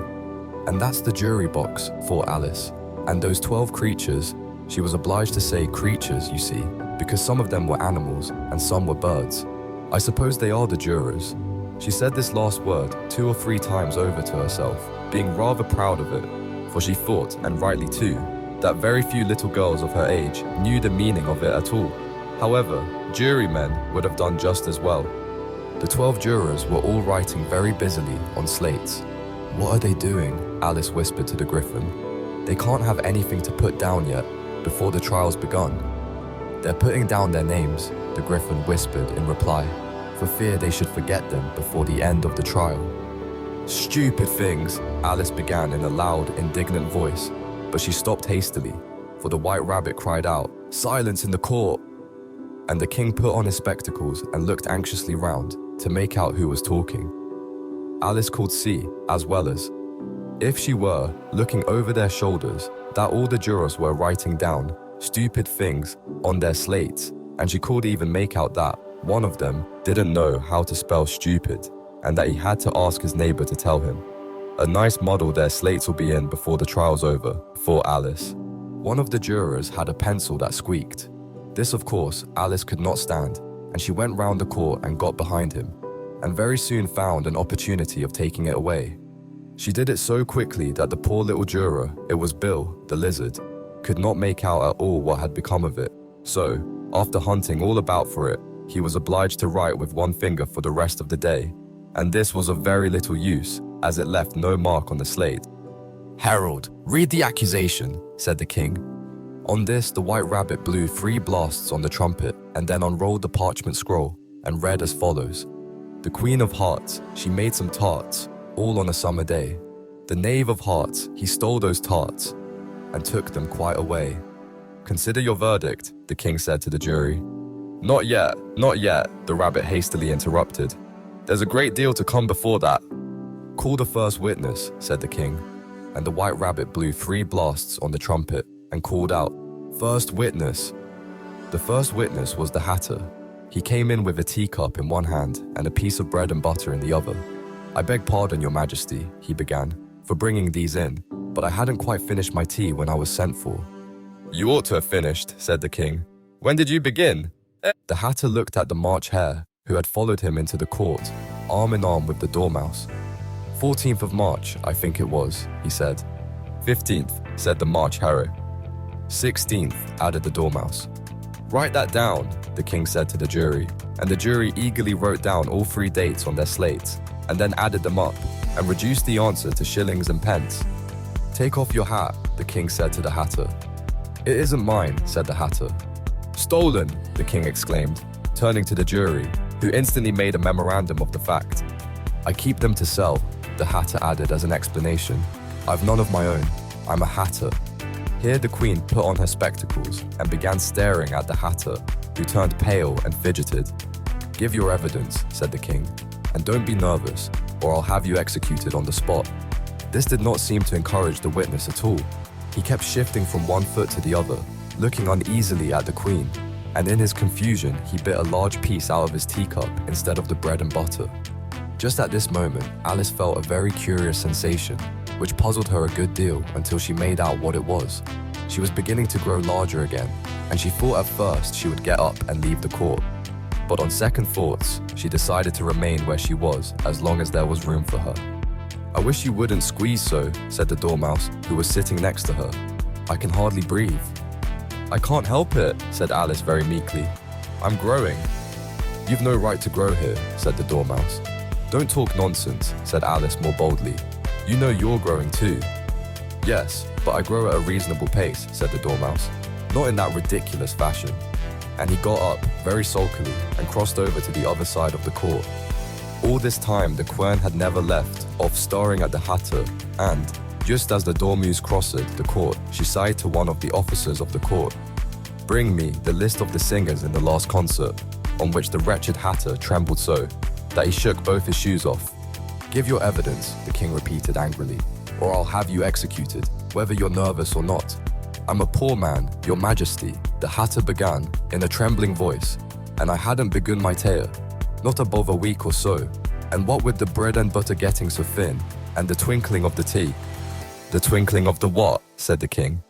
S1: "And that's the jury box," thought Alice. "And those 12 creatures," she was obliged to say creatures, you see, because some of them were animals and some were birds. "I suppose they are the jurors." She said this last word 2 or 3 times over to herself, being rather proud of it, for she thought, and rightly too, that very few little girls of her age knew the meaning of it at all. However, jurymen would have done just as well. The 12 jurors were all writing very busily on slates. "What are they doing?" Alice whispered to the griffin. "They can't have anything to put down yet, before the trial's begun." "They're putting down their names," the griffin whispered in reply, for fear they should forget them before the end of the trial. "Stupid things," Alice began in a loud, indignant voice, but she stopped hastily, for the white rabbit cried out, "Silence in the court!" And the king put on his spectacles and looked anxiously round to make out who was talking. Alice could see, as well as, if she were, looking over their shoulders, that all the jurors were writing down stupid things on their slates, and she could even make out that one of them didn't know how to spell stupid, and that he had to ask his neighbor to tell him. A nice muddle their slates will be in before the trial's over, thought Alice. One of the jurors had a pencil that squeaked. This, of course, Alice could not stand, and she went round the court and got behind him, and very soon found an opportunity of taking it away. She did it so quickly that the poor little juror, it was Bill, the lizard, could not make out at all what had become of it. So, after hunting all about for it, he was obliged to write with one finger for the rest of the day, and this was of very little use, as it left no mark on the slate. "Herald, read the accusation," said the king. On this, the White Rabbit blew 3 blasts on the trumpet and then unrolled the parchment scroll and read as follows. The Queen of Hearts, she made some tarts, all on a summer day. The Knave of Hearts, he stole those tarts and took them quite away. Consider your verdict, the king said to the jury. Not yet, the rabbit hastily interrupted. There's a great deal to come before that. Call the first witness, said the king, and the White Rabbit blew 3 blasts on the trumpet and called out, First witness. The first witness was the Hatter. He came in with a teacup in one hand and a piece of bread and butter in the other. I beg pardon, your majesty, he began, for bringing these in, but I hadn't quite finished my tea when I was sent for. You ought to have finished, said the king. When did you begin? The Hatter looked at the March Hare, who had followed him into the court, arm in arm with the Dormouse. 14th of March, I think it was, he said. 15th, said the March Hare. 16th, added the Dormouse. Write that down, the king said to the jury, and the jury eagerly wrote down all 3 dates on their slates, and then added them up, and reduced the answer to shillings and pence. Take off your hat, the king said to the Hatter. It isn't mine, said the Hatter. Stolen, the king exclaimed, turning to the jury, who instantly made a memorandum of the fact. I keep them to sell, the Hatter added as an explanation. I've none of my own. I'm a Hatter. Here the queen put on her spectacles and began staring at the Hatter, who turned pale and fidgeted. Give your evidence, said the king, and don't be nervous, or I'll have you executed on the spot. This did not seem to encourage the witness at all. He kept shifting from one foot to the other, looking uneasily at the queen, and in his confusion he bit a large piece out of his teacup instead of the bread and butter. Just at this moment, Alice felt a very curious sensation, which puzzled her a good deal until she made out what it was. She was beginning to grow larger again, and she thought at first she would get up and leave the court. But on second thoughts, she decided to remain where she was as long as there was room for her. I wish you wouldn't squeeze so, said the Dormouse, who was sitting next to her. I can hardly breathe. I can't help it, said Alice very meekly. I'm growing. You've no right to grow here, said the Dormouse. Don't talk nonsense, said Alice more boldly. You know you're growing too. Yes, but I grow at a reasonable pace, said the Dormouse. Not in that ridiculous fashion. And he got up, very sulkily, and crossed over to the other side of the court. All this time, the quern had never left off staring at the Hatter, and, just as the Dormouse crossed the court, she sighed to one of the officers of the court. Bring me the list of the singers in the last concert, on which the wretched Hatter trembled so that he shook both his shoes off. Give your evidence, the king repeated angrily, or I'll have you executed, whether you're nervous or not. I'm a poor man, your majesty, the Hatter began, in a trembling voice, and I hadn't begun my tale, not above a week or so, and what with the bread and butter getting so thin, and the twinkling of the tea. The twinkling of the what? Said the king.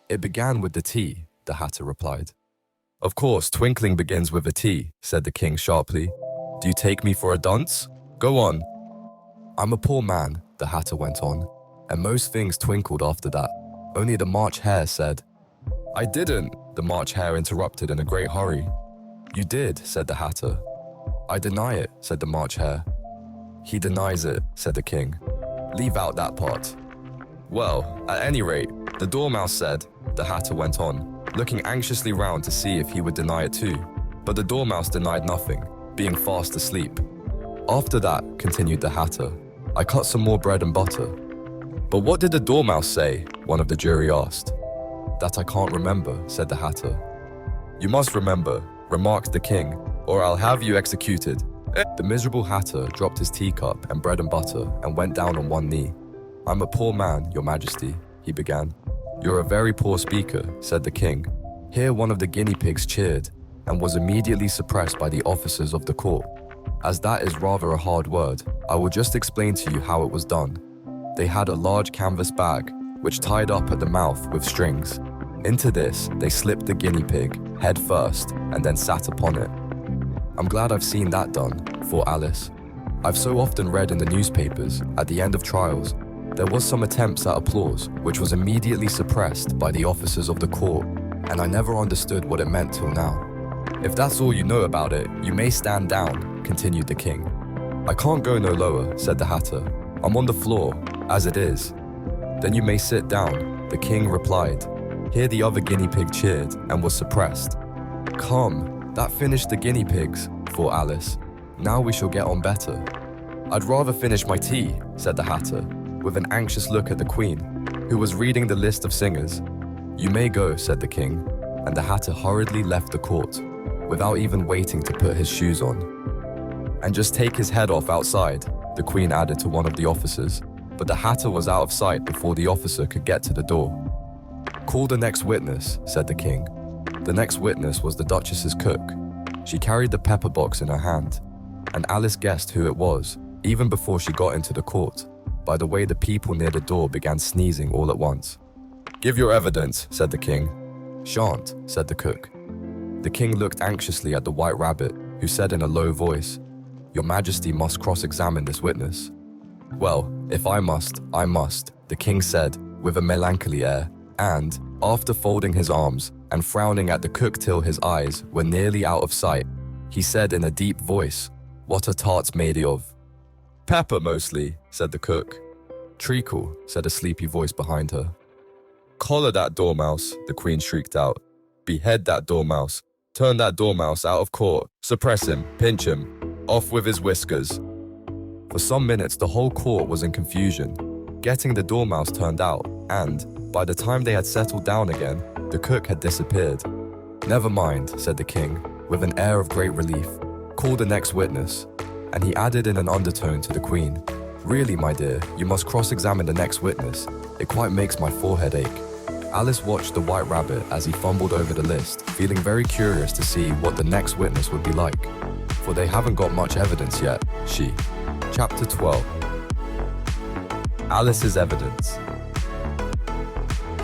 S1: It began with the tea, the Hatter replied. Of course, twinkling begins with a T, said the king sharply. Do you take me for a dunce? Go on. I'm a poor man, the Hatter went on, and most things twinkled after that. Only the March Hare said. I didn't, the March Hare interrupted in a great hurry. You did, said the Hatter. I deny it, said the March Hare. He denies it, said the king. Leave out that part. Well, at any rate, the Dormouse said, the Hatter went on, looking anxiously round to see if he would deny it too. But the Dormouse denied nothing, being fast asleep. After that, continued the Hatter, I cut some more bread and butter. But what did the Dormouse say? One of the jury asked. That I can't remember, said the Hatter. You must remember, remarked the king, or I'll have you executed. The miserable Hatter dropped his teacup and bread and butter and went down on one knee. I'm a poor man, your majesty, he began. You're a very poor speaker, said the king. Here one of the guinea pigs cheered and was immediately suppressed by the officers of the court. As that is rather a hard word, I will just explain to you how it was done. They had a large canvas bag, which tied up at the mouth with strings. Into this, they slipped the guinea pig, head first, and then sat upon it. I'm glad I've seen that done, thought Alice. I've so often read in the newspapers, at the end of trials, there was some attempts at applause, which was immediately suppressed by the officers of the court, and I never understood what it meant till now. If that's all you know about it, you may stand down, continued the king. I can't go no lower, said the Hatter. I'm on the floor, as it is. Then you may sit down, the king replied. Here the other guinea pig cheered and was suppressed. Come, that finished the guinea pigs, thought Alice. Now we shall get on better. I'd rather finish my tea, said the Hatter, with an anxious look at the Queen, who was reading the list of singers. You may go, said the King, and the Hatter hurriedly left the court, without even waiting to put his shoes on. And just take his head off outside, the Queen added to one of the officers, but the Hatter was out of sight before the officer could get to the door. Call the next witness, said the King. The next witness was the Duchess's cook. She carried the pepper box in her hand, and Alice guessed who it was, even before she got into the court, by the way the people near the door began sneezing all at once. Give your evidence, said the King. Shan't, said the cook. The King looked anxiously at the White Rabbit, who said in a low voice, Your Majesty must cross-examine this witness. Well, if I must, I must, the King said, with a melancholy air, and, after folding his arms and frowning at the cook till his eyes were nearly out of sight, he said in a deep voice, What are tarts made of? Pepper mostly, said the cook. Treacle, said a sleepy voice behind her. Collar that dormouse, the Queen shrieked out. Behead that dormouse. Turn that dormouse out of court. Suppress him, pinch him. Off with his whiskers. For some minutes the whole court was in confusion. Getting the dormouse turned out, and, by the time they had settled down again, the cook had disappeared. Never mind, said the King, with an air of great relief. Call the next witness. And he added in an undertone to the Queen, Really, my dear, you must cross-examine the next witness. It quite makes my forehead ache. Alice watched the White Rabbit as he fumbled over the list, feeling very curious to see what the next witness would be like. For they haven't got much evidence yet, she. Chapter 12. Alice's evidence.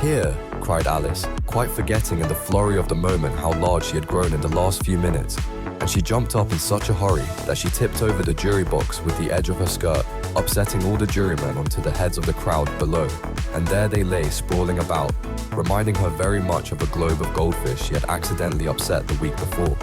S1: Here, cried Alice, quite forgetting in the flurry of the moment how large she had grown in the last few minutes, and she jumped up in such a hurry that she tipped over the jury box with the edge of her skirt, upsetting all the jurymen onto the heads of the crowd below, and there they lay sprawling about, reminding her very much of a globe of goldfish she had accidentally upset the week before.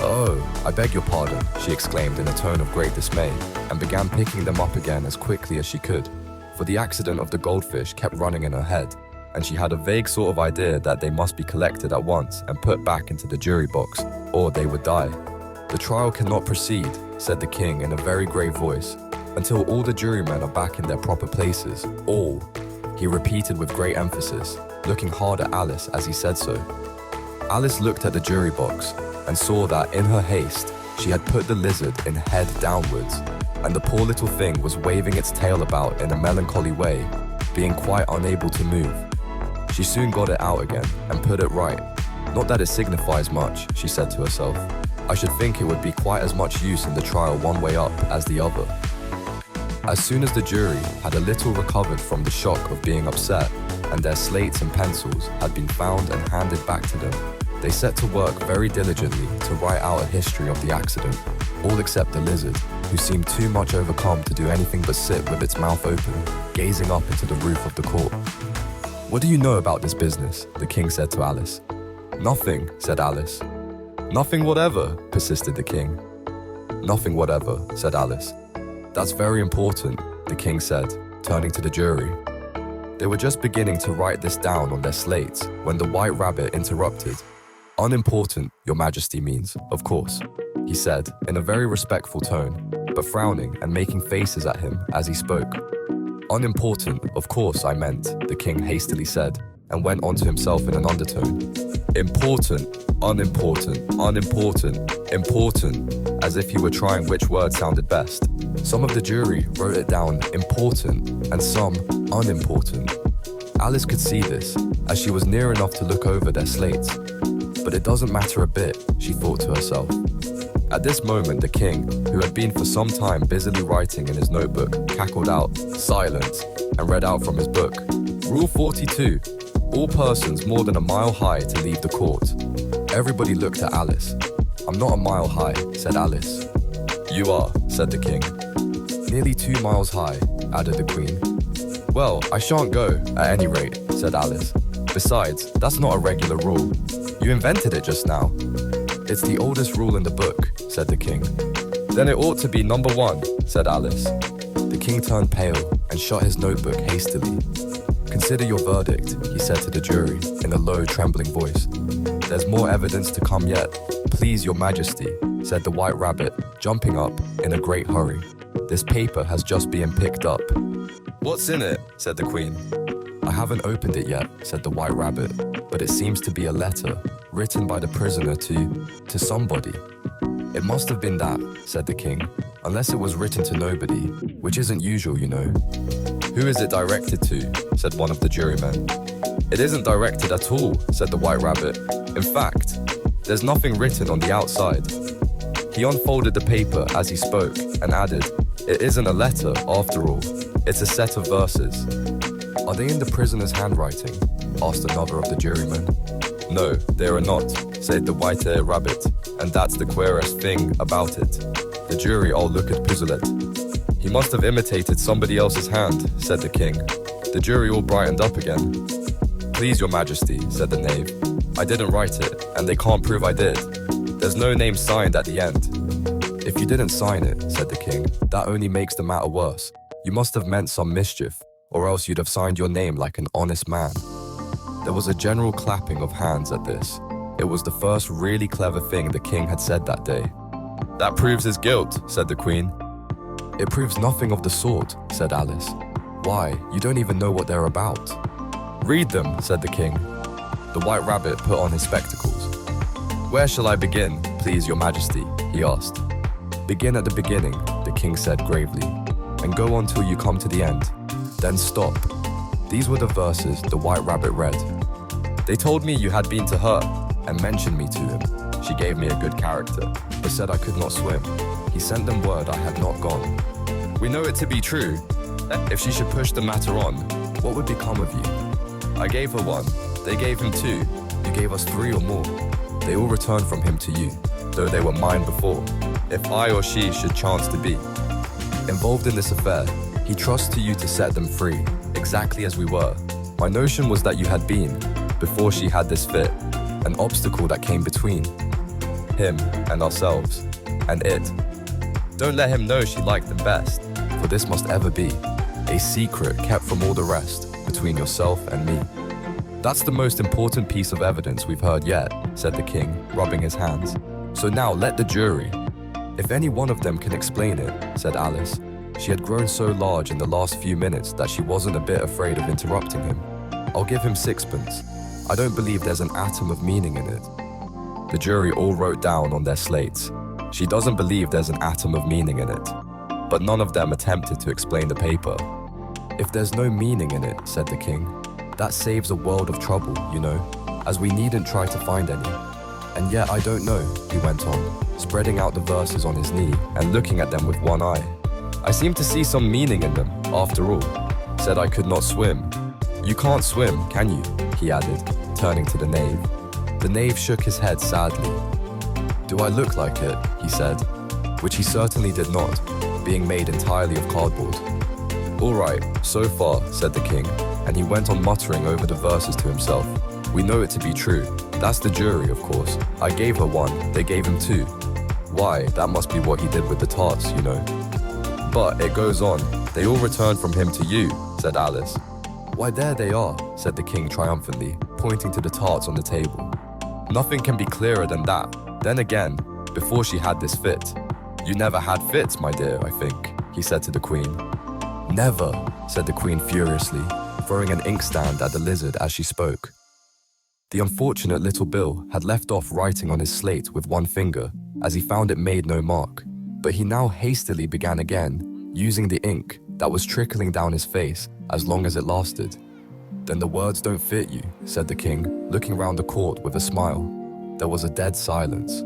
S1: Oh, I beg your pardon, she exclaimed in a tone of great dismay, and began picking them up again as quickly as she could, for the accident of the goldfish kept running in her head, and she had a vague sort of idea that they must be collected at once and put back into the jury box, or they would die. The trial cannot proceed, said the King in a very grave voice, until all the jurymen are back in their proper places. All, he repeated with great emphasis, looking hard at Alice as he said so. Alice looked at the jury box and saw that in her haste, she had put the lizard in head downwards, and the poor little thing was waving its tail about in a melancholy way, being quite unable to move. She soon got it out again and put it right. Not that it signifies much, she said to herself. I should think it would be quite as much use in the trial one way up as the other. As soon as the jury had a little recovered from the shock of being upset, and their slates and pencils had been found and handed back to them, they set to work very diligently to write out a history of the accident, all except the lizard, who seemed too much overcome to do anything but sit with its mouth open, gazing up into the roof of the court. What do you know about this business? The King said to Alice. Nothing, said Alice. Nothing whatever, persisted the King. Nothing whatever, said Alice. That's very important, the King said, turning to the jury. They were just beginning to write this down on their slates when the White Rabbit interrupted. Unimportant, Your Majesty means, of course, he said in a very respectful tone, but frowning and making faces at him as he spoke. Unimportant, of course I meant, the King hastily said, and went on to himself in an undertone. Important, unimportant, unimportant, important, as if he were trying which word sounded best. Some of the jury wrote it down important and some unimportant. Alice could see this, as she was near enough to look over their slates. But it doesn't matter a bit, she thought to herself. At this moment, the King, who had been for some time busily writing in his notebook, cackled out, "Silence," and read out from his book. Rule 42. All persons more than a mile high to leave the court. Everybody looked at Alice. I'm not a mile high, said Alice. You are, said the King. Nearly 2 miles high, added the Queen. Well, I shan't go, at any rate, said Alice. Besides, that's not a regular rule. You invented it just now. It's the oldest rule in the book, said the King. Then it ought to be number 1, said Alice. The King turned pale and shut his notebook hastily. Consider your verdict, he said to the jury in a low, trembling voice. There's more evidence to come yet. Please, your majesty, said the White Rabbit, jumping up in a great hurry. This paper has just been picked up. What's in it? Said the Queen. I haven't opened it yet, said the White Rabbit, but it seems to be a letter written by the prisoner to somebody. It must have been that, said the King, unless it was written to nobody, which isn't usual, you know. Who is it directed to? Said one of the jurymen. It isn't directed at all, said the White Rabbit. In fact, there's nothing written on the outside. He unfolded the paper as he spoke and added, it isn't a letter after all, it's a set of verses. Are they in the prisoner's handwriting? Asked another of the jurymen. No, they are not, said the White Rabbit, and that's the queerest thing about it. The jury all look at puzzled. He must have imitated somebody else's hand, said the King. The jury all brightened up again. Please, your majesty, said the knave. I didn't write it, and they can't prove I did. There's no name signed at the end. If you didn't sign it, said the King, that only makes the matter worse. You must have meant some mischief, or else you'd have signed your name like an honest man. There was a general clapping of hands at this. It was the first really clever thing the King had said that day. That proves his guilt, said the Queen. It proves nothing of the sort, said Alice. Why, you don't even know what they're about. Read them, said the King. The White Rabbit put on his spectacles. Where shall I begin, please, your majesty? He asked. Begin at the beginning, the King said gravely, and go on till you come to the end. Then stop. These were the verses the White Rabbit read. They told me you had been to her and mentioned me to him. She gave me a good character, but said I could not swim. He sent them word I had not gone. We know it to be true. If she should push the matter on, what would become of you? I gave her 1, they gave him 2, you gave us 3 or more. They all returned from him to you, though they were mine before, if I or she should chance to be. Involved in this affair, he trusts to you to set them free, exactly as we were. My notion was that you had been, before she had this fit, an obstacle that came between him and ourselves, and it. Don't let him know she liked them best, for this must ever be a secret kept from all the rest, between yourself and me. That's the most important piece of evidence we've heard yet, said the King, rubbing his hands. So now let the jury. If any one of them can explain it, said Alice. She had grown so large in the last few minutes that she wasn't a bit afraid of interrupting him. I'll give him 6pence. I don't believe there's an atom of meaning in it. The jury all wrote down on their slates. She doesn't believe there's an atom of meaning in it. But none of them attempted to explain the paper. If there's no meaning in it, said the King, that saves a world of trouble, you know, as we needn't try to find any. And yet I don't know, he went on, spreading out the verses on his knee and looking at them with one eye. I seem to see some meaning in them, after all. Said I could not swim. You can't swim, can you? He added, turning to the knave. The knave shook his head sadly. Do I look like it? He said, which he certainly did not, being made entirely of cardboard. All right, so far, said the King, and he went on muttering over the verses to himself. We know it to be true. That's the jury, of course. I gave her 1, they gave him 2. Why, that must be what he did with the tarts, you know. But it goes on. They all returned from him to you, said Alice. Why, there they are, said the King triumphantly, pointing to the tarts on the table. Nothing can be clearer than that. Then again, before she had this fit. You never had fits, my dear, I think, he said to the Queen. Never, said the Queen furiously, throwing an inkstand at the lizard as she spoke. The unfortunate little Bill had left off writing on his slate with 1 finger, as he found it made no mark. But he now hastily began again, using the ink that was trickling down his face as long as it lasted. Then the words don't fit you, said the King, looking round the court with a smile. There was a dead silence.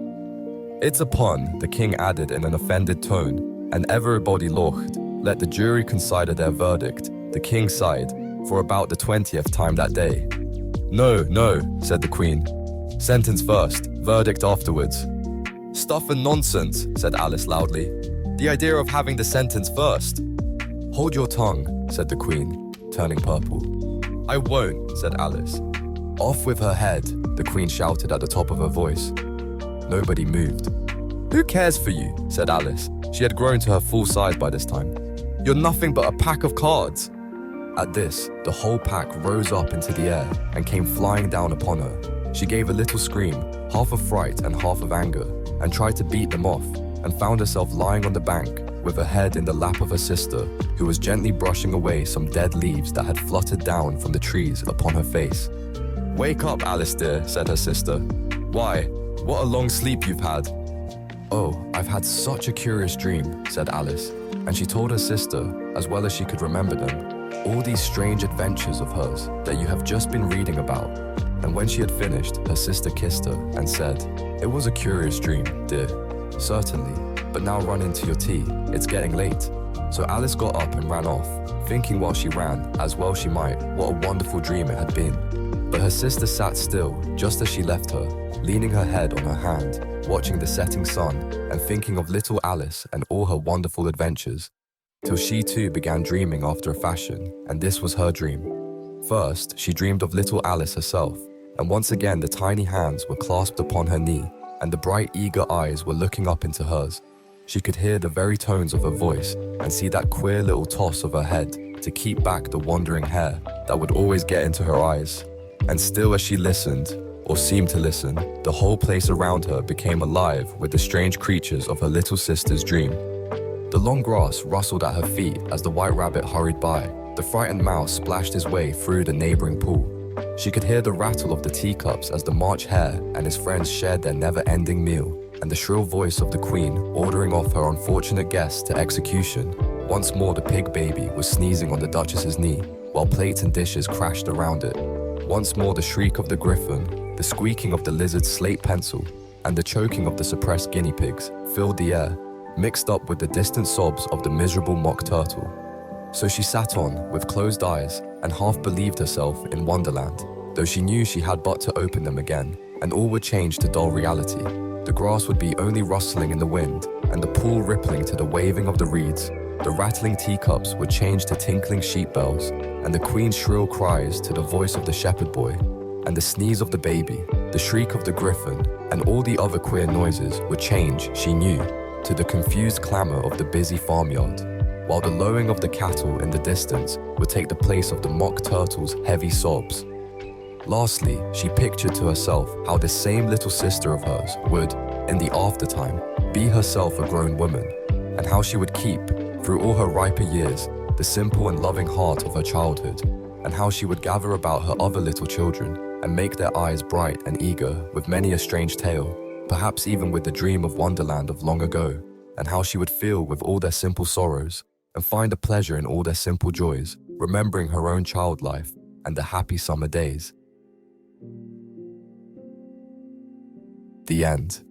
S1: It's a pun, the King added in an offended tone, and everybody laughed. Let the jury consider their verdict, the King sighed, for about the 20th time that day. No, no, said the Queen. Sentence first, verdict afterwards. Stuff and nonsense, said Alice loudly. The idea of having the sentence first. Hold your tongue, said the Queen, turning purple. I won't, said Alice. Off with her head, the Queen shouted at the top of her voice. Nobody moved. Who cares for you, said Alice. She had grown to her full size by this time. You're nothing but a pack of cards. At this, the whole pack rose up into the air and came flying down upon her. She gave a little scream, half of fright and half of anger, and tried to beat them off, and found herself lying on the bank with her head in the lap of her sister, who was gently brushing away some dead leaves that had fluttered down from the trees upon her face. "Wake up, Alice dear," said her sister. "Why, what a long sleep you've had." "Oh, I've had such a curious dream," said Alice, and she told her sister, as well as she could remember them, all these strange adventures of hers that you have just been reading about. And when she had finished, her sister kissed her and said, "It was a curious dream, dear." "Certainly, but now run into your tea, it's getting late." So Alice got up and ran off, thinking while she ran, as well she might, what a wonderful dream it had been. But her sister sat still, just as she left her, leaning her head on her hand, watching the setting sun and thinking of little Alice and all her wonderful adventures, till she too began dreaming after a fashion, and this was her dream. First, she dreamed of little Alice herself, and once again the tiny hands were clasped upon her knee, and the bright eager eyes were looking up into hers. She could hear the very tones of her voice and see that queer little toss of her head to keep back the wandering hair that would always get into her eyes. And still as she listened, or seemed to listen, the whole place around her became alive with the strange creatures of her little sister's dream. The long grass rustled at her feet as the white rabbit hurried by. The frightened mouse splashed his way through the neighboring pool. She could hear the rattle of the teacups as the March hare and his friends shared their never-ending meal, and the shrill voice of the queen ordering off her unfortunate guests to execution. Once more the pig baby was sneezing on the duchess's knee, while plates and dishes crashed around it. Once more the shriek of the griffin, the squeaking of the lizard's slate pencil, and the choking of the suppressed guinea pigs filled the air, mixed up with the distant sobs of the miserable mock turtle. So she sat on, with closed eyes, and half believed herself in Wonderland, though she knew she had but to open them again, and all would change to dull reality. The grass would be only rustling in the wind, and the pool rippling to the waving of the reeds. The rattling teacups would change to tinkling sheep bells, and the queen's shrill cries to the voice of the shepherd boy, and the sneeze of the baby, the shriek of the griffin, and all the other queer noises would change, she knew, to the confused clamor of the busy farmyard, while the lowing of the cattle in the distance would take the place of the mock turtle's heavy sobs. Lastly, she pictured to herself how this same little sister of hers would, in the aftertime, be herself a grown woman, and how she would keep, through all her riper years, the simple and loving heart of her childhood, and how she would gather about her other little children and make their eyes bright and eager with many a strange tale, perhaps even with the dream of Wonderland of long ago, and how she would feel with all their simple sorrows and find a pleasure in all their simple joys, remembering her own child life and the happy summer days. The end.